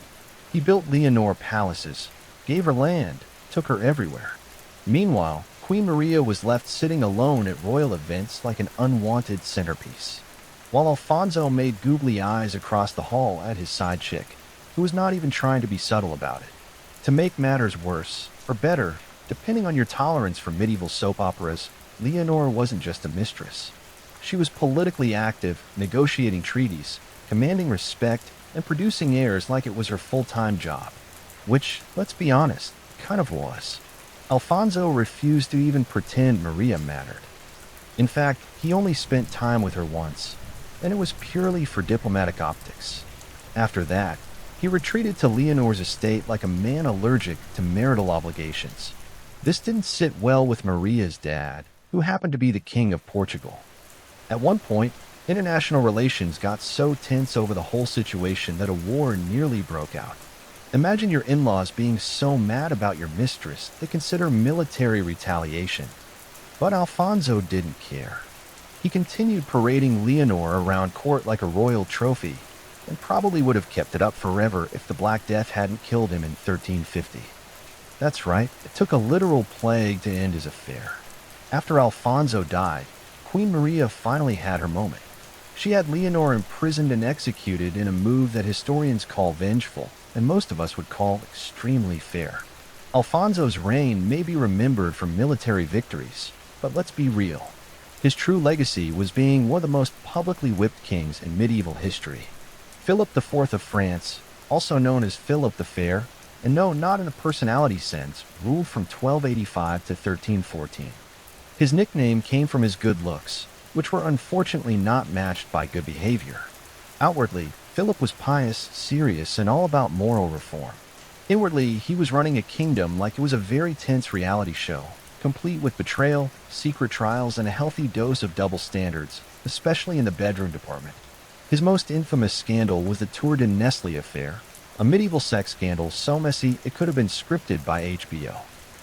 He built Leonor palaces, gave her land, took her everywhere. Meanwhile, Queen Maria was left sitting alone at royal events like an unwanted centerpiece, while Alfonso made googly eyes across the hall at his side chick, who was not even trying to be subtle about it. To make matters worse, or better, depending on your tolerance for medieval soap operas, Leonor wasn't just a mistress. She was politically active, negotiating treaties, commanding respect, and producing heirs like it was her full-time job. Which, let's be honest, kind of was. Alfonso refused to even pretend Maria mattered. In fact, he only spent time with her once, and it was purely for diplomatic optics. After that, he retreated to Leonor's estate like a man allergic to marital obligations. This didn't sit well with Maria's dad, who happened to be the King of Portugal. At one point, international relations got so tense over the whole situation that a war nearly broke out. Imagine your in-laws being so mad about your mistress they consider military retaliation. But Alfonso didn't care. He continued parading Leonor around court like a royal trophy, and probably would have kept it up forever if the Black Death hadn't killed him in 1350. That's right, it took a literal plague to end his affair. After Alfonso died, Queen Maria finally had her moment. She had Leonor imprisoned and executed in a move that historians call vengeful, and most of us would call extremely fair. Alfonso's reign may be remembered for military victories, but let's be real. His true legacy was being one of the most publicly whipped kings in medieval history. Philip IV of France, also known as Philip the Fair, and no, not in a personality sense, ruled from 1285 to 1314. His nickname came from his good looks, which were unfortunately not matched by good behavior. Outwardly, Philip was pious, serious, and all about moral reform. Inwardly, he was running a kingdom like it was a very tense reality show, complete with betrayal, secret trials, and a healthy dose of double standards, especially in the bedroom department. His most infamous scandal was the Tour de Nestlé affair, a medieval sex scandal so messy it could have been scripted by HBO.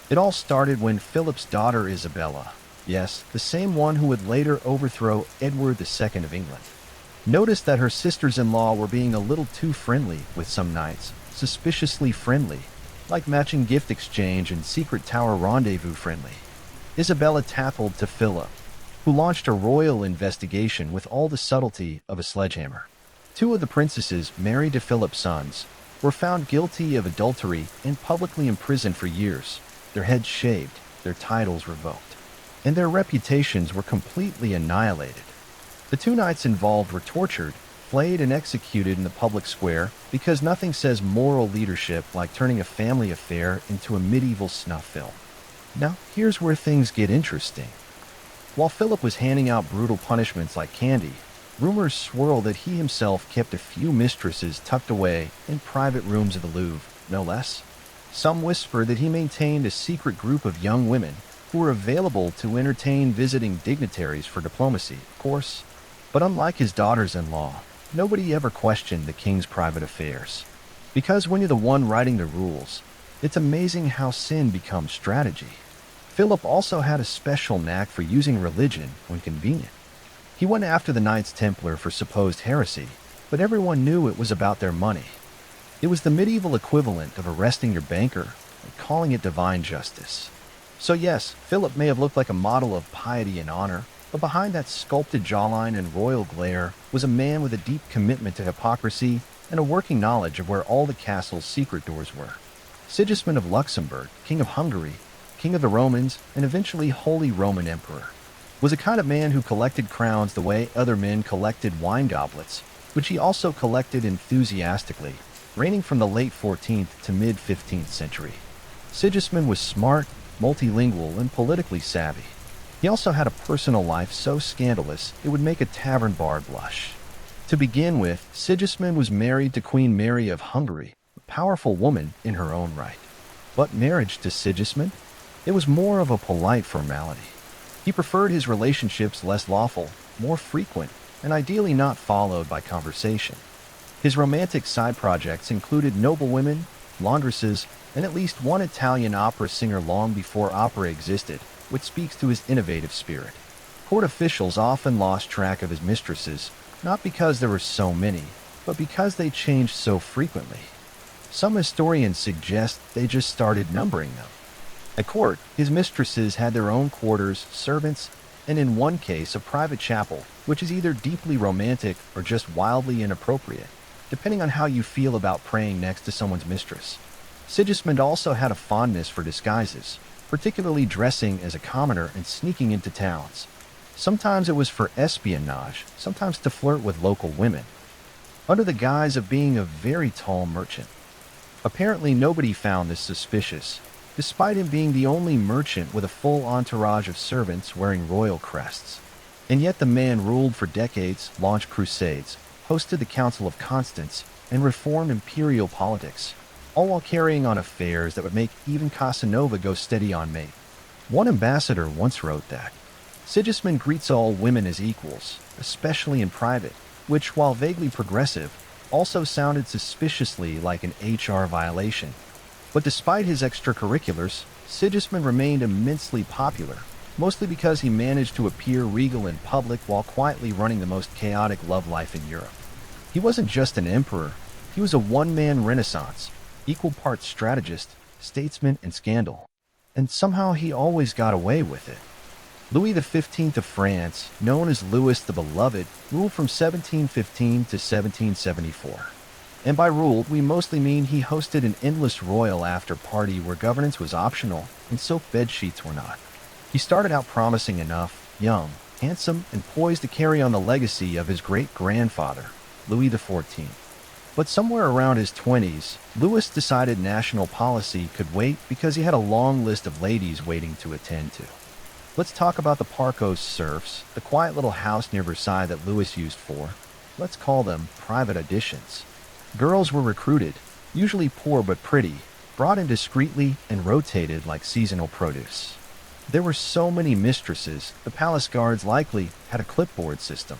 It all started when Philip's daughter Isabella, yes, the same one who would later overthrow Edward II of England, noticed that her sisters-in-law were being a little too friendly with some knights, suspiciously friendly, like matching gift exchange and secret tower rendezvous friendly. Isabella tattled to Philip, who launched a royal investigation with all the subtlety of a sledgehammer. Two of the princesses married to Philip's sons were found guilty of adultery and publicly imprisoned for years, their heads shaved, their titles revoked, and their reputations were completely annihilated. The two knights involved were tortured, flayed, and executed in the public square because nothing says moral leadership like turning a family affair into a medieval snuff film. Now, here's where things get interesting. While Philip was handing out brutal punishments like candy, rumors swirl that he himself kept a few mistresses tucked away in private rooms of the Louvre, no less. Some whisper that he maintained a secret group of young women who were available to entertain visiting dignitaries for diplomacy, of course. But unlike his daughters-in-law, nobody ever questioned the king's private affairs. Because when you're the one writing the rules, It's amazing how sin becomes strategy. Philip also had a special knack for using religion when convenient. He went after the Knights Templar for supposed heresy, but everyone knew it was about their money. It was the medieval equivalent of arresting your banker and calling it divine justice. So yes, Philip may have looked like a model of piety and honor, but behind that sculpted jawline and royal glare was a man with a deep commitment to hypocrisy and a working knowledge of where all the castle's secret doors were. Sigismund of Luxembourg, King of Hungary, King of the Romans, and eventually Holy Roman Emperor, was a kind of man who collected crowns the way other men collected wine goblets, which he also collected enthusiastically, reigning from the late 14th to mid-15th century. Sigismund was smart, multilingual, and politically savvy. He also had a personal life so scandalous it would make a tavern bar blush. To begin with, Sigismund was married to Queen Mary of Hungary, a powerful woman in her own right. But marriage to Sigismund? It was more of a polite formality. He preferred his relationships less lawful, more frequent, and ideally not followed by conversation. His romantic side projects included noblewomen, laundresses, and at least one Italian opera singer long before opera existed, which speaks to his innovative spirit. Court officials often lost track of his mistresses, not because there were so many, but because they changed so frequently. Some historians suggest they just started numbering them. At court, his mistresses had their own quarters, servants, and in one case a private chapel, which is either deeply romantic or just wildly inappropriate, depending on how you feel about praying next to someone's mistress. Sigismund also had a fondness for disguises, particularly dressing as a commoner and sneaking into towns. Sometimes it was for espionage, sometimes to flirt with local women, under the guise of being a very tall merchant. Apparently nobody found this suspicious, despite him being the only merchant with a full entourage of servants wearing royal crests. And yet the man ruled for decades, launched crusades, hosted the Council of Constance, and reformed imperial politics, all while carrying on affairs that would make even Casanova go steady on mate. One ambassador once wrote that Sigismund greets all women as equals, especially in private, which, while vaguely progressive, also sounded suspiciously like an HR violation. But despite his extracurriculars, Sigismund remained immensely popular, mostly because he managed to appear regal in public while quietly running the most chaotic love life in Europe. He wasn't just an emperor, he was a one-man renaissance, equal parts strategist, statesman, and scandal. And somehow he always got away with it. Louis XV of France, known as Louis the Beloved, ruled from 1715 to 1774. And by ruled, we mostly mean he hosted an endless royal after-party where governance was optional and silk bedsheets were not. He started out promising enough, young, handsome, and poised to carry on the legacy of his great-grandfather, Louis XIV. But somewhere around his 20s, Louis decided national policy could wait because he had a long list of ladies waiting to attend to. Let's talk about the Parcos serfs, the quiet little house near Versailles that Louis used for, let's call them, private auditions. Girls were recruited, usually poor but pretty, brought in discreetly and rotated like seasonal produce. There were so many mistresses, the palace guards likely had a clipboard system.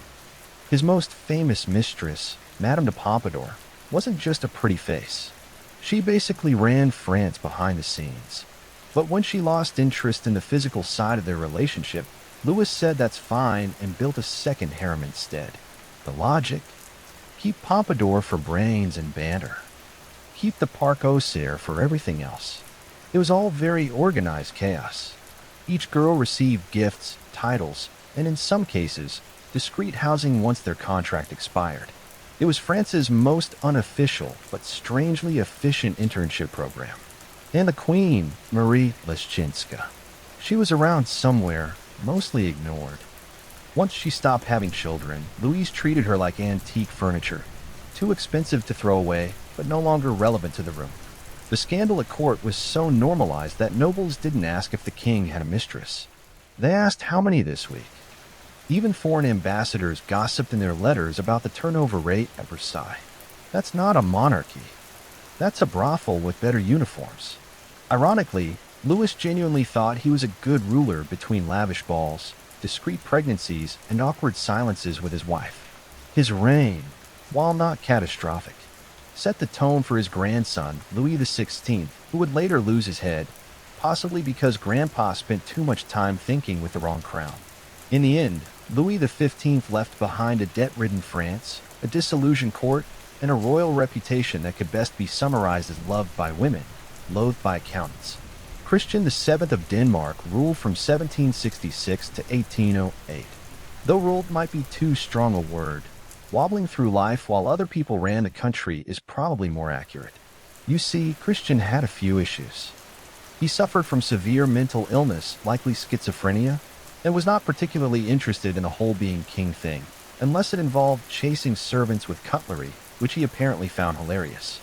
His most famous mistress, Madame de Pompadour, wasn't just a pretty face. She basically ran France behind the scenes. But when she lost interest in the physical side of their relationship, Louis said that's fine and built a second harem instead. The logic? Keep Pompadour for brains and banter. Keep the Parcosier for everything else. It was all very organized chaos. Each girl received gifts, titles, and in some cases, discreet housing once their contract expired. It was France's most unofficial but strangely efficient internship program. And the queen, Marie Leschinska. She was around somewhere, mostly ignored. Once she stopped having children, Louise treated her like antique furniture, too expensive to throw away, but no longer relevant to the room. The scandal at court was so normalized that nobles didn't ask if the king had a mistress. They asked how many this week. Even foreign ambassadors gossiped in their letters about the turnover rate at Versailles. That's not a monarchy. That's a brothel with better uniforms. Ironically, Louis genuinely thought he was a good ruler between lavish balls, discreet pregnancies, and awkward silences with his wife. His reign, while not catastrophic, set the tone for his grandson, Louis XVI, who would later lose his head, possibly because Grandpa spent too much time thinking with the wrong crown. In the end, Louis XV left behind a debt-ridden France, a disillusioned court, and a royal reputation that could best be summarized as loved by women, loathed by accountants. Christian VII of Denmark ruled from 1766 to 1808. Though ruled might be too strong a word, wobbling through life while other people ran the country is probably more accurate. You see, Christian had a few issues. He suffered from severe mental illness, likely schizophrenia, and was not particularly interested in the whole being king thing, unless it involved chasing servants with cutlery, which he apparently found hilarious.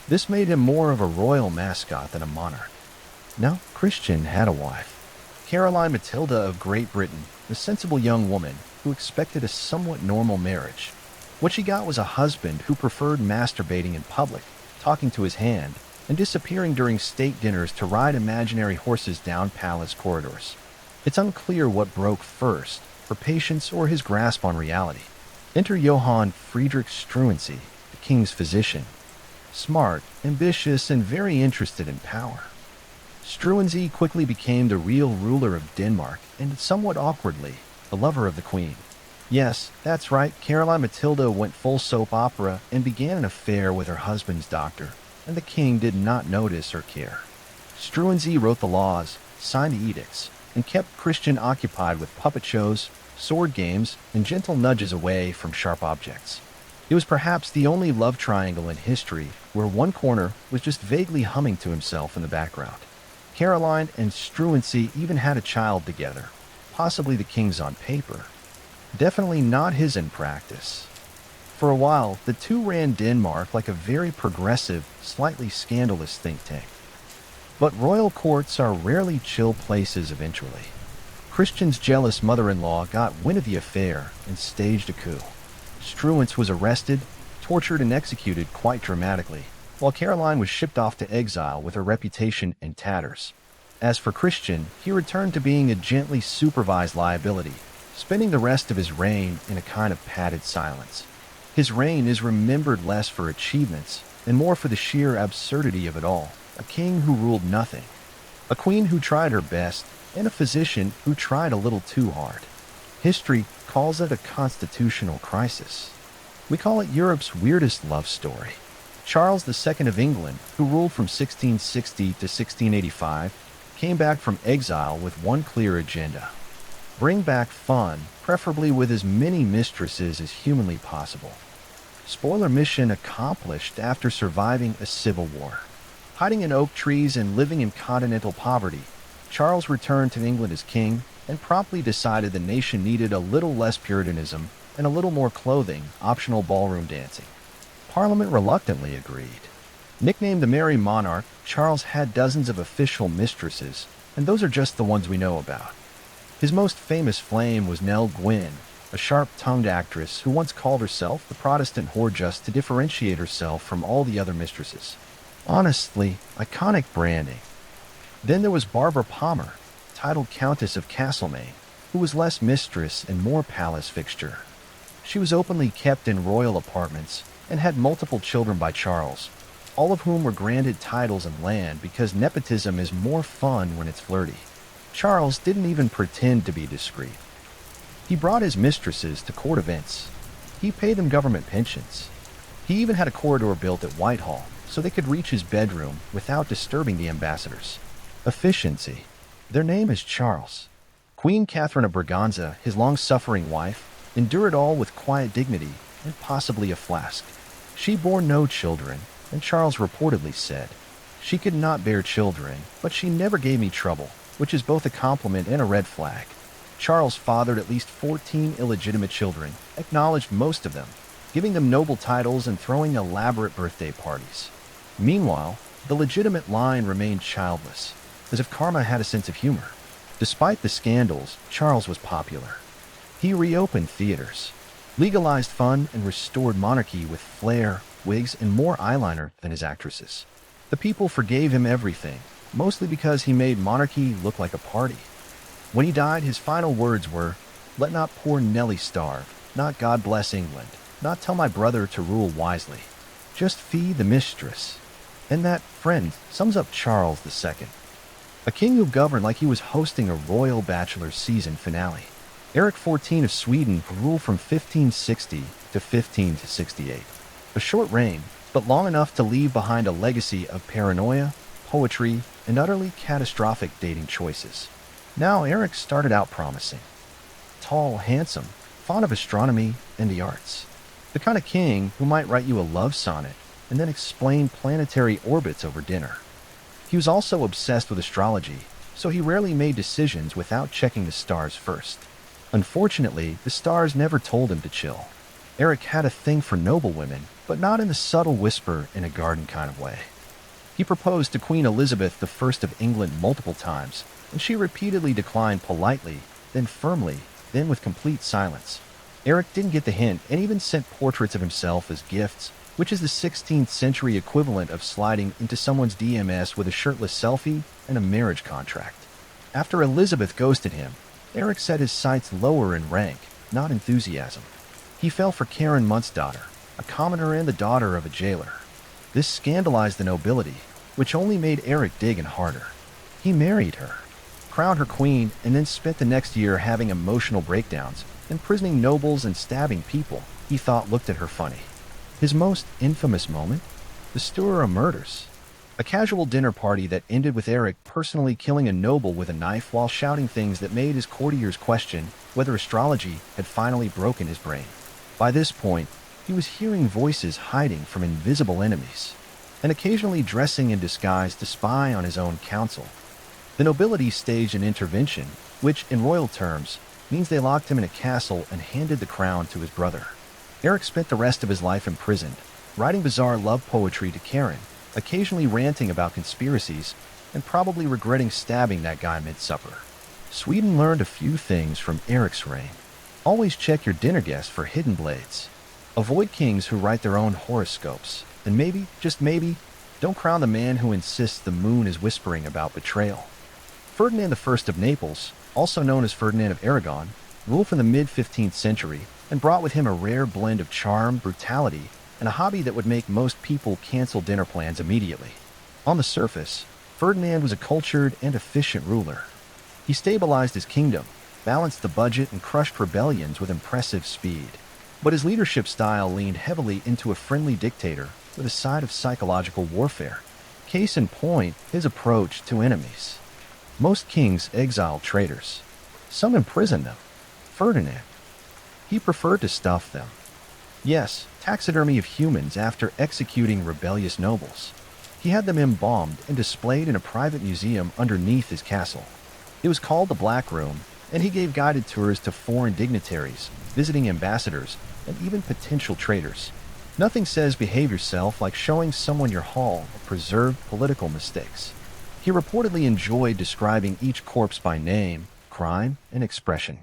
This made him more of a royal mascot than a monarch. Now, Christian had a wife, Caroline Matilda of Great Britain, a sensible young woman who expected a somewhat normal marriage. What she got was a husband who preferred masturbating in public, talking to his hand, and disappearing during state dinners to ride imaginary horses down palace corridors. It's unclear what broke first, her patience or his grasp on reality. Enter Johann Friedrich Struensee, the king's physician. Smart, ambitious, and very interested in power. Struensee quickly became the real ruler of Denmark and, somewhat awkwardly, a lover of the queen. Yes, that's right, Caroline Matilda went full soap opera and began an affair with her husband's doctor, and the king did not notice or care. Struensee wrote the laws, signed the edicts, and kept Christian occupied with puppet shows, sword games, and gentle nudges away from sharp objects. It was perhaps the only love triangle in history where one corner was just vaguely humming to himself in the background. Caroline and Struensee even had a child together, possibly the king's on paper. Definitely not his in practice. For a while, the two ran Denmark like a very progressive, slightly scandalous think tank. But royal courts are rarely chill places eventually. Christian's jealous mother-in-law got wind of the affair and staged a coup. Struensee was arrested, tortured, and executed quite dramatically, while Caroline was shipped off to exile with her reputation in tatters. As for Christian, he returned to being a gently supervised liability, spending the rest of his reign in a kind of padded silence. His reign is remembered less for achievements and more for the sheer absurdity of it all. A king who ruled nothing, a queen who tried her best, and a physician who tried a little too hard. History calls it a constitutional crisis. We call it Europe's weirdest love story. Charles II of England, who ruled from 1660 to 1685, came back from exile with one clear agenda: bring back fun, preferably with as many mistresses as humanly possible. Spoiler mission accomplished after surviving a civil war. Hiding in oak trees and living in continental poverty, Charles returned to England as king and promptly decided the nation needed a little less puritanism and a little more clothing, optional ballroom dancing. Parliament reluctantly agreed. Nicknamed the Merry Monarch, Charles had dozens of official mistresses, and those are just the ones we know about. His most famous flame was Nell Gwyn, a sharp-tongued actress who once called herself the Protestant whore just to differentiate herself from all the other mistresses. Honestly, iconic branding. Then there was Barbara Palmer, titled Countess of Castlemaine, who was less mistress and more palace fixture. She was openly kept in royal apartments and had multiple children by Charles, all of whom were granted titles and land because nepotism is more fun when it's flirty. Charles didn't even pretend to be discreet. He brought his mistresses to court events. He paid them government pensions. He even had a corridor built at Whitehall so they could reach his bedroom without disturbing the ambassadors. Efficiency. Their name is Charles. Queen Catherine of Braganza, his long-suffering wife, endured all with quiet dignity and possibly a flask. She bore no children, and Charles reportedly said, "She could not bear children, but she never gave me trouble," which is both a compliment and a red flag. Charles fathered at least 14 illegitimate children, acknowledged most of them, giving them noble titles and throwing elaborate birthday parties. Meanwhile, the legitimate line remained childless, as if karma had a sense of humor. Despite the scandals, Charles was popular. He reopened theaters, legalized fun, and restored monarchy with flair, wigs, and more eyeliner than his actresses. The people forgave him everything, mostly because he made monarchy look like a party. When he died, his final words were, "Let not poor Nelly starve, not God bless England, not tell my brother to rule wisely." Just feed the mistress. And that, friend, sums up Charles II, a king who governed like he was hosting a royal bachelor's season finale. Eric XIV of Sweden ruled from 1560 to 1568. A short reign, but long enough to leave behind a legacy of paranoia, poetry, and utterly catastrophic dating choices. Now Eric started out promising. Tall, handsome, fond of astronomy and the arts. The kind of king who might write you a love sonnet and then explain planetary orbits over dinner. He was also obsessed with astrology, so he rarely made decisions without checking the stars first. Unfortunately, the stars never told him to chill. Eric had a thing for noble women, but not in the subtle whisper in a garden kind of way. He proposed to Queen Elizabeth I of England multiple times, and she repeatedly declined politely, then firmly, then with complete silence. Eric didn't get the hint and even sent portraits of himself as gifts, which is the 16th century equivalent of sliding into someone's DMs with a shirtless selfie and a marriage contract. After Elizabeth ghosted him, Eric set his sights lower in rank, not enthusiasm. He fell for Karen Munt's daughter, a commoner and the daughter of a jailer. This scandalized the nobility, which only made Eric dig in harder. He married her, crowned her queen, and then spent the next year having emotional breakdowns, imprisoning nobles and stabbing people he thought looked at her funny. His most infamous moment? The Stura murders. A casual dinner party that ended with Eric personally killing a noble with a knife while shouting things that made his courtiers question whether astrology had finally broken his brain. By this point, he was hearing voices hiding from invisible enemies, and occasionally dressing in disguise to spy on his own council. The nobility staged an intervention, which, in royal terms, means they locked him in a castle and handed the crown to his brother. Eric spent the rest of his life imprisoned, writing bizarre love poetry to Karen, occasionally ranting about conspiracies, and probably regretting stabbing that guy mid-supper. Sweden learned a few things from Eric's reign. Always check your dinner guests for hidden blades. Avoid kings who write their own horoscopes. And maybe, just maybe, don't crown the man who insists the moon is whispering about betrayal. Ferdinand I of Naples, also known as Ferdinand of Aragon, ruled from the mid-15th century and brought with him a rare blend of charm, brutality, and a hobby that would make most people cancel dinner plans immediately. On the surface, Ferdinand was a cultured and efficient ruler. He stabilized his kingdom, balanced the budget, and crushed rebellions with impressive speed. But his leadership style leaned heavily into a friendly dictator with a side of psychological warfare. Case in point, his approach to enemies. Most kings exiled traitors. Some imprisoned them. Ferdinand, he preferred to stuff them. Yes, taxidermy of humans after executing rebellious nobles. He had them embalmed and displayed in a private museum underneath his castle. It was called the Black Room, and he gave guided tours to foreign dignitaries, visiting ambassadors, and even potential traitors. Nothing says behave yourself like showing someone your haul of preserved political mistakes. He reportedly enjoyed describing each corpse by name, crime, and expression.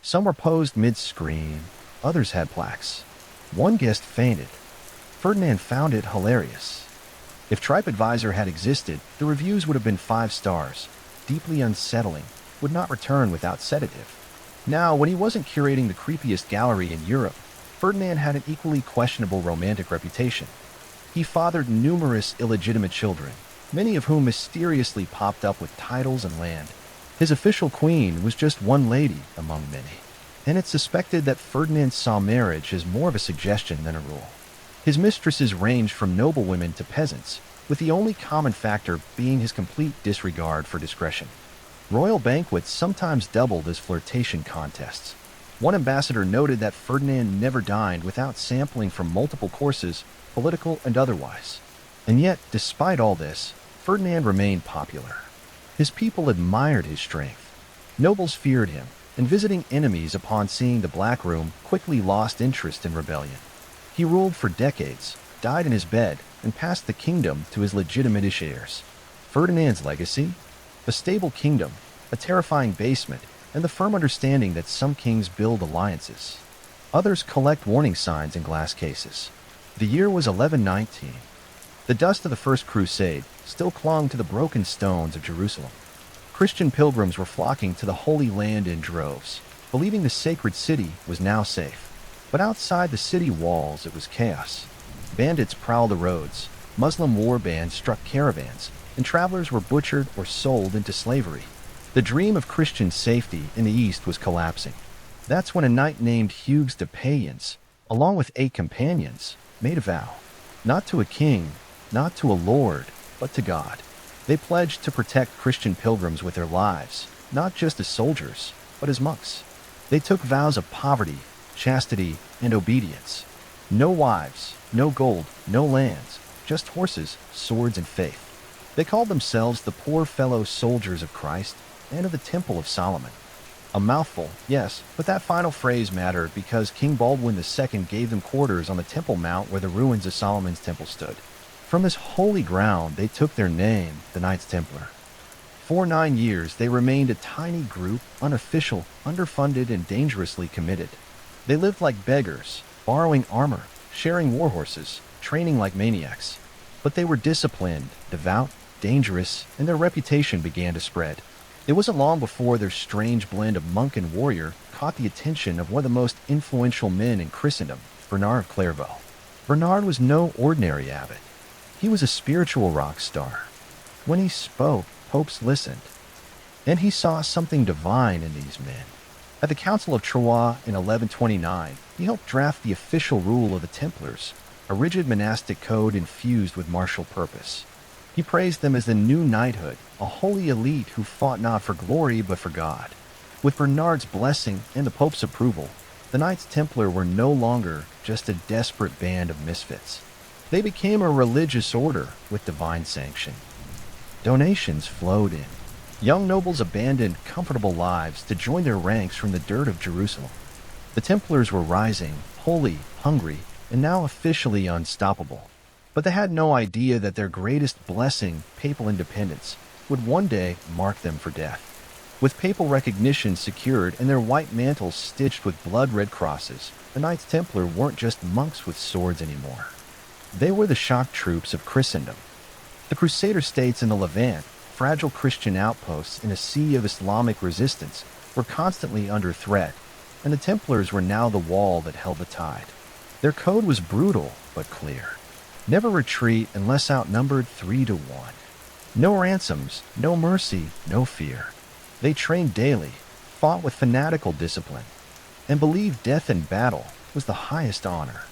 Some were posed mid-scream, others had plaques. One guest fainted. Ferdinand found it hilarious. If TripAdvisor had existed, the reviews would have been 5 stars. Deeply unsettling, would not return without sedative. Now, when he wasn't curating the creepiest gallery in Europe, Ferdinand had an equally questionable romantic reputation. He fathered numerous illegitimate children, many of whom mysteriously popped up with titles and land. His official queen was just one lady among many, and it's suspected that Ferdinand saw marriage as more of a suggestion than a rule. His mistresses ranged from noblewomen to peasants, with the only common factor being his complete disregard for discretion. Royal banquets sometimes doubled as flirtation contests. One ambassador noted that Ferdinand never dined without sampling from multiple courses, political and otherwise. And yet, despite all this, Ferdinand remained popular. His people admired his strength. Nobles feared him, and visiting enemies upon seeing the Black Room quickly lost interest in rebellion. He ruled for decades, died in his bed, and passed the kingdom to his legitimate heirs. Ferdinand's legacy? A stable kingdom, a terrifying basement, and the firm understanding that some kings build alliances. Others collect warning signs in glass cases. The year was 1119. The dust of the First Crusade still clung to the broken stones of Jerusalem. Christian pilgrims were flocking to the Holy Land in droves, believing the sacred city was now safe. But outside the city walls, it was chaos. Bandits prowled the roads, Muslim war bands struck caravans, and travelers were butchered or sold into slavery. The dream of Christian safety in the East was collapsing. That's when a knight named Hugues de Payens, along with 8 companions, made a vow. Not to a king, not to a lord, but to God. They pledged to protect Christian pilgrims with their lives, not just as soldiers, but as monks. They took vows of poverty, chastity, and obedience. No wives, no gold, no lands, just horses, swords, and faith. They called themselves the poor fellow soldiers of Christ and of the Temple of Solomon. A mouthful, yes, but that final phrase mattered because King Baldwin II gave them quarters on the Temple Mount where the ruins of Solomon's temple stood. From this holy ground, they took their name, the Knights Templar. For 9 years, they remained a tiny group, unofficial, underfunded, and dangerously committed. They lived like beggars, borrowing armor, sharing war horses, training like maniacs. But they were disciplined, devout, dangerous, and their reputation began to spread. It wasn't long before their strange blend of monk and warrior caught the attention of one of the most influential men in Christendom, Bernard of Clairvaux. Bernard was no ordinary abbot. He was a spiritual rock star. When he spoke, popes listened. And he saw something divine in these men. At the Council of Troyes in 1129, he helped draft the official rule of the Templars, a rigid monastic code infused with martial purpose. He praised them as the new knighthood, a holy elite who fought not for glory but for God. With Bernard's blessing and the Pope's approval, the Knights Templar were no longer just a desperate band of misfits. They became a religious order with divine sanction. Donations flowed in. Young nobles abandoned comfortable lives to join their ranks from the dirt of Jerusalem. The Templars were rising, holy, hungry, and now officially unstoppable. But they had no idea that their greatest blessing, papal independence, would one day mark them for death. With papal recognition secured and their white mantles stitched with blood-red crosses, the Knights Templar weren't just monks with swords anymore. They were the shock troops of Christendom. The Crusader states in the Levant, fragile Christian outposts in a sea of Islamic resistance, were constantly under threat, and the Templars were now the wall that held the tide. Their code was brutal but clear. Never retreat unless outnumbered 3-1. No ransoms, no mercy, no fear. They trained daily, fought with fanatical discipline, and believed death in battle was the highest honor.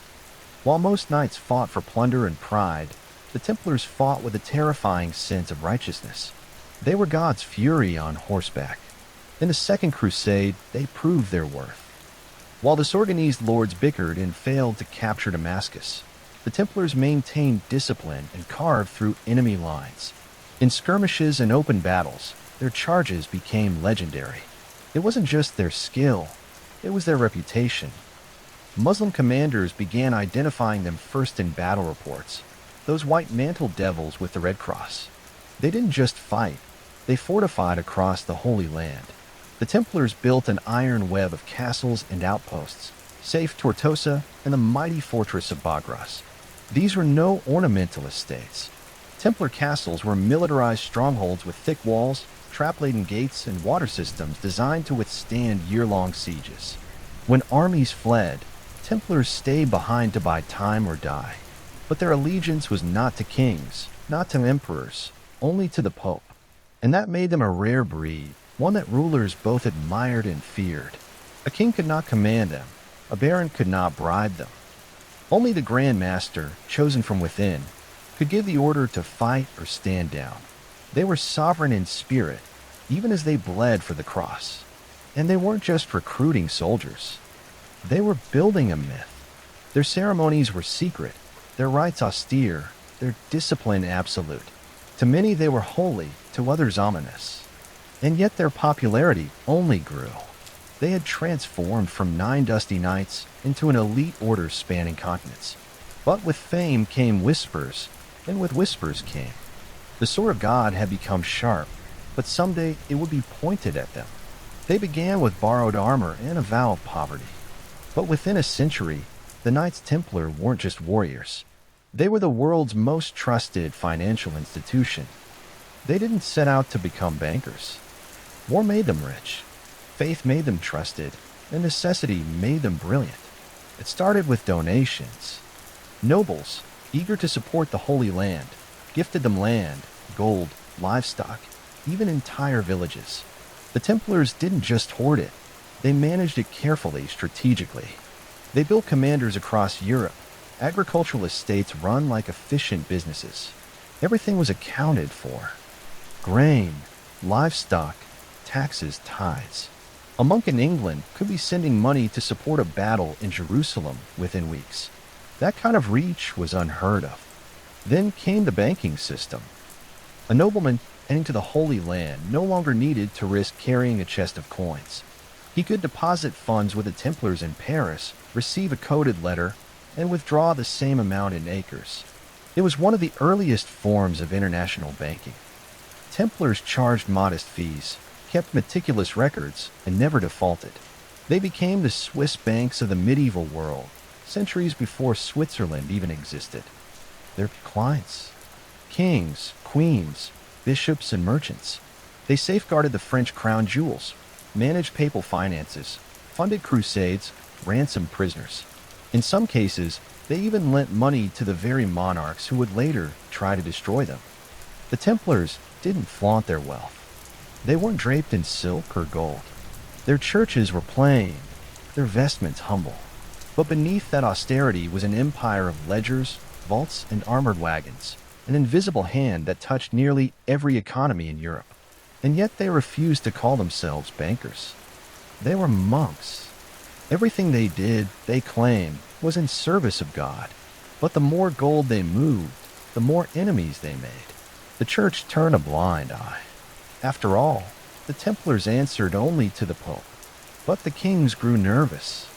While most knights fought for plunder and pride, the Templars fought with a terrifying sense of righteousness. They were God's fury on horseback. In the Second Crusade, they proved their worth. While the Sorgonese lords bickered and failed to capture Damascus, the Templars maintained discipline and carved through enemy lines. In skirmishes and open battles, their charges became legendary. It wasn't just their skill, it was their reputation. Muslim commanders began identifying them first in battle reports, those white-mantled devils with the Red Cross. They didn't just fight, they fortified across the Holy Land. The Templars built an iron web of castles and outposts, safe Tortosa and the mighty fortress of Bagras. These were no ornamental estates. Templar castles were militarized strongholds with thick walls, trap-laden gates, and water systems designed to withstand year-long sieges. When armies fled, Templars stayed behind to buy time or die. But their allegiance was not to kings, not to emperors, only to the Pope. And that made them a rare breed, one that rulers both admired and feared. A king could not command them, a baron could not bribe them. Only the Grand Master, chosen from within, could give the order to fight or stand down. They were sovereign in spirit, even as they bled for the cross. And they weren't just recruiting soldiers. They were building a myth. Their ceremonies were secret, their rites austere, their discipline absolute. To many they were holy, to others ominous. And yet their popularity only grew. They had transformed from 9 dusty knights into an elite order spanning continents. But with fame came whispers, and with whispers came. The sword of God had become sharp, but someday it would be pointed at them. They began with borrowed armor and a vow of poverty. But within a century, the Knights Templar weren't just warriors. They were the world's most trusted financial institution. They didn't set out to become bankers. War made them rich. Faith made them trusted, and necessity made them brilliant. It started with donations. Nobles, eager to support the Holy Land, gifted them land, gold, livestock, even entire villages. The Templars didn't just hoard it, they managed it carefully, strategically. They built commanders across Europe, agricultural estates run like efficient businesses. Everything was accounted for. Grain, livestock, taxes, tithes. A monk in England could be sending money to support a battle in Jerusalem within weeks. That kind of reach was unheard of. Then came the banking system. A nobleman heading to the Holy Land no longer needed to risk carrying a chest of coins. He could deposit funds with the Templars in Paris, receive a coded letter, and withdraw the same amount in acres. It was one of the earliest forms of international banking. Templars charged modest fees, kept meticulous records, and never defaulted. They became the Swiss banks of the medieval world, centuries before Switzerland even existed. Their clients: kings, queens, bishops, and merchants. They safeguarded the French crown jewels, managed papal finances, funded crusades, ransomed prisoners. In some cases, they even lent money to the very monarchs who would later try to destroy them. The Templars didn't flaunt their wealth. They weren't draped in silk or gold. Their churches were plain, their vestments humble. But beneath that austerity was an empire of ledgers, vaults, and armored wagons, an invisible hand that touched nearly every economy in Europe. And yet they refused to call themselves bankers. They were monks. Everything they did, they claimed, was in service of God. But the more gold they moved, the more enemies they made. The church turned a blind eye. After all, the Templars answered only to the Pope. But the kings grew nervous.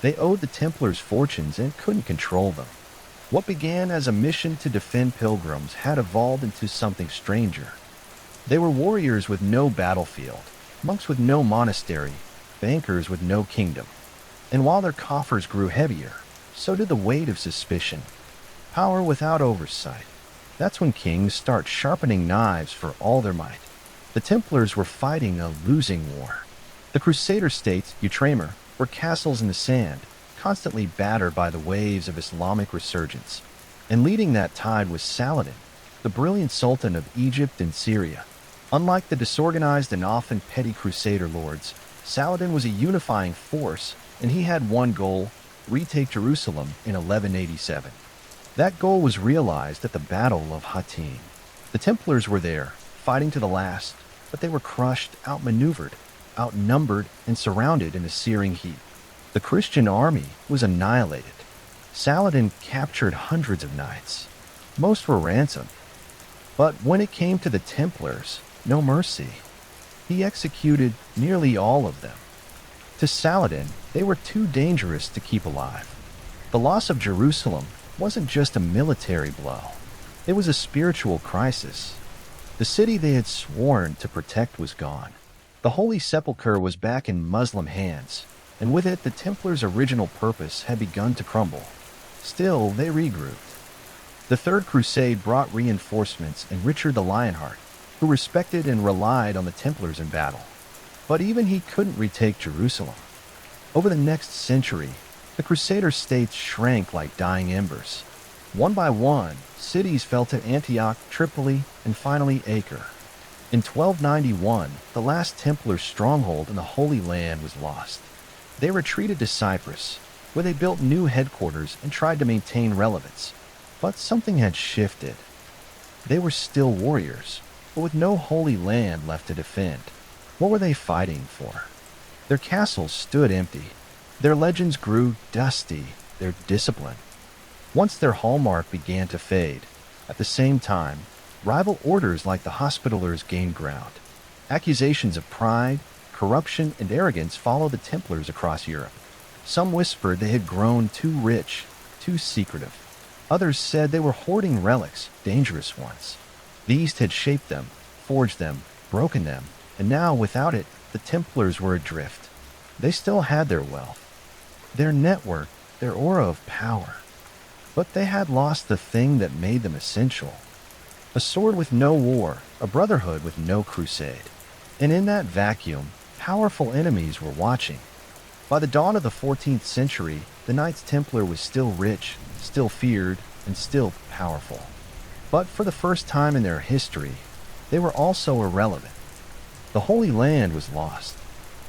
They owed the Templars fortunes and couldn't control them. What began as a mission to defend pilgrims had evolved into something stranger. They were warriors with no battlefield, monks with no monastery, bankers with no kingdom. And while their coffers grew heavier, so did the weight of suspicion. Power without oversight. That's when kings start sharpening knives for all their might. The Templars were fighting a losing war. The Crusader states, Outremer, were castles in the sand, constantly battered by the waves of Islamic resurgence. And leading that tide was Saladin, the brilliant sultan of Egypt and Syria. Unlike the disorganized and often petty Crusader lords, Saladin was a unifying force, and he had one goal: retake Jerusalem in 1187. That goal was realized at the Battle of Hattin. The Templars were there, fighting to the last, but they were crushed, outmaneuvered, outnumbered, and surrounded in a searing heat. The Christian army was annihilated. Saladin captured hundreds of knights. Most were ransomed. But when it came to the Templars, no mercy. He executed nearly all of them. To Saladin, they were too dangerous to keep alive. The loss of Jerusalem wasn't just a military blow. It was a spiritual crisis. The city they had sworn to protect was gone. The Holy Sepulchre was back in Muslim hands, and with it the Templars' original purpose had begun to crumble. Still, they regrouped. The Third Crusade brought reinforcements and Richard the Lionheart, who respected and relied on the Templars in battle. But even he couldn't retake Jerusalem. Over the next century, the Crusader states shrank like dying embers. One by one, cities fell to Antioch, Tripoli, and finally Acre. In 1291, the last Templar stronghold in the Holy Land was lost. They retreated to Cyprus, where they built new headquarters and tried to maintain relevance. But something had shifted. They were still warriors, but with no Holy Land left to defend. What were they fighting for? Their castles stood empty. Their legends grew dusty, their discipline. Once their hallmark began to fade, at the same time, rival orders like the Hospitallers gained ground. Accusations of pride, corruption, and arrogance followed the Templars across Europe. Some whispered they had grown too rich, too secretive. Others said they were hoarding relics, dangerous ones. The East had shaped them, forged them, broken them, and now, without it, the Templars were adrift. They still had their wealth, their network, their aura of power. But they had lost the thing that made them essential. A sword with no war, a brotherhood with no crusade. And in that vacuum, powerful enemies were watching. By the dawn of the 14th century, the Knights Templar was still rich, still feared, and still powerful. But for the first time in their history, they were also irrelevant. The Holy Land was lost.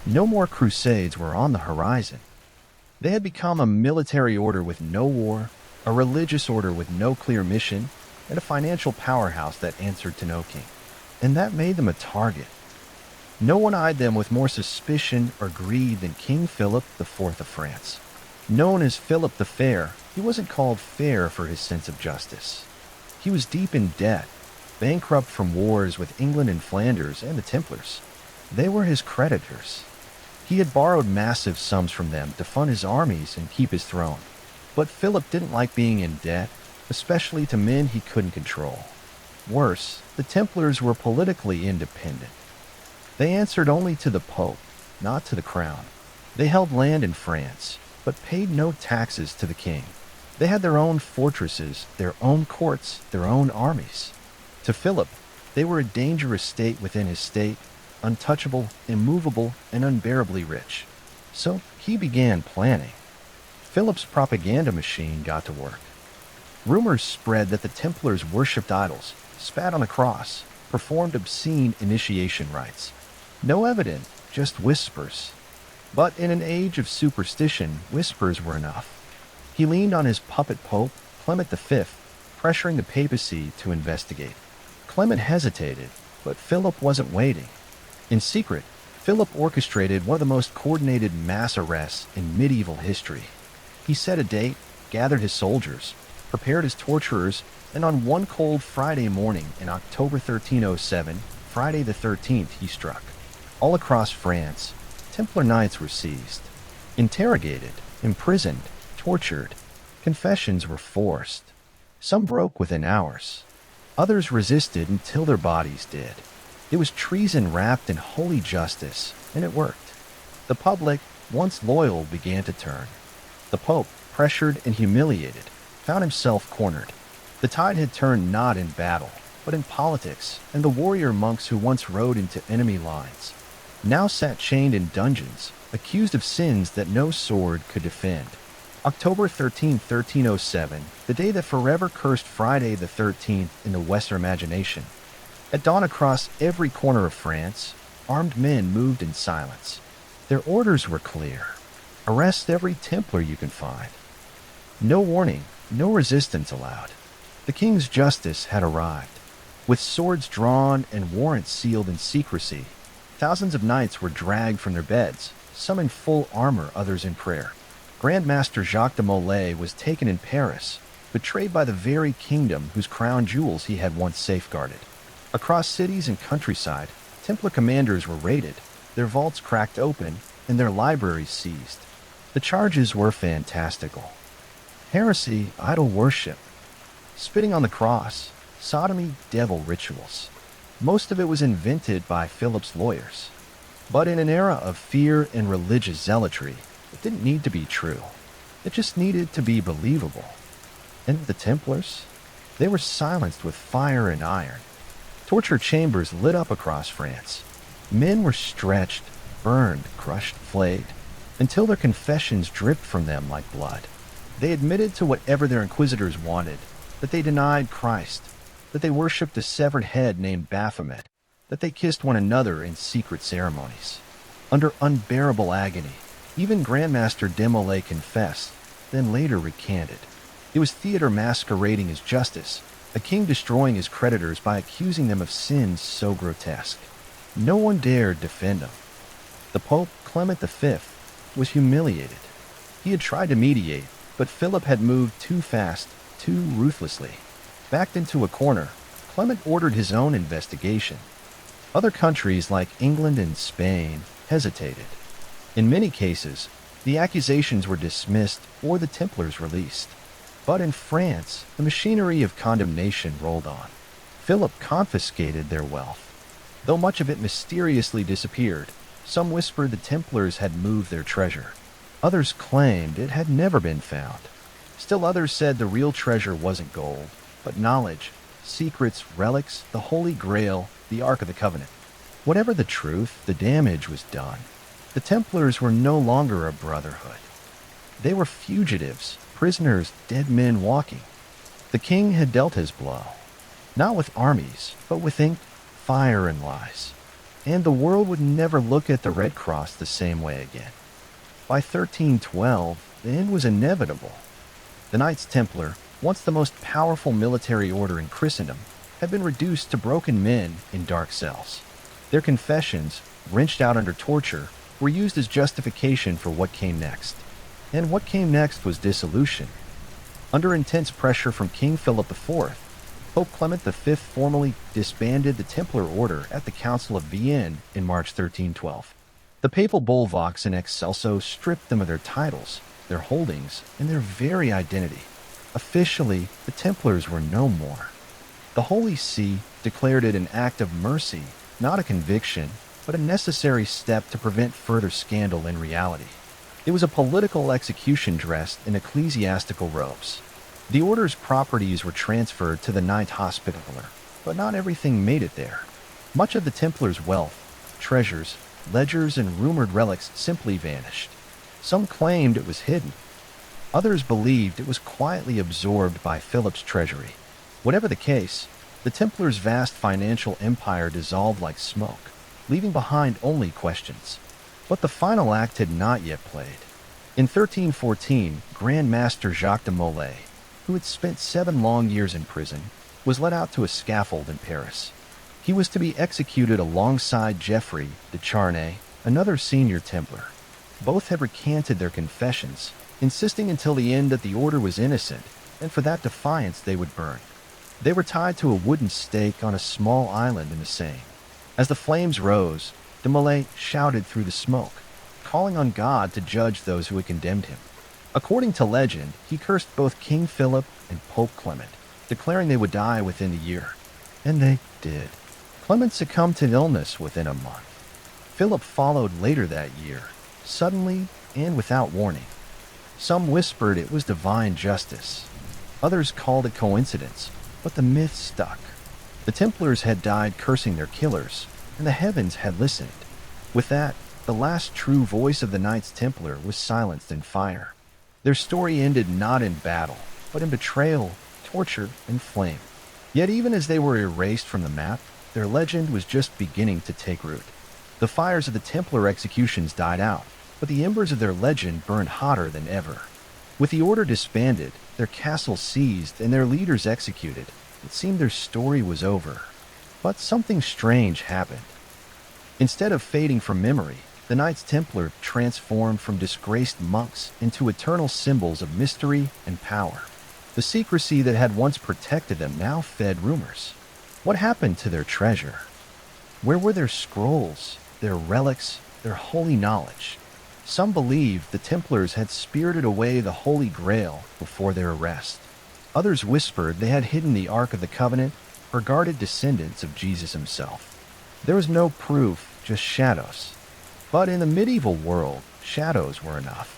No more crusades were on the horizon. They had become a military order with no war, a religious order with no clear mission, and a financial powerhouse that answered to no king. And that made them a target. No one eyed them with more suspicion or greed than King Philip IV of France. Known as Philip the Fair, he wasn't called fair for his sense of justice. He was deep in debt, bankrupt from wars with England and Flanders and the Templars. They were his creditors. He had borrowed massive sums from them to fund his armies and keep his throne. But Philip didn't like being in debt, especially to men he couldn't control. Worse, the Templars were politically independent. They answered only to the Pope, not to the crown. They held land in France, but paid no taxes to the king. They had their own fortresses, their own courts, their own armies. To Philip, they were a dangerous state within his state, untouchable, immovable, and unbearably rich. So he began planning. Philip's propaganda machine got to work. Rumors spread that the Templars worshipped idols, spat on a cross, performed obscene initiation rites. No evidence, just whispers. But in an age of superstition, whispers were enough. He leaned on his puppet pope, Clement V, pressuring the papacy to investigate. Clement hesitated, but Philip wasn't waiting. In secret, Philip orchestrated one of the most coordinated mass arrests in medieval history. He set a date, gathered his soldiers, prepared his torturers, and on one cold Friday morning in October 1307, Friday the 13th, he struck. All across France, Templar knights were seized, interrogated, imprisoned, tortured. Confessions were forced. Some broke within hours. Others resisted until their bodies did. It was treason wrapped in holy justice, and it worked. The public, once loyal, began to turn. The Pope, pressured and humiliated, found himself cornered. The tide had turned not in battle, but in politics, and the warrior monks who once rode into enemy lines now sat chained in dungeons, accused of sins that no sword could defend. October 13, 1307, the day that forever cursed Friday the 13th in the Western imagination. At dawn across every corner of France, armed men moved in silence. Their orders were clear. Arrest every Templar you can find. No warning, no resistance allowed. The king's justice had arrived. With swords drawn and warrants sealed in secrecy, thousands of knights were dragged from their beds, some in full armor, others in prayer. Grand Master Jacques de Molay was taken in Paris, betrayed by the very kingdom whose crown jewels he had once safeguarded. Across cities and countryside, Templar commanders were raided, their vaults cracked open, and their libraries seized. The charges were fantastical. Heresy, idol worship, spitting on the cross, sodomy, devil rituals. Most of it was invented by Philip's lawyers. But in an era of fear and religious zealotry, it didn't need to be true. It just needed to be believable. And the Templars? They were silenced with fire and iron. Torture chambers lit up across France. Men were stretched, burned, crushed, flayed, until their confessions dripped from them like blood. They admitted to whatever their inquisitors wanted, that they denied Christ, that they worshipped a severed head named Baphomet, that they kissed one another in secret ceremonies. Under unbearable agony, even Grandmaster de Molay confessed, then later recanted. It was theater masquerading as justice, a king destroying his creditors by accusing them of sins so grotesque. No one dared defend him. The Pope, Clement V, was humiliated. He had tried to mediate, but Philip had moved too fast, too ruthlessly. Backed into a corner, Clement ordered his own investigation. Other countries like England and Spain hesitated. In many cases, the accusations were dismissed or the Templars released. But in France, the machinery of condemnation rolled on. Philip confiscated their wealth. Though much of it mysteriously disappeared, some whispered the Templars had moved their treasure. Others claimed it had never been found. Still others said the real treasure wasn't gold, but knowledge, secrets, relics, the Holy Grail, the Ark of the Covenant. Whatever the truth, the damage was done. The Templars were no longer a brotherhood. They were fugitives, prisoners, dead men walking. The king had dealt his blow, not with armies, but with ink, fire, and lies. And the world would never look at the Red Cross the same way again. By 1312, the end was inevitable. The Knights Templar, once the most powerful military order in Christendom, had been reduced to broken men in dark cells. Their confessions, wrenched out under torture, were used as justification for what came next. And what came next was dissolution. Under intense pressure from King Philip IV, Pope Clement V formally disbanded the Templar Order at the Council of Vienne in March 1312. The papal bull Vox in Excelso stripped them of their titles, their holdings, and their very identity. Officially, the Templars were no more. The Holy See declared it an act of mercy, not a conviction, but a necessary step to prevent further scandal in reality. It was a political execution dressed in ecclesiastical robes. The order's properties were transferred to the Ninth Hospitaller, but not everything made it there. Much of the Templars' wealth, treasures, ledgers, and rumored relics simply vanished. Some claimed it was hidden. Others believed it was quietly absorbed by Philip's treasury. Whatever the case, the Templars' vast financial empire dissolved like smoke, leaving behind only questions. But the final act had not yet played. In 1314, Grand Master Jacques de Molay, who had spent 7 long years in prison, was led out to a scaffold in Paris. He was to be executed alongside Geoffrey de Charnay, another senior Templar. Both had recanted their confessions, insisting until the end that the order was innocent, and for that defiance they would burn. They were tied to a wooden stake on a small island in the Seine. As the flames rose, de Molay shouted through the smoke, calling on God to judge those who had condemned him. According to legend, he cursed both King Philip and Pope Clement, declaring they would die within the year. And they did. Clement succumbed to illness within a month. Philip followed later that year, suddenly and without warning. Some whispered it was divine justice. Others called it coincidence, but the myth stuck. The Templars had died cursing their killers, and the heavens had listened. With that, the last true voice of the Knights Templar was silenced in fire. Their story ended not in battle, but in betrayal, torture, and flame. Yet even as they were erased from the map, their legend was just beginning to take root. The fires of the Templar executions died out, but the embers of their legend burned hotter than ever. With the order disbanded, their castle seized, and their leaders executed, it seemed their story was over. But something strange happened. Instead of fading from memory, the Knights Templar transformed from disgraced monks into eternal symbols of mystery and power. The secrecy that had once protected them now fed rumors. What happened to their treasure? Where were their scrolls, their relics, their holy knowledge? Some believed the Templars had spirited away the Holy Grail before their arrest. Others whispered they had hidden the Ark of the Covenant or guarded descendants of Jesus himself. There was no proof, just shadows. But in the medieval world, shadows were enough.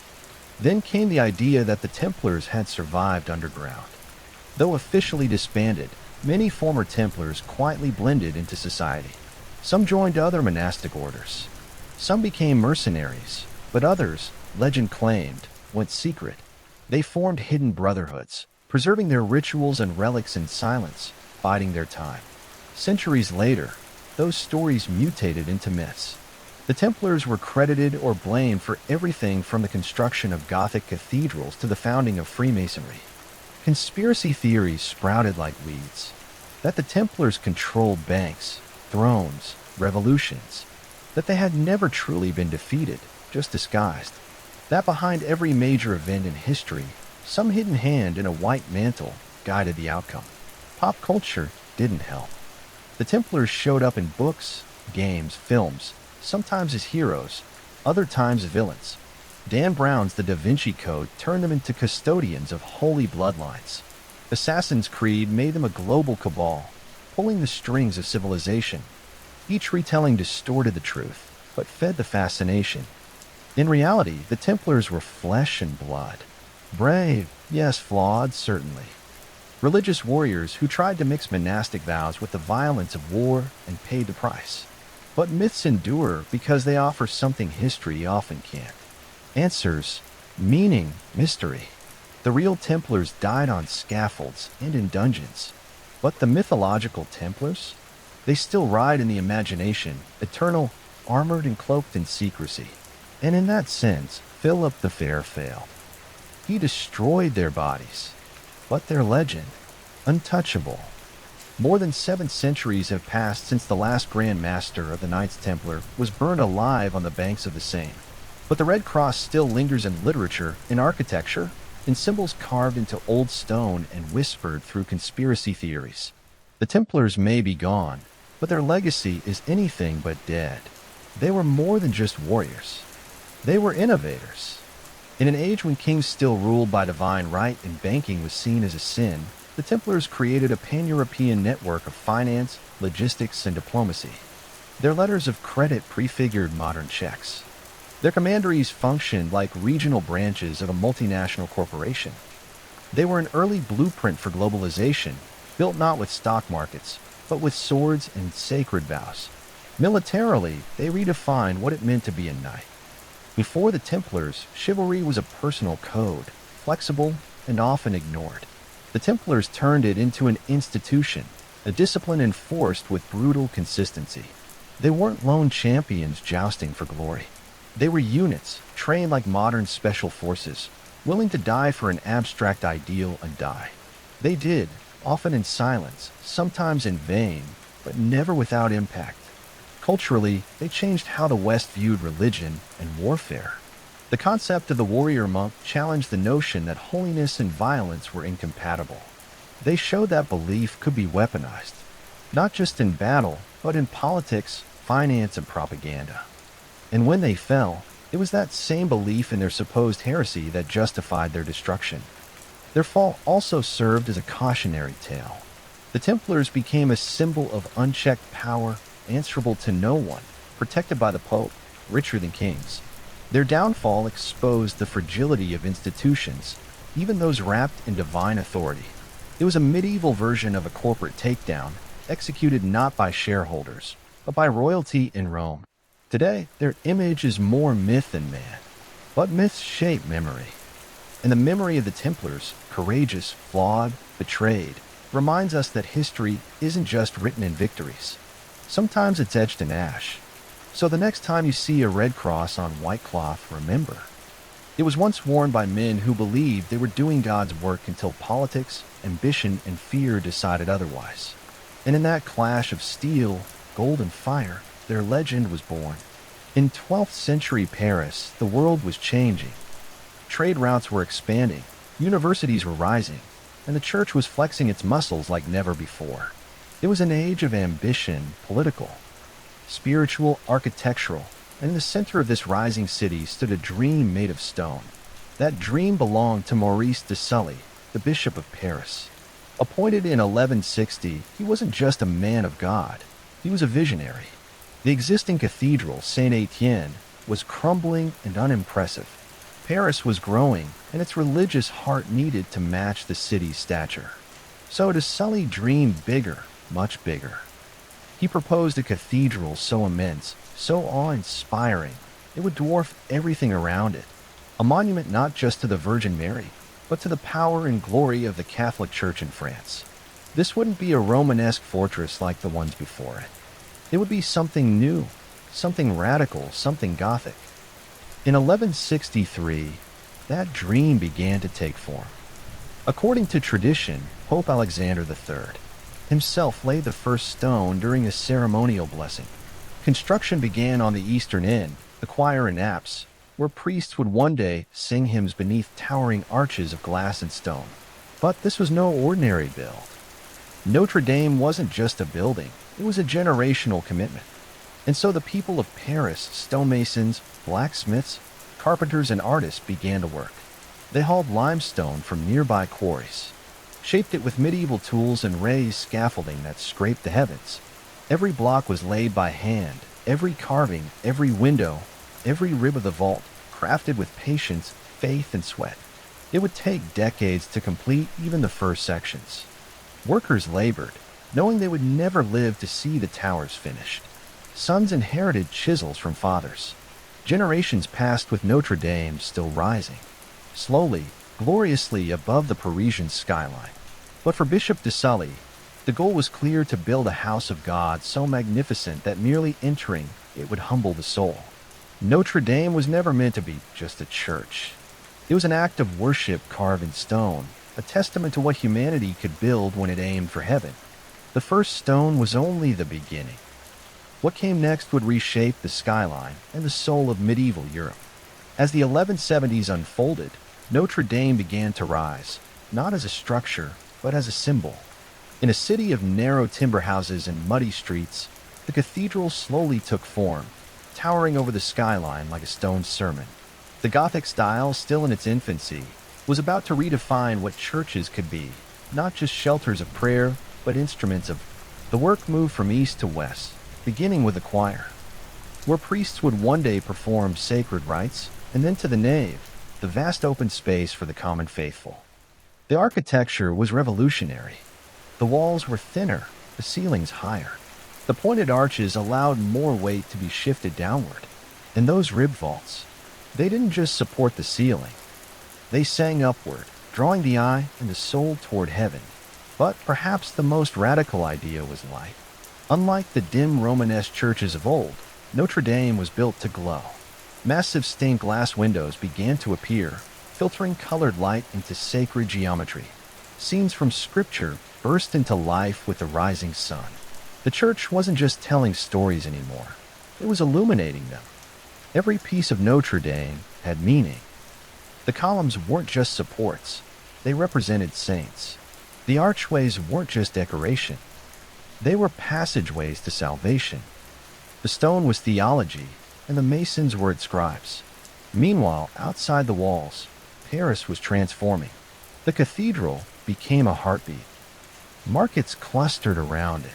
Then came the idea that the Templars had survived underground. Though officially disbanded, many former Templars quietly blended into society. Some joined other monastic orders. Some became mercenaries, but others, legend claimed, went secret. They formed hidden brotherhoods, preserving their rituals and relics in silence, biding their time. Centuries later, those stories mutated into myths. The Templars were credited or blamed for everything from the construction of Gothic cathedrals to the founding of Freemasonry. Conspiracy theories sprouted like weeds. That the Templars controlled banks, thrones, revolutions. That they had never truly been defeated, just disguised. That behind every major event in history, some hidden hand in a white mantle guided the outcome. Pop culture didn't help. The Templars showed up in books, games, films, sometimes as heroes, other times as villains. Dan Brown's The Da Vinci Code turned them into custodians of holy bloodlines. Assassin's Creed made them a global cabal, pulling the strings of civilization. Each retelling distorted the truth, but fed the fascination. In reality, the Templars were flesh and blood. Brave, yes, flawed, certainly. Religious warriors who tried to mix monastic vows with the violence of war and paid the price. But myths endure because they offer something history often can't. Answers, meaning, mystery. The real Templars died on scaffolds and in dungeons. But the mythological Templars? They still ride in the imagination, eternal, armored and cloaked in secrecy. And in that sense, Philip the Fair failed. He destroyed their bodies, but their legend, untouchable. More than 7 centuries have passed since the last Grand Master of the Knights Templar was burned alive on the banks of the Seine. But the Red Cross still lingers in literature, in architecture, in symbols carved into old stone and whispered through conspiracy theories. The Templars may be gone, but their legacy is anything but dead. They were more than just warriors. They were innovators. In an age when kings still ruled by divine right and banking was seen as a sin, the Templars created a pan-European network of finance, logistics, and diplomacy. Their letters of credit prefigured modern checks. Their commanderies functioned like regional branches of a multinational corporation. They were an early blueprint for globalization, built not with stock markets, but with swords and sacred vows. Militarily, they redefined what it meant to be a knight. Before the Templars, chivalry was a personal code, flexible and often ignored. The Templars turned it into an institution, a discipline enforced with brutal consistency. They weren't lone champions jousting for glory. They were units, trained like modern special forces, willing to die for an abstract ideal and die. They did, often in silence, sometimes in vain, but never without impact. Culturally, they changed how the West viewed religion and warfare. The concept of the warrior monk challenged the notion that holiness and violence were incompatible. They showed that belief could be weaponized, not just in battle, but in politics, finance, and propaganda. And when they fell, it was that same belief in their supposed heresy that justified their destruction. Their fall also served as a cautionary tale. The Templars became a symbol of unchecked power, answerable to no one, protected by the Pope, richer than kings. Their downfall exposed the fragility of institutions, even those wrapped in divine authority. It was a medieval version of a corporate takedown, executed not by shareholders, but by royalty in Rome. Today, their image is more myth than man. But myths shape memory. And the memory of the Templars, courageous, flawed, betrayed, reminds us that history isn't just written in victories. Sometimes it's etched in ash. So the next time you see a red cross on white cloth, remember. It was once worn by men who believed they were doing God's work until politics, ambition, and fear decided otherwise. And in that clash of steel, gold, and fire, their legend was born. In 12th century Paris, the world was changing. Trade routes were expanding, universities were rising, and the church was flexing its muscles like never before. It was an age of ambition, political, spiritual, architectural, and in the center of this rising city stood a dream made of stone. That dream belonged to Maurice de Sully, the Bishop of Paris. Appointed in 1160, he wasn't just a man of God, he was a visionary. The existing cathedral, Saint Etienne, was crumbling and unimpressive. Paris was growing, and its religious heart needed to match the city's stature. So de Sully dreamed bigger, much bigger. He proposed a cathedral so immense, so awe-inspiring, it would dwarf everything around it. A monument not just to the Virgin Mary, but to the power and glory of the Catholic Church in France. This wouldn't be a Romanesque fortress like the ones before it. It would be something new, something radical, something Gothic. In 1163, that dream began to take form. According to tradition, Pope Alexander III himself laid the first stone during a ceremonial blessing. Construction began on the eastern end, the choir and apse, where priests would one day sing hymns beneath towering arches of glass and stone. But this was no ordinary build. Notre Dame wasn't just a building, it was a generational commitment. And so the people of Paris, stonemasons, blacksmiths, carpenters, and artists began to work. They hauled limestone from nearby quarries, shaped it with medieval tools, and raised scaffolding that scraped the heavens. Every block was laid by hand, every carving, every window, every rib of the vault, crafted with patience, faith, and sweat. It would take decades to complete even the first sections. Workers labored, knowing they would never live to see the towers finished. Sons inherited chisels from fathers. Generations passed with Notre Dame still rising. Slowly, gloriously above the Parisian skyline. But for Bishop de Sully, the goal was clear: to build a house of God so magnificent that merely entering it would humble the soul. Notre Dame was never meant to be just a church. It was an act of worship carved in stone, a testament to what humanity could build when it aimed for heaven. The first stone was only the beginning. What came next would reshape the skyline and the soul of medieval Europe. As the 1170s unfolded, Notre Dame began to rise, not as a structure, but as a symbol. In a city of narrow timber houses and muddy streets, the cathedral slowly took form, towering over the skyline like a stone sermon. The Gothic style, still in its infancy, was about to redefine what churches could be, not just shelters of prayer, but instruments of. The work moved from east to west, beginning with the choir, where priests would one day perform sacred rites, and then to the nave, the vast open space for the common faithful. The architecture was revolutionary. The walls were thinner, the ceilings higher. The pointed arches allowed more weight to be shifted downward. And those rib vaults, they didn't just support the ceiling. They sang upward, drawing the eye and the soul toward heaven. But perhaps the most radical idea was light. Unlike the dim Romanesque churches of old, Notre Dame was built to glow. Massive stained glass windows began to appear, filtering colored light into sacred geometry. Scenes from Scripture burst into life with the rising sun. The church wasn't just telling stories anymore. It was illuminating them. Every piece of Notre Dame had meaning. The columns weren't just supports. They represented saints. The archways weren't just decoration. They were passageways to salvation. The stone was theology, and the masons were its scribes. Meanwhile, outside the walls, Paris was transforming. The cathedral became a heartbeat. Markets clustered around it.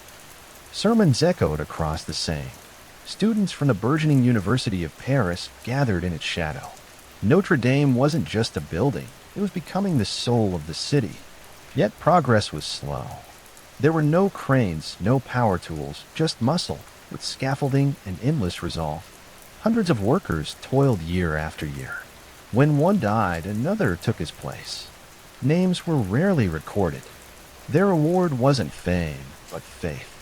Sermons echoed across the Seine. Students from the burgeoning University of Paris gathered in its shadow. Notre Dame wasn't just a building, it was becoming the soul of the city. Yet progress was slow. There were no cranes, no power tools, just muscle, with scaffolding and endless resolve. Hundreds of workers toiled year after year. When one died, another took his place. Names were rarely recorded. Their reward wasn't fame, but faith.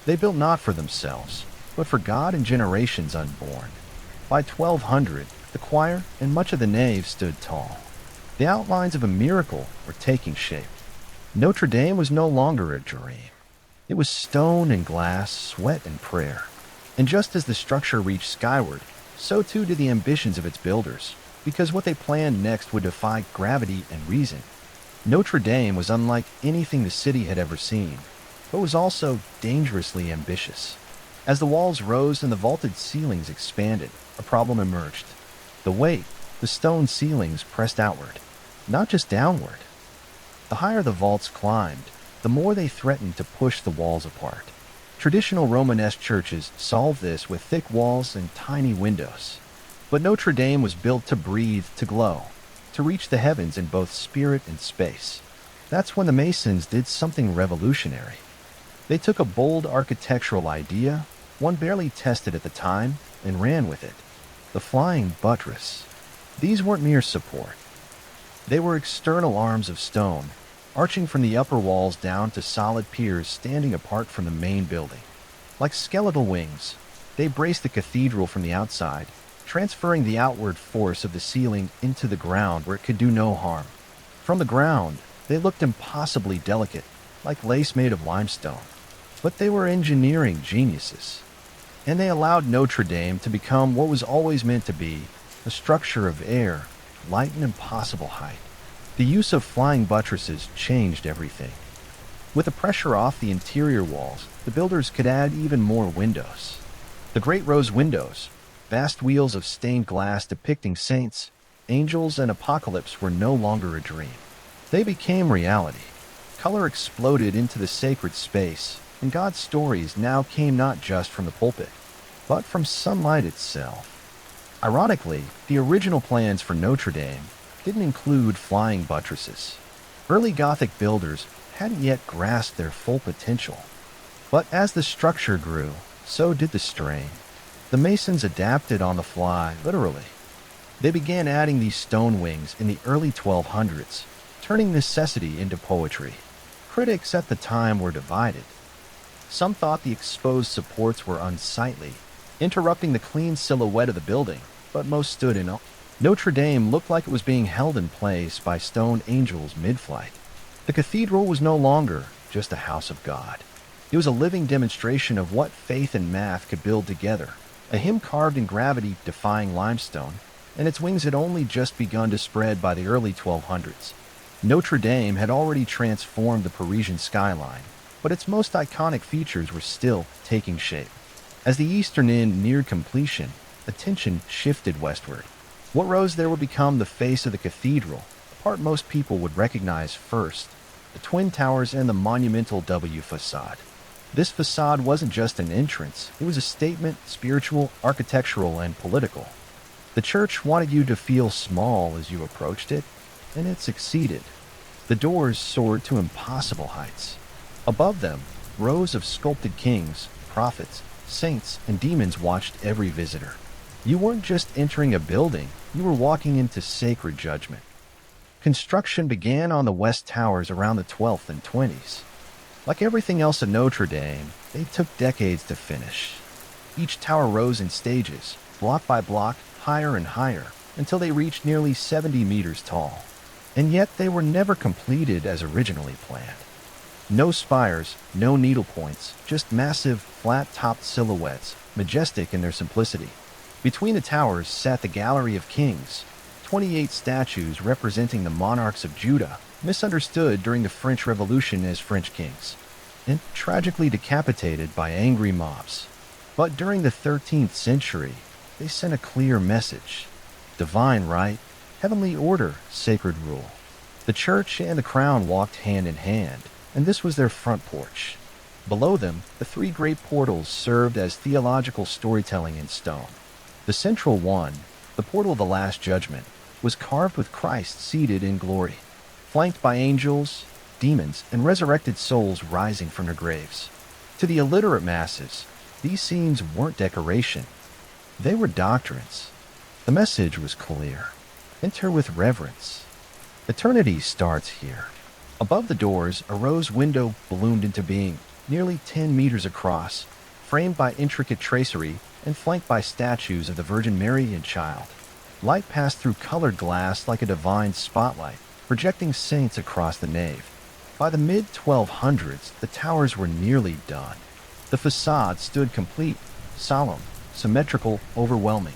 They built not for themselves, but for God and generations unborn. By 1200, the choir and much of the nave stood tall. The outlines of a miracle were taking shape. Notre Dame was no longer a dream. It was stone and glass, sweat and prayer. And just as the structure reached skyward, so too did the ambitions of its builders, because what they planned next would defy gravity and reason. Notre Dame was unlike anything the city had ever seen, but was also dangerously ambitious. As the walls rose and the vaulted ceilings expanded, a problem emerged. The weight, the stone ceilings pressed outward, not just downward. The higher the vaults climbed, the more they threatened to push the walls apart. Traditional Romanesque churches solved this with thick walls and tiny windows. But Notre Dame was built to breathe, to glow, to reach the heavens in both spirit and space. That's when the Masons did something revolutionary. They took a bold architectural idea, one barely tested at the time, and ran with it. The flying buttress. These weren't mere support. They were external arms of stone, arching from the upper walls down to solid piers standing apart from the main building. Like skeletal wings, they braced the cathedral from the outside, transferring the outward force of the ceiling into the ground where it could do no harm. From the ground, they looked impossibly delicate, like lace made of limestone. But they were engineering geniuses. And they allowed Notre Dame to become what was always meant to be, a structure of air, light and impossible height. The use of flying buttresses changed everything. With the pressure off the interior walls, the builders could add even more windows. The Great Rose windows, vast wheels of stained glass depicting saints, angels, and apocalypse, were no longer a dream. They became reality. Color exploded into the sacred space, and God's stories now came not just from the pulpit, but from sunlight itself. Ironically, the original plans for Notre Dame didn't include flying buttresses. Early Gothic builders hadn't yet grasped their full potential. But as the structure grew, so did the strain. The masons adapted on the fly, literally. They began adding these stone wings in the early 1200s, turning necessity into poetry. Critics at the time were divided. Some thought the exposed supports were unsightly, interrupting the clean silhouette of the building, but most stood in awe. Notre Dame looked like it was being held in place by stone angels mid-flight. The cathedral was no longer just a house of God. It was a living demonstration of what faith and math could build together, a hymn carved in gravity-defying limestone, and its wings had only just begun to spread by the early 1200s. Notre Dame had already transformed the Parisian skyline, but its most iconic features were still taking shape. As the eastern end neared completion, attention shifted westward. What rose there would become the face of the cathedral, a part most people would recognize first: the Twin Towers and the monumental W facade. This facade wasn't just an entrance, it was a statement, spiritual, architectural, and political. The church wanted you to feel small as you approached it, and it succeeded. The doors soared to impossible heights. Above them, rows of sculpted kings, prophets, saints, and demons watched every visitor. You weren't just entering a building, you were walking into sacred judgment. Construction began on the west towers around the 12th and 20s. Like everything else at Notre Dame, they took decades to finish. Each tower rose in stages, block by block, higher and higher, until they reached nearly 70 meters tall. And yet they were never completed as originally planned. No spires, no needlepoints, just massive, flat-topped silhouettes, majestic in their simplicity. Between the towers sat the Gallery of Kings, 28 statues representing the monarchs of Judah, misunderstood during the French Revolution as French kings, and tragically decapitated by angry mobs. But during the 13th century, they sent a clear message: divine right, heavenly order, sacred rule. The church and the crown walked hand in hand, and this was their front porch. Below them, the three great portals served as theological storytelling in stone. The central one, the portal of the Last Judgment, was carved with Christ seated in glory, flanked by angels, demons, and resurrected souls rising from their graves. To the illiterate masses, these scenes weren't decoration. They were doctrines. The message was clear: enter with reverence. Eternity starts here. Above the doors, a rose window bloomed into being, nearly 10 meters across, framed by intricate tracery and flanked by statues of the Virgin Mary and Child. Light passed through colored glass like a divine spotlight, projecting saints across the nave. By the mid-1200s, the towers were nearly done. The facade stood complete, solemn, symmetrical, overwhelming.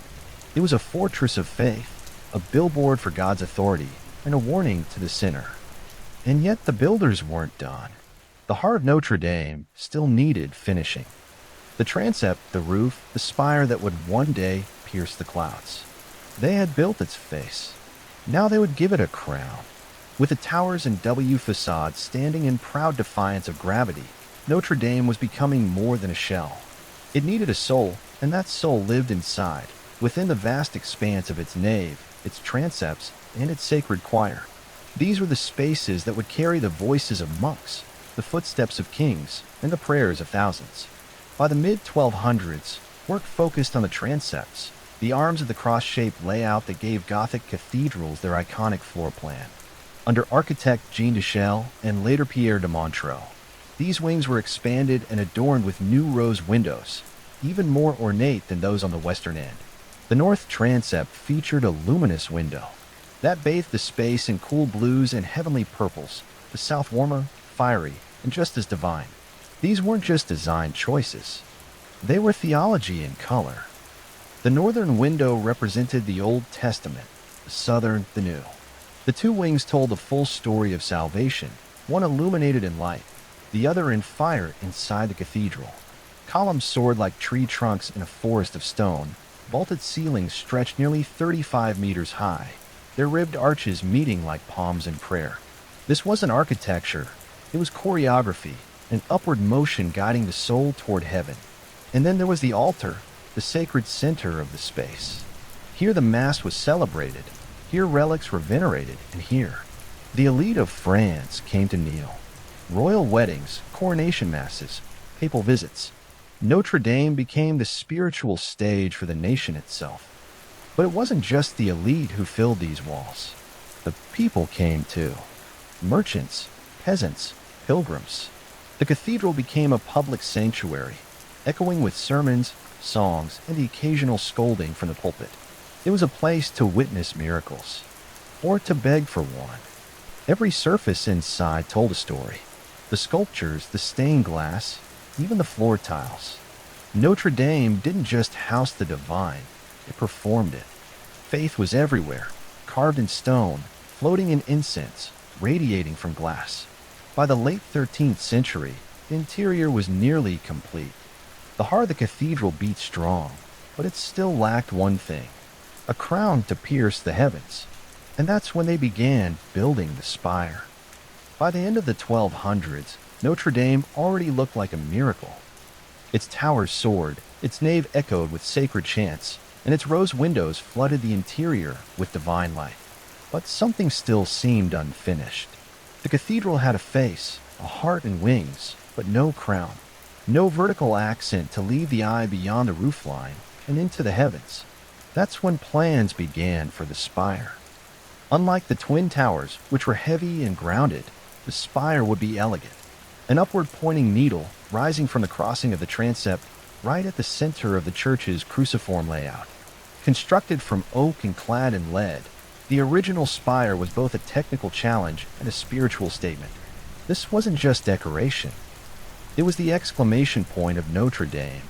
It was a fortress of faith, a billboard for God's authority, and a warning to the sinner. And yet the builders weren't done. The heart of Notre Dame still needed finishing. The transept, the roof, the spire that would one day pierce the clouds. They had built its face. Now they would give it a crown. With the towers and W facade standing in proud defiance of gravity, Notre Dame was becoming more than a shell. It needed a soul, and that soul lived inside, within the vast expanse of its nave, its transepts, and its sacred choir. These were the spaces that would carry the voices of monks, the footsteps of kings, and the prayers of thousands. By the mid-1200s, work focused on the transepts, the arms of the cross-shaped layout that gave Gothic cathedrals their iconic floor plan. Under architect Jean Duchel and later Pierre de Montreux, these wings were expanded and adorned with new rose windows, even more ornate than those on the western end. The north transept featured a luminous window that bathed the space in cool blues and heavenly purples, the south warmer, fiery, and just as divine. These weren't just design choices. They were theology in color. The northern window represented the Old Testament, the southern, the New. The two wings told the full story of salvation, one illuminated in light, the other in fire inside the cathedral. Columns soared like tree trunks in a forest of stone. Vaulted ceilings stretched nearly 35 meters high, their ribbed arches meeting like palms in prayer. This wasn't architecture, it was choreography, an upward motion guiding the soul toward heaven. And then there was the altar, the sacred center of the space. Here the Mass was celebrated, here relics were venerated, and here the elite of France came to kneel. Royal weddings, coronation masses, papal visits. Notre Dame became the spiritual stage for the nation itself. But it wasn't just the elite who filled these walls. The people came too. Merchants, peasants, pilgrims. The cathedral became a public sanctuary, echoing with sermons, songs, and the occasional scolding from the pulpit. It was a place to witness miracles, or to beg for one. Every surface inside told a story. The sculptures, the stained glass, even the floor tiles. Notre Dame didn't just house the divine, it performed it. Faith was everywhere, carved in stone, floating in incense, radiating from glass. By the late 13th century, the interior was nearly complete. The heart of the cathedral beat strong, but it still lacked one thing: a crown to pierce the heavens. And that's when they began building the spire. By the end of the 1200s, Notre Dame already looked like a miracle. Its towers soared, its nave echoed with sacred chants, and its rose windows flooded the interior with divine light. But something still seemed unfinished. The cathedral had a face, a heart and wings, but no crown. No vertical accent to lead the eye beyond the roofline and into the heavens. That's when plans began for the spire. Unlike the twin towers, which were heavy and grounded, the spire would be elegant. An upward-pointing needle rising from the crossing of the transept right at the center of the church's cruciform layout. Constructed from oak and clad in lead, the original spire was both a technical challenge and a spiritual statement. This wasn't just decoration. It was the exclamation point of Notre Dame,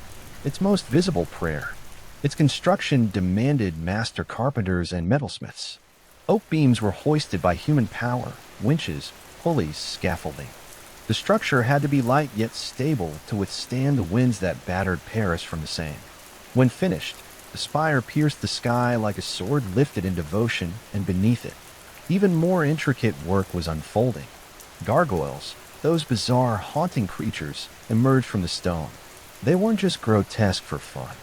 its most visible prayer. Its construction demanded master carpenters and metalsmiths. Oak beams were hoisted by human power, winches, pulleys, scaffolding. The structure had to be light yet stable to withstand the winds that battered Paris from the Seine. When finished, the spire pierced the sky like a sword lifted in devotion, and beneath it, even more intricate work was unfolding. Gargoyles, those bizarre, haunting creatures, emerged from the stone. They weren't just grotesque for fun.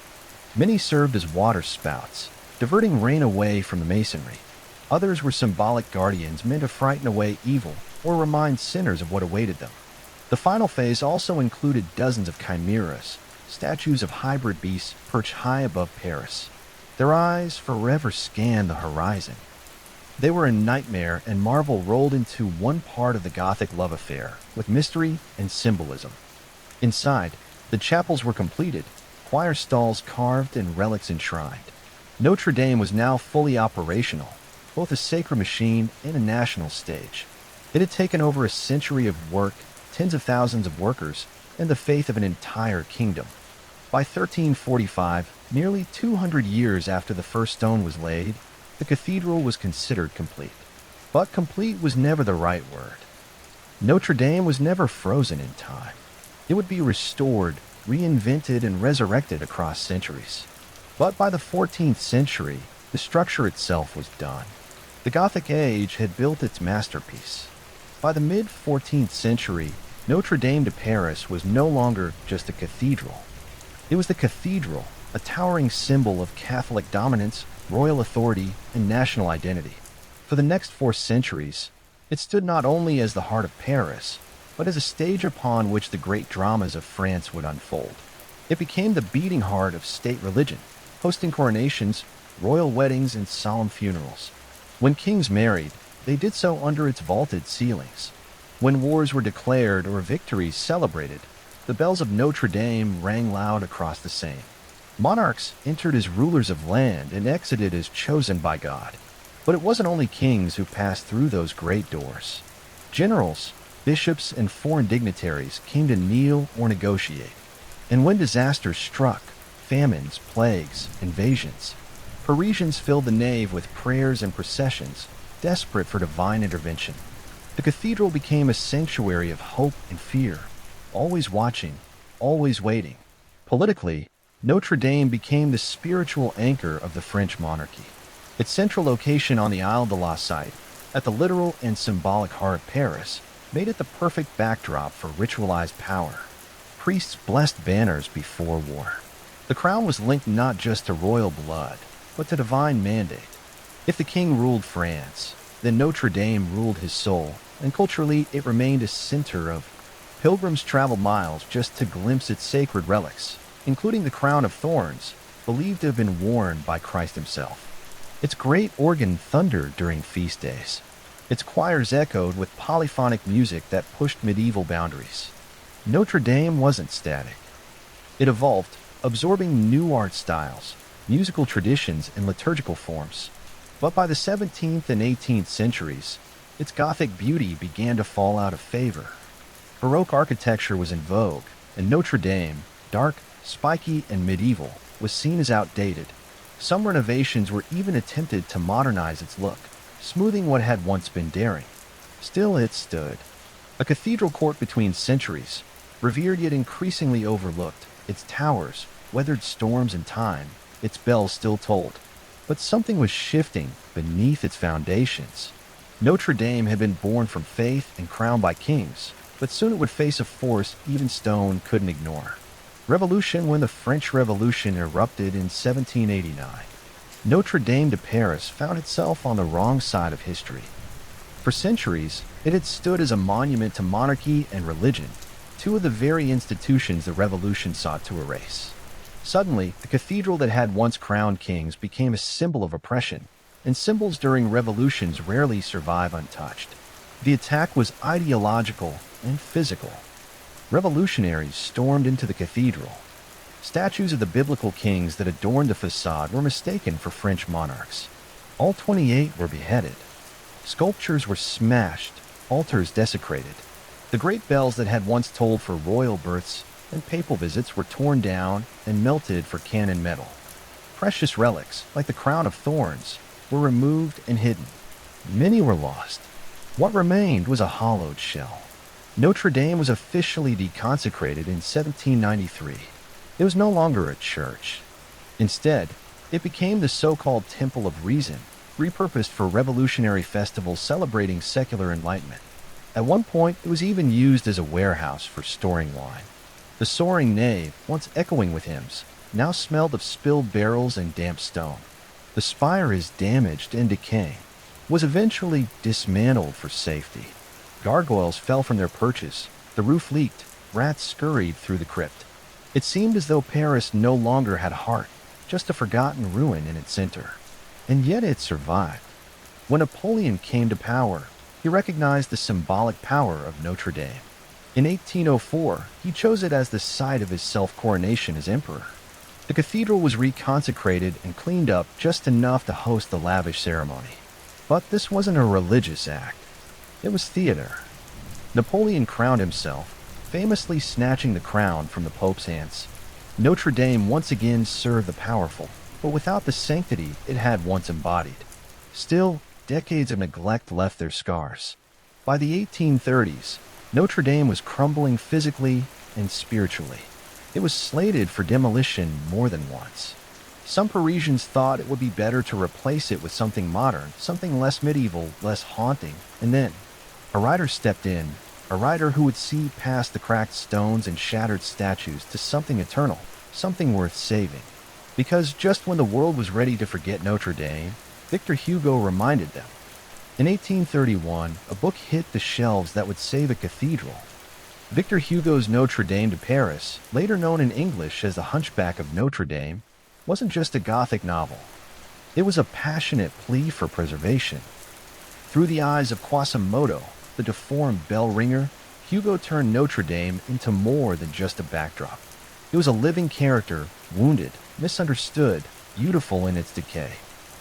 Many served as water spouts, diverting rain away from the masonry. Others were symbolic guardians meant to frighten away evil or remind sinners of what awaited them. The final phase also included dozens of chimeras, statues of hybrid beasts perched high above Paris. Their eyes forever scanned the horizon. They were a nightmare and marvel rolled into one part of the Gothic love affair, with mystery and symbolism. Inside, the chapels were completed, choir stalls carved and relics enshrined. Notre Dame was now fully operational, both a sacred machine and a national stage. It had taken over a century of work, tens of thousands of workers, and the faith of an entire kingdom. By 1345, nearly 200 years after the first stone was laid, the cathedral was considered complete. But complete was never the right word. Notre Dame was never frozen in time. It would be restored, reinvented, and resurrected across centuries. But by the 14th century, the structure itself was done. The Gothic age had built its masterpiece. By the mid-14th century, Notre Dame de Paris was no longer just a cathedral. It was the cathedral, a towering symbol of Catholic dominance, royal authority, and national identity. For the next 4 centuries, it stood not only as the heart of Paris, but as a stage upon which the great dramas of France would unfold. It became the beating heart of state religion, hosting coronations, royal weddings, and solemn funerals. When kings married, they did so under its vaulted ceilings. When wars were declared or victories celebrated, the bells of Notre Dame rang loud across the Seine. Monarchs entered as rulers of land and exited as chosen by God. But it wasn't only kings who passed through those great doors. Generals, bishops, and foreign dignitaries came to kneel or negotiate. And when disasters struck, famines, plagues, invasions, Parisians filled the nave with prayers and processions, desperate for divine intervention. The cathedral became a sanctuary of hope and fear, always watching, always waiting. Politically, Notre Dame became the spiritual anchor of the French monarchy. Its central location on the Isle de la Cite, at the literal and symbolic heart of Paris, made it the perfect backdrop for ritualized power. Priests blessed banners before war. The crown was linked not just to royal blood, but to divine mandate. If the king ruled France, then Notre Dame ruled his soul, and culturally it remained a center of. Pilgrims traveled miles just to glimpse its sacred relics, including the crown of thorns, believed to have been worn by Christ himself. Its great organ thundered during feast days. Its choirs echoed with polyphonic music that pushed medieval boundaries. Notre Dame wasn't static. It evolved, absorbing new art styles, musical traditions, and liturgical forms. But by the 17th and 18th centuries, its Gothic beauty began to fall out of favor. Baroque architecture was in vogue, and Notre Dame, dark, spiky, and medieval, was seen as outdated. Some renovations were even attempted to modernize its look, smoothing what had once been daring. Still, it stood. A cathedral court between centuries, revered yet increasingly overlooked, its towers, weathered storms and time, its bells still tolled. But something was shifting beneath its foundations. Notre Dame had been born from faith and crowned by kings, but soon it would face a force even stone couldn't ignore. Revolution. When the French Revolution erupted in 1789, Notre Dame de Paris found itself on the wrong side of history. For centuries, it had stood as a monument to monarchy and religion, two of the very institutions the revolution sought to erase. Suddenly, the cathedral that had once crowned kings became a symbol of oppression, and symbols during revolutions rarely survive untouched. The attack was ideological and physical. Revolutionaries stormed into the cathedral. Statues of the biblical kings that adorned the facade were mistaken for French monarchs. All 28 were beheaded. Sculptures were smashed, altars desecrated. The great bells that had once tolled for royal births and papal visits were torn down and melted for cannon metal. Precious relics, like the crown of thorns, were removed and hidden. Many were lost. What remained was a hollowed shell. Notre Dame was officially deconsecrated in 1793. It was no longer a church. Instead, it became the so-called Temple of Reason, repurposed for revolutionary festivals celebrating secular enlightenment. At one point, it was even used as a warehouse for storing wine. The soaring nave, once echoing with hymns, now smelled of spilled barrels and damp stone. The spire is damaged and decaying, was eventually dismantled for safety. Gargoyles fell from their perches, the roof leaked, rats scurried through the crypt. It seemed as though Paris no longer had heart, just a forgotten ruin in its center. And yet it survived. When Napoleon came to power, he recognized the symbolic power of Notre Dame. In 1804, he chose it as the site of his self-coronation as emperor. The cathedral was reconsecrated and cleaned up just enough to host the lavish ceremony. But this wasn't a religious act. It was theater. Napoleon crowned himself, famously snatching the crown from the Pope's hands. Notre Dame once again served the powerful, but without the sanctity it had once embodied. Still, decades of neglect left their scars. By the 1830s, Notre Dame was crumbling physically and spiritually. It was slated for demolition more than once. Some Parisians thought it would be better to replace it with something modern, something less medieval, less haunting, and then a writer stepped in, a writer who would see past the cracked stones and shattered statues to something eternal, something worth saving. Because just when the world was ready to forget Notre Dame, Victor Hugo reminded them. In 1831, a book hit the shelves that would save a cathedral. Victor Hugo's Notre Dame de Paris, later known in English as The Hunchback of Notre Dame, wasn't just a Gothic novel. It was a passionate plea for preservation. Through the eyes of Quasimodo, the deformed bell ringer, Hugo turned Notre Dame into more than just a backdrop. It was a living character, wounded, misunderstood, beautiful in its decay.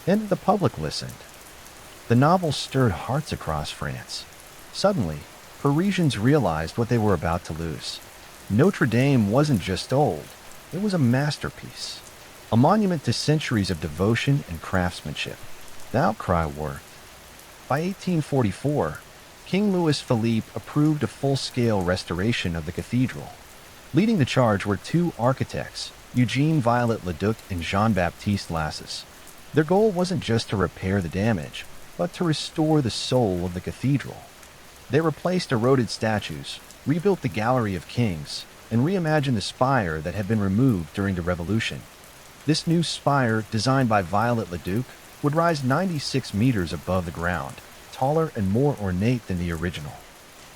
And the public listened. The novel stirred hearts across France. Suddenly, Parisians realized what they were about to lose. Notre Dame wasn't just old, it was a masterpiece. A monument to centuries of devotion and craftsmanship. The outcry worked. By 1844, King Louis Philippe approved a full-scale restoration of the cathedral. Leading the charge were two architects, Eugene Viollet-le-Duc and Jean-Baptiste Lassus. Their goal wasn't just to repair the damage, but to restore the soul of the cathedral. They replaced eroded statues, rebuilt the Gallery of Kings, and reimagined the spire that had been removed during the Revolution. This new spire, designed by Viollet-le-Duc, would rise 96 meters above the ground, taller and more ornate than the original.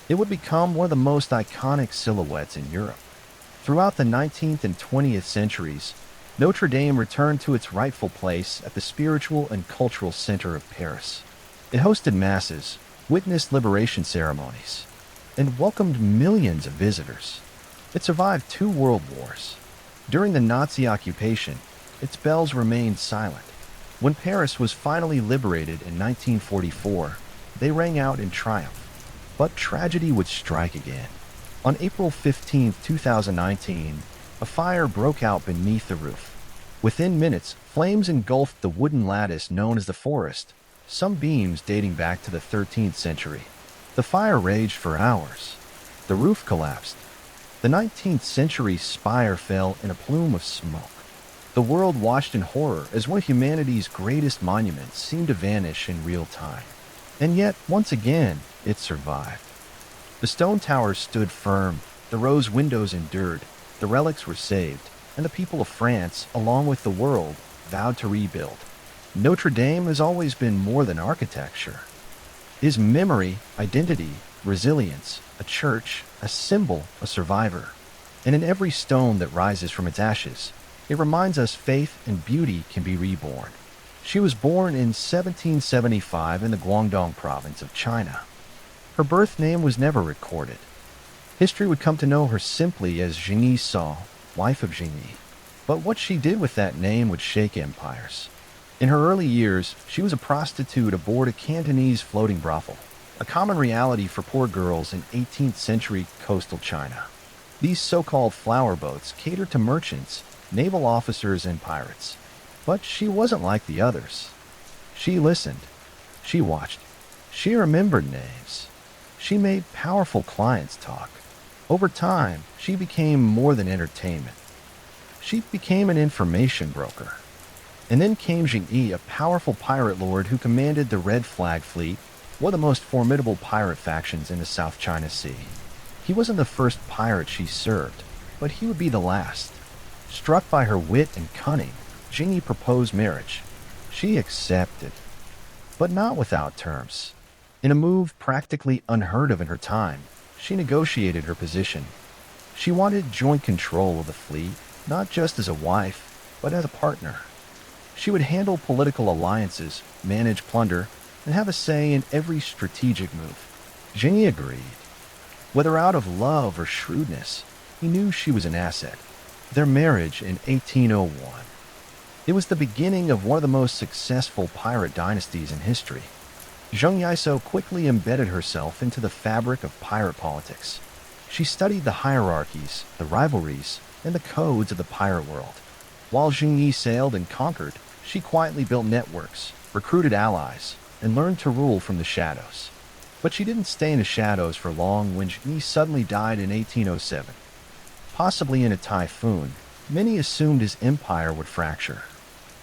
It would become one of the most iconic silhouettes in Europe. Throughout the 19th and 20th centuries, Notre Dame returned to its rightful place at the spiritual and cultural center of Paris. It hosted masses, witnessed liberation ceremonies, and welcomed millions of visitors. It survived 2 world wars. During the Nazi occupation, its bells remained silent. When Paris was finally liberated in 1944, they rang out in triumph. But tragedy would strike again. On April 15, 2019, a fire broke out beneath the roof. Within minutes, flames engulfed the wooden lattice known as the forest, some beams dating back to the 13th century. The fire raged for hours. The roof collapsed. The 19th century spire fell in a plume of smoke. The world watched in horror as one of humanity's greatest monuments seemed to vanish in real time. And yet, once again, it survived. The stone towers stood firm, the rose windows endured, the relics were saved, and the people of France, along with the world, vowed to rebuild. Notre Dame has always been more than architecture. It is memory, identity, resilience, a church, a symbol, a survivor. And in every stone that rises from its ashes, it reminds us faith and beauty can be reborn. She was born in 1775 in the Guangdong province of China. Her birth name was never recorded. History would come to know her simply as Jingyi Sao, wife of Jingyi. But what she did with that name would shake empires. In her early years, she was a prostitute aboard a Cantonese floating brothel, a common reality for poor girls in 18th century coastal China. These so-called flower boats catered to merchants, naval officers, and pirates. But she wasn't like the others. She listened. She watched. She remembered names. She made powerful clients talk. Over time, she became more than entertainment. She became an information broker. And then came Jingyi, a powerful pirate lord who commanded the Red Flag Fleet, one of the most formidable pirate factions in the South China Sea. He wasn't the first pirate she served, but he would be the last. Struck by her wit and cunning, Jingyi proposed marriage. She accepted, but not without terms. In a move practically unheard of in her time, she negotiated her position. She wanted joint control of the fleet, not just as a wife, but as a partner. She would handle political alliances, manage plunder, and have a say in every strategic move. Jingyi agreed. Whether out of love or shrewdness, he knew she was an asset. Their marriage in 1801. It was the beginning of one of the most successful pirate dynasties in history. Zheng Yisou quickly embedded herself into the fabric of pirate politics. She studied the hierarchies, the rivalries, and the codes of the pirate world. While Jingyi sailed and conquered, she quietly built networks, recruited allies, and learned to rule from the shadows. But she didn't stay in the shadows for long when Jingyi suddenly died in 1807. Possibly in a typhoon, many assumed his empire would fracture.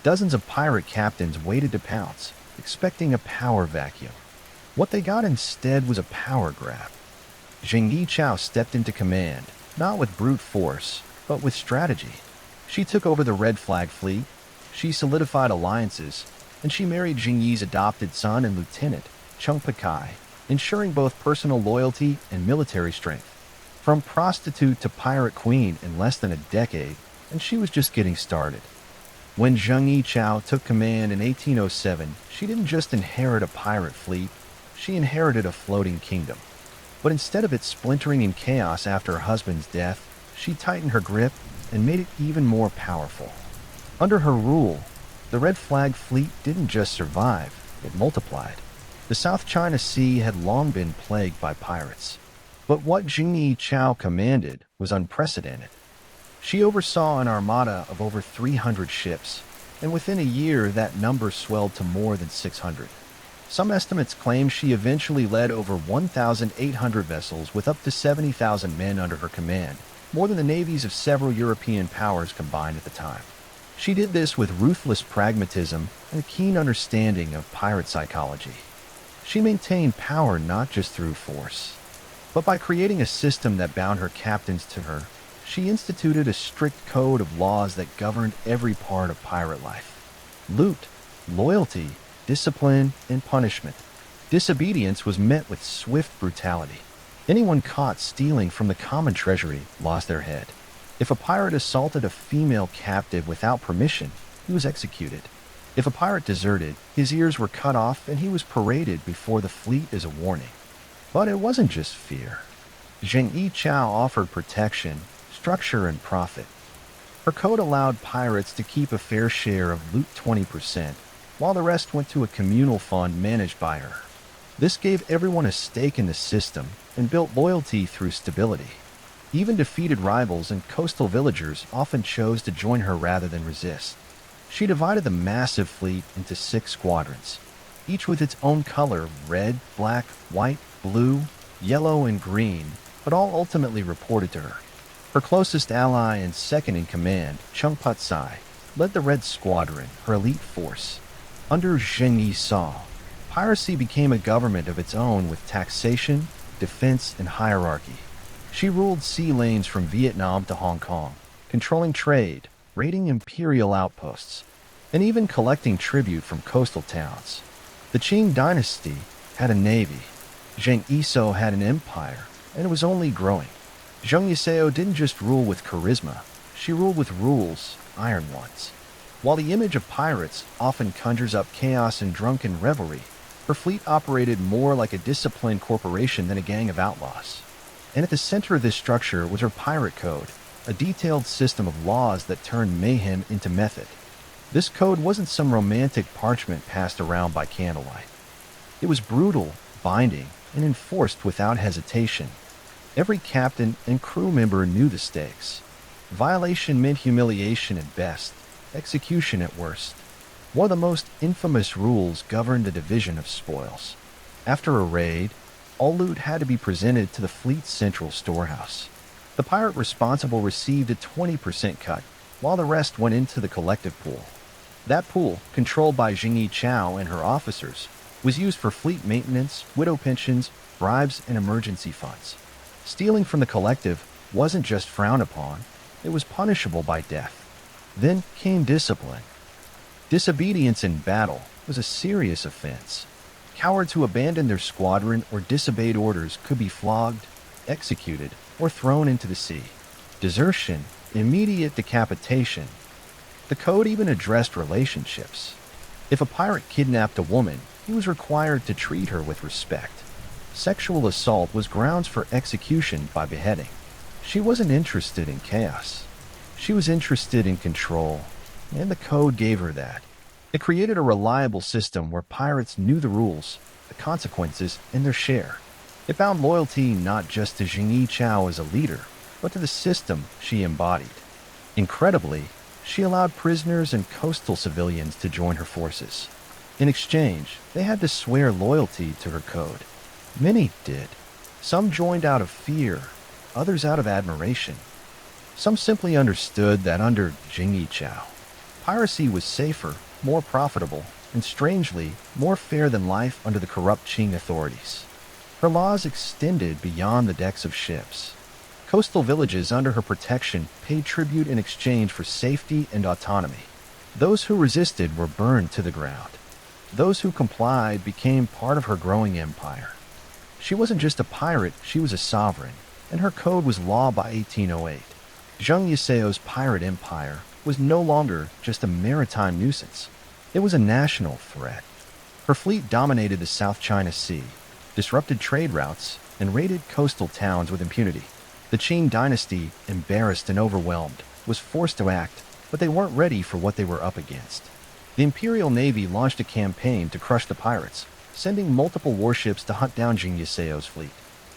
Dozens of pirate captains waited to pounce, expecting a power vacuum. What they got instead was a power grab. Jingyi Chao stepped into command, not with brute force, but with strategy. She took over the Red Flag Fleet, she solidified alliances, and she married Jingyi's adopted son and lieutenant, Chung Pakai, ensuring both personal loyalty and military strength. From prostitute to pirate queen in less than a decade, and she was just getting started. When Zheng Yichao took command in 1807, she didn't just inherit a pirate fleet, she inherited a floating kingdom. But instead of it splintering in chaos after her husband's death, she tightened her grip and made it even more powerful. Under her rule, the Red Flag Fleet didn't just survive, it multiplied. The South China Sea had long been plagued by pirates. But what Jingyi Chao commanded was unprecedented. She oversaw an armada of over 300 ships, and within a year that number swelled to more than 600. Some estimates claim she eventually led over 1,800 vessels with up to 70,000 men under her command, more than the navies of several European powers combined at the time. She did this with ruthless pragmatism and a keen understanding of pirate psychology. She maintained power not just through force, but by creating a system that bound her captains to her. She instituted a strict code of laws that governed every part of pirate life. Loot, loyalty, discipline, and punishment. Disobedience was met with swift brutality. Anyone caught stealing from the common treasury lost their head. If a pirate assaulted a female captive without permission, he was executed. If a pirate deserted, his ears were cut off and he was paraded before the fleet as a warning. But it wasn't just fear. Zheng Yichao offered protection, structure, and profit. Her code allowed pirates to keep a fair share of loot 20%, while the rest went to a communal fund managed by her. This gave everyone a stake in the system and built loyalty through stability. Even defeated rivals and coastal villagers often chose to join her rather than resist. She divided the massive fleet into 6 squadrons, each with its own color: red, black, white, blue, yellow, and green, but all ultimately reported to her. Her closest ally and second in command, Chung Putsai, led the Red Squadron, her elite force. Under Zheng Yisao, piracy became a government of its own with taxation, defense, and hierarchy. She ruled sea lanes from Vietnam to Hong Kong, controlling trade, raiding imperial outposts, and even collecting tribute from coastal towns. The Qing dynasty had a navy. Zheng Yisao had an empire, and it was only growing. Zheng Yisao didn't just rule with charisma, she ruled with rules, iron ones. While the image of pirates often conjures up chaos and drunken revelry, her fleet operated more like a disciplined corporation than a gang of outlaws. And at the center of this structure was her pirate code, a detailed system of laws that turned mayhem into method. This code wasn't some romantic parchment passed around by candlelight. It was brutal, binding, and enforced without hesitation. Every captain and crew member knew the stakes. Violation meant humiliation at best, execution at worst. One of the most infamous rules governed the division of spoils. After a raid, all loot had to be presented to the fleet's central storehouse. The pirate responsible received a 20% cut, while the rest went into the collective pool. That pool, controlled by Zheng Yichao and her officers, was used for fleet maintenance, widow pensions, bribes, and emergency funds. Stealing from the collective wasn't just frowned upon, it was punishable by death. Then came discipline. Disobedience in battle was a serious offense. Cowards who abandoned their squadron or disobeyed orders could be flogged, executed, or thrown into the sea. Desertion, immediate decapitation. The code even addressed relationships. If a pirate kidnapped a woman, he was required to treat her with respect. Sexual assault was grounds for execution by beheading. She wasn't interested in chaos. She was interested in control, and the code gave her that. It created a reliable system where pirates knew the rules, the consequences, and their share. It bound loyalty not just to Zheng Yichao as a leader, but to the system she embodied. Incredibly, she allowed prisoners and coastal civilians to join her forces. In exchange, they had to swear loyalty to her code. Many did. Some joined out of fear, others out of admiration. Some simply understood that under Zheng Yichao, piracy was safer, more profitable, and strangely, more fair than life under the corrupt Qing authorities. Her laws extended beyond the decks of ships. Coastal villages under her protection paid tribute in exchange for safety and autonomy. Those who resisted were burned to the ground. Those who complied became part of her growing empire. She wasn't just a pirate, she was a sovereign, and her code was law by 1808. Zheng Yisao's pirate empire was no longer just a maritime nuisance. It was a national threat. Her fleet dominated the South China Sea, disrupted trade routes, and raided coastal towns with impunity. The Qing dynasty, embarrassed and overwhelmed, was forced to act, but they weren't ready for what they were up against. The Imperial Navy launched a campaign to crush the pirates, sending multiple warships to hunt down Zheng Yisao's fleet.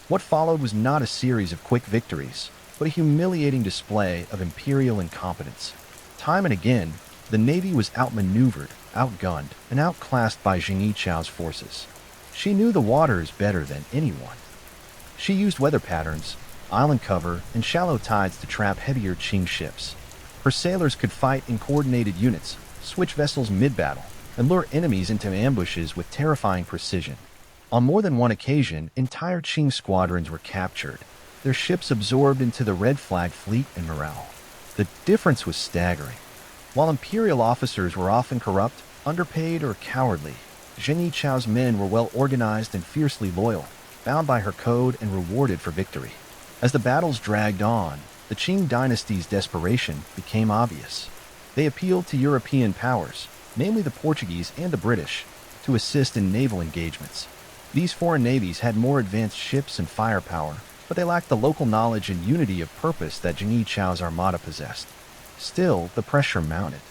What followed was not a series of quick victories, but a humiliating display of imperial incompetence. Time and again, the Navy was outmaneuvered, outgunned, and outclassed by Zheng Yichao's forces. She knew the waters better than anyone. She used weather patterns, island cover, and shallow tides to trap heavier Qing ships. Her sailors could fight in coordinated units, switch vessels mid-battle, and lure enemies into ambushes with terrifying precision. On more than one occasion, entire Qing squadrons were captured, their ships absorbed into the Red Flag fleet and morale. The difference was staggering. While imperial officers were often corrupt, underpaid, or cowardly, Zheng Yichao's men were well organized and fiercely loyal, bound by her code and rewarded for victory. As the battles dragged on, the Qing dynasty's desperation became obvious. They appealed to European powers, namely the Portuguese and the British, to assist in naval engagements. These foreign navies had more advanced ships and firepower, but they lacked the local knowledge and unity of purpose that Zheng Yichao's armada possessed. Still, the pressure mounted.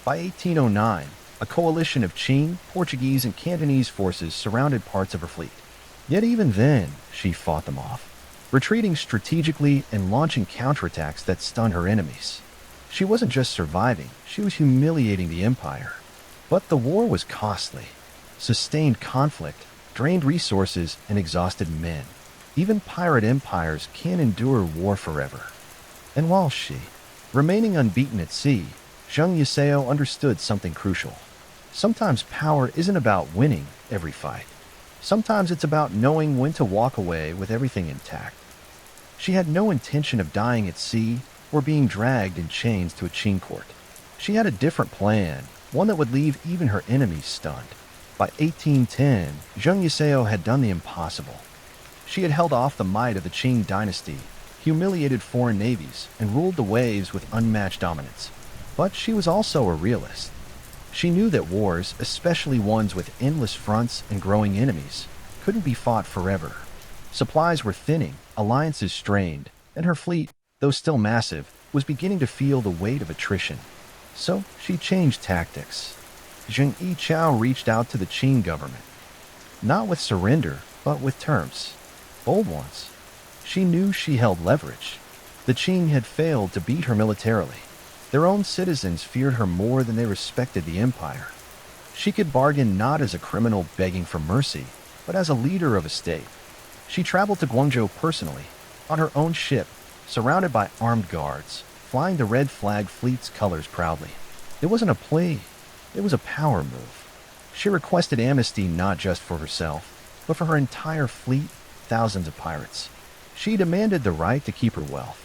By 1809, a coalition of Qing, Portuguese, and Cantonese forces surrounded parts of her fleet. Yet even then, she fought them off, retreating strategically and launching counterattacks that stunned her enemies. She wasn't just surviving, she was humiliating the empire. But the war was costly. Sustained conflict drained resources and exhausted men. Even pirate empires can't endure war forever. And while she, remaining unbeaten at sea, Zheng Yiseo understood something crucial. Sometimes power isn't about winning every fight. Sometimes it's about knowing when to walk away with everything intact. She had no intention of dying at sea or being dragged in chains to a Qing court. She had a different plan, one that would leave even her enemies stunned. By 1810, Zheng Yiseo had done the impossible. She had held off the might of the Qing dynasty, humiliated foreign navies, and ruled the waves with unmatched dominance. But she was also a realist. She knew that wars, especially ones with endless fronts and growing enemies, couldn't be fought forever. Supplies were thinning, alliances strained, and her fleet, though still massive, was beginning to feel the weight of attrition. So she changed tactics. Zheng Yichao reached out to the Qing government. Not with surrender, but with terms. Bold ones. She knew she held leverage. The Qing had failed to beat her militarily. Their own citizens feared her more than they respected the empire. She could bargain not as a criminal begging for mercy, but as a leader of a state. She traveled to Guangzhou personally, on her own ship, surrounded by armed guards, flying the red flag fleet's colors proudly. It wasn't a plea, it was a power move. She requested amnesty not just for herself, but for her entire fleet, thousands of pirates. She demanded the right to keep her wealth.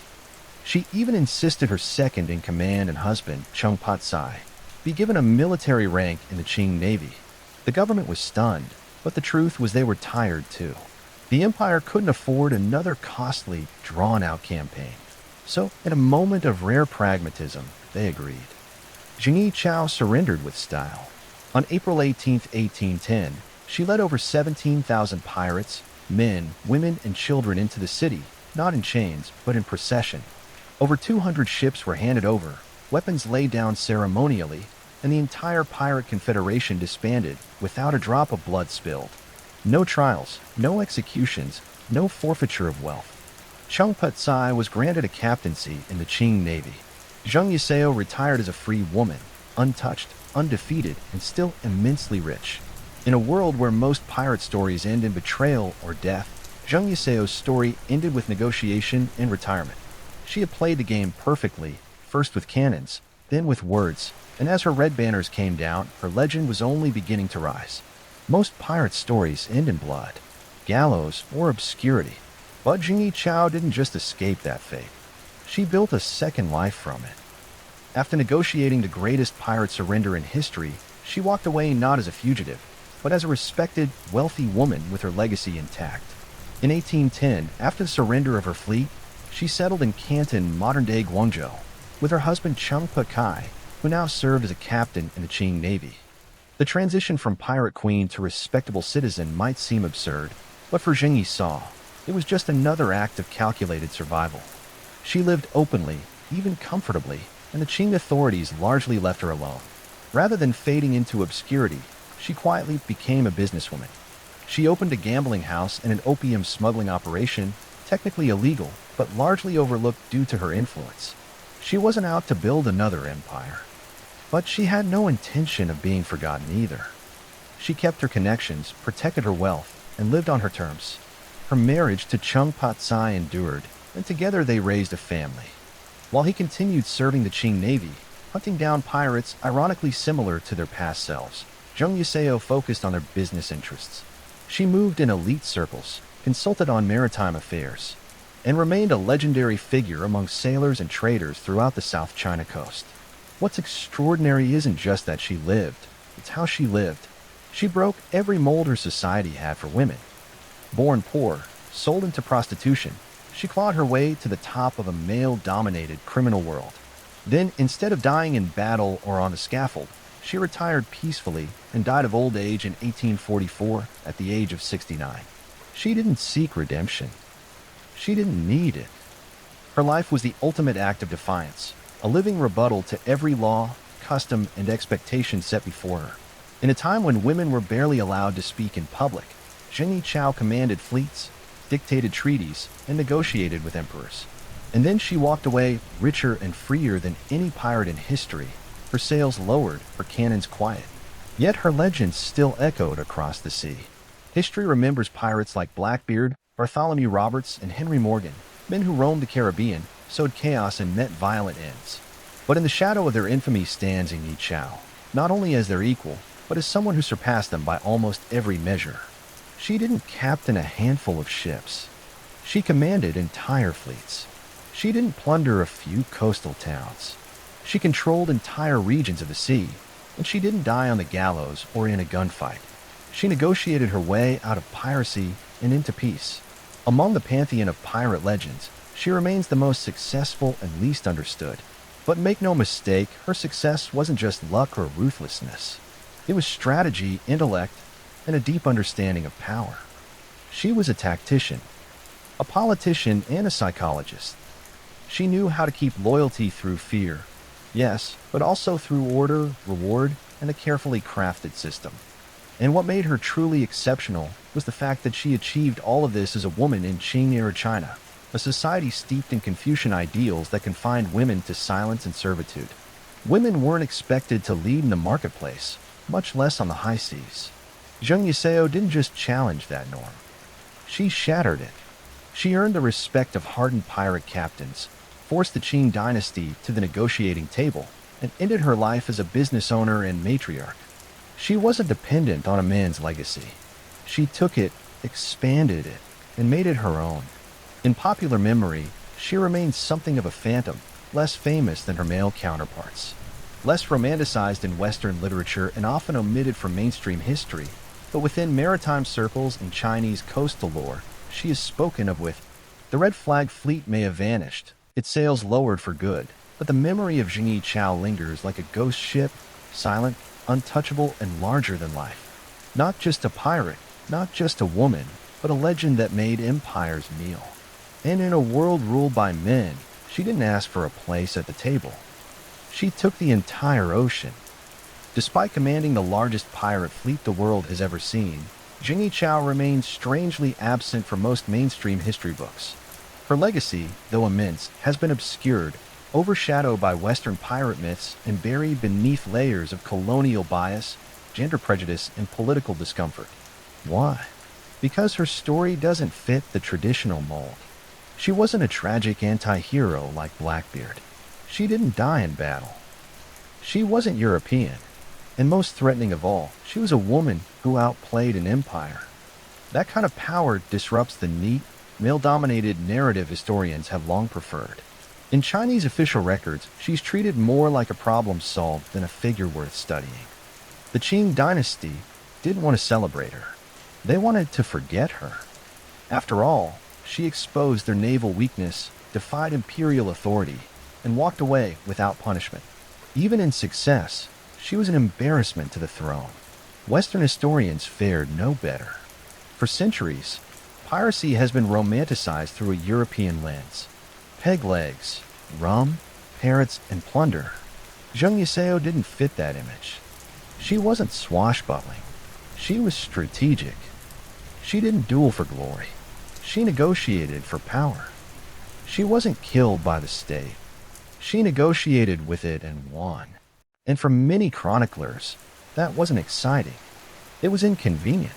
She even insisted her second-in-command and husband, Cheng Patsai, be given a military rank in the Qing Navy. The government was stunned, but the truth was they were tired too. The empire couldn't afford another costly, drawn-out campaign. So, in a moment of rare pragmatism, they agreed. Zheng Yichao surrendered with style. On April 18, 1810, she led over 17,000 pirates, men, women, and children into the city, not in chains, but in procession. Over 200 ships were handed over, weapons laid down ceremonially, and the entire pirate confederation disbanded without a drop of blood spilled. No trials, no executions, no forfeiture of wealth. Cheng Patsai was granted a captaincy in the Qing Navy. Zheng Yiseo retired as a free woman, untouched, undefeated, and still immensely rich. In a world where most pirate stories end in betrayal or death, Zheng Yiseo's story ended with negotiation and retirement. She had played the game perfectly, first with cannons, then with words, and as her red banners came down, her legend was only beginning to rise. Most pirate stories end in blood, gallows, or obscurity. But Zheng Yichao didn't just escape that fate. She built a second life from it. After negotiating the greatest pirate surrender in history, she walked away not as a fugitive, but as a respected, wealthy woman with her legacy intact. In 1810, after the surrender of her fleet, she settled in Canton, modern-day Guangzhou, with her husband Cheng Pakai, who now served as a captain in the Qing Navy. The transition from pirate queen to respectable citizen might seem absurd, but for Zheng Yichao, it was just another act of calculated survival. She lived openly, even comfortably, and the Qing authorities largely left her alone. Rather than fading into obscurity, she quietly became a businesswoman. She opened a gambling house and an opium smuggling operation, technically illegal, but largely overlooked due to her influence. She wasn't out to build another empire. But she had no intention of being forgotten either. She kept her connections, protected her wealth, and lived on her terms. Her marriage to Cheng Patsai endured, and together they raised a family. While he continued serving the Qing Navy, hunting down pirates ironically similar to their past selves, Zheng Yiseo focused on their business interests. She moved in elite circles, consulted on maritime affairs, and remained a legendary figure among sailors and traders throughout the South China coast. What's extraordinary isn't just that she lived, it's how she lived. She broke every mold her society had for women. Born poor, sold into prostitution, She clawed her way to the top of a male-dominated criminal world. Then, instead of dying in battle or on the scaffold, she retired peacefully and died of old age in 1844 at the age of 69. She didn't seek redemption. She didn't need it. Her life was the ultimate act of defiance, a living rebuttal to every law, custom, and expectation set before her. In a time when women were barely allowed to speak in public, Zheng Yichao commanded fleets, dictated treaties, and negotiated with emperors. And then she walked away richer and freer than any pirate in history, her sails lowered, her cannons quiet. Yet her legends still echoed across the sea. History remembers pirates like Blackbeard, Bartholomew Roberts, and Henry Morgan, men who roamed the Caribbean, sowed chaos, and met violent ends. But in the shadow of their infamy stands Zheng Yichao, not only as their equal, but as someone who surpassed them by almost every measure. She didn't captain a handful of ships. She commanded entire fleets. She didn't plunder a few coastal towns. She controlled entire regions of the sea, and she didn't die on the gallows or in a gunfight. She negotiated her way out of piracy and into peace. Among the pantheon of pirate legends, she remains the most successful and least understood. But make no mistake, her success wasn't just luck or ruthlessness. It was strategy, intellect, and a deep understanding of power. She was a tactician, a politician, and a psychologist. She knew how to keep loyalty through fear, yes, but also through order, reward, and a carefully crafted system. And what made her truly exceptional was the fact that she achieved all of this as a woman in Qing-era China, a society steeped in Confucian ideals that confined women to silence and servitude. Women weren't expected to lead in the marketplace, much less on the high seas. Zheng Yichao didn't just challenge that norm. She shattered it. She earned the respect of hardened pirate captains, forced the Qing dynasty to the negotiating table, and ended her life as a business owner and matriarch. She wasn't dependent on a man's legacy. She took it, expanded it, and made it her own. In popular memory, she remains something of a phantom, less famous than her male counterparts. Less romanticized in Western literature and often omitted from mainstream history, but within maritime circles and Chinese coastal lore, she is spoken of with, "The Red Flag fleet may have vanished, its sails lowered for good, but the memory of Zheng Yichao lingers like a ghost ship, silent, untouchable, and larger than life. Not just a pirate, not just a woman, but a legend that made empires kneel. And in a world ruled by men, she didn't ask for a place at the table. She took the entire ocean. Despite commanding the largest pirate fleet the world has ever seen, Zheng Yichao remains strangely absent from most mainstream history books. Her legacy, though immense, has been obscured, overshadowed by Western pirate myths and buried beneath layers of colonial bias, gender prejudice, and political discomfort. Why? Because her story doesn't fit the traditional mold. She wasn't a tragic anti-hero like Blackbeard. She didn't die in battle. She wasn't European. And most threatening of all, she was a woman who outplayed an empire. That kind of power disrupts the neat, male-dominated narrative historians have long preferred. In Chinese official records, she's treated more like a problem solved than a figure worth studying. The Qing dynasty didn't want to celebrate her. They wanted to forget her. After all, she exposed their naval weakness, defied imperial authority, and walked away without punishment. Even in success, she was an embarrassment to the throne. Western historians fared no better. For centuries, piracy has been romanticized through a European lens. Peg legs, rum, parrots, and plunder. Zheng Yichao didn't fit that image. She wasn't swashbuckling. She was strategic. She didn't duel for glory. She negotiated for power. She wasn't killed by the state. She negotiated with it and won. And for many chroniclers, that wasn't exciting. It was inconvenient.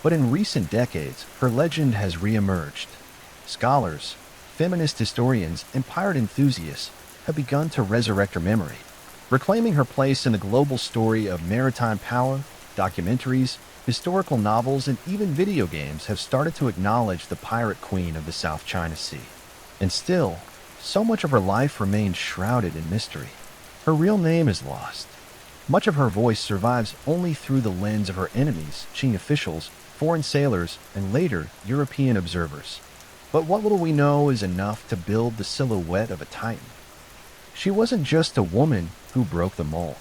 But in recent decades, her legend has reemerged. Scholars, feminist historians, and pirate enthusiasts have begun to resurrect her memory, reclaiming her place in the global story of maritime power. Documentaries, historical novels, and even video games have started to acknowledge the pirate queen of the South China Sea. And still, so much of her life remains shrouded in mystery. Her real name is lost. Much of her voice survives only through the lens of her enemies, Qing officials, foreign sailors, and later, European observers. But what little we know is enough to build the silhouette of a titan. She wasn't just a woman who broke the mold.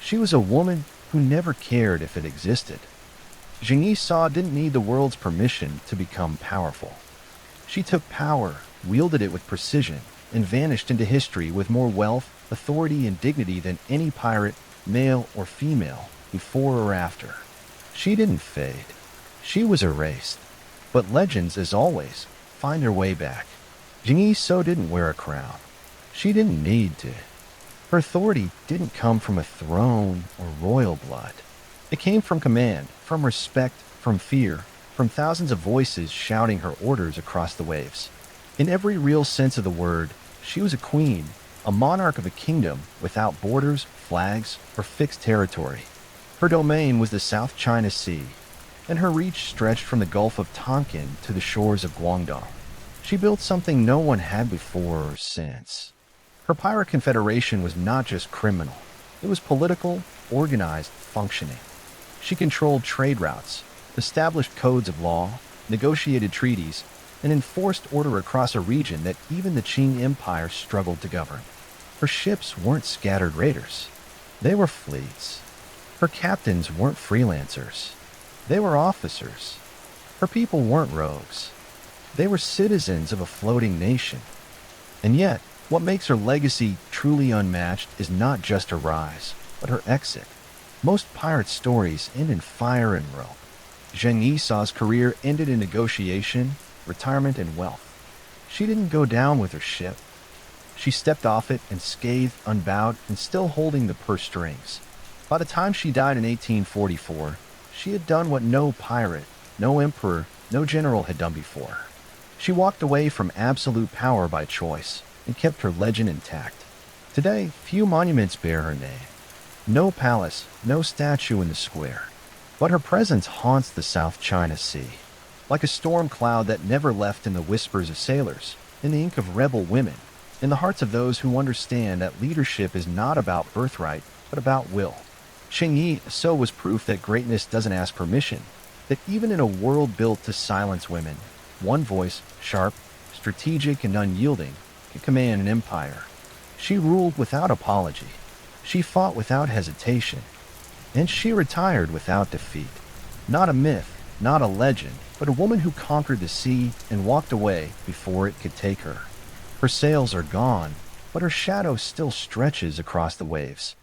She was a woman who never cared if it existed. Jing Yi Sa didn't need the world's permission to become powerful. She took power, wielded it with precision, and vanished into history with more wealth, authority, and dignity than any pirate, male or female, before or after. She didn't fade. She was erased. But legends, as always, find their way back. Jing Yi So didn't wear a crown. She didn't need to. Her authority didn't come from a throne or royal blood. It came from command, from respect, from fear, from thousands of voices shouting her orders across the waves. In every real sense of the word, she was a queen, a monarch of a kingdom without borders, flags, or fixed territory. Her domain was the South China Sea, and her reach stretched from the Gulf of Tonkin to the shores of Guangdong. She built something no one had before or since. Her pirate confederation was not just criminal. It was political, organized, functioning. She controlled trade routes, established codes of law, negotiated treaties, and enforced order across a region that even the Qing Empire struggled to govern. Her ships weren't scattered raiders. They were fleets. Her captains weren't freelancers. They were officers. Her people weren't rogues. They were citizens of a floating nation. And yet, what makes her legacy truly unmatched is not just her rise, but her exit. Most pirate stories end in fire and rope. Zheng Yisa's career ended in negotiation, retirement, and wealth. She didn't go down with her ship. She stepped off it and scathed, unbowed, and still holding the purse strings. By the time she died in 1844, she had done what no pirate, no emperor, no general had done before. She walked away from absolute power by choice and kept her legend intact. Today, few monuments bear her name. No palace, no statue in the square. But her presence haunts the South China Sea, like a storm cloud that never left in the whispers of sailors, in the ink of rebel women, in the hearts of those who understand that leadership is not about birthright, but about will. Zheng Yi So was proof that greatness doesn't ask permission, that even in a world built to silence women, one voice, sharp, strategic, and unyielding, can command an empire. She ruled without apology. She fought without hesitation. And she retired without defeat. Not a myth, not a legend, but a woman who conquered the sea and walked away before it could take her. Her sails are gone, but her shadow still stretches across the waves,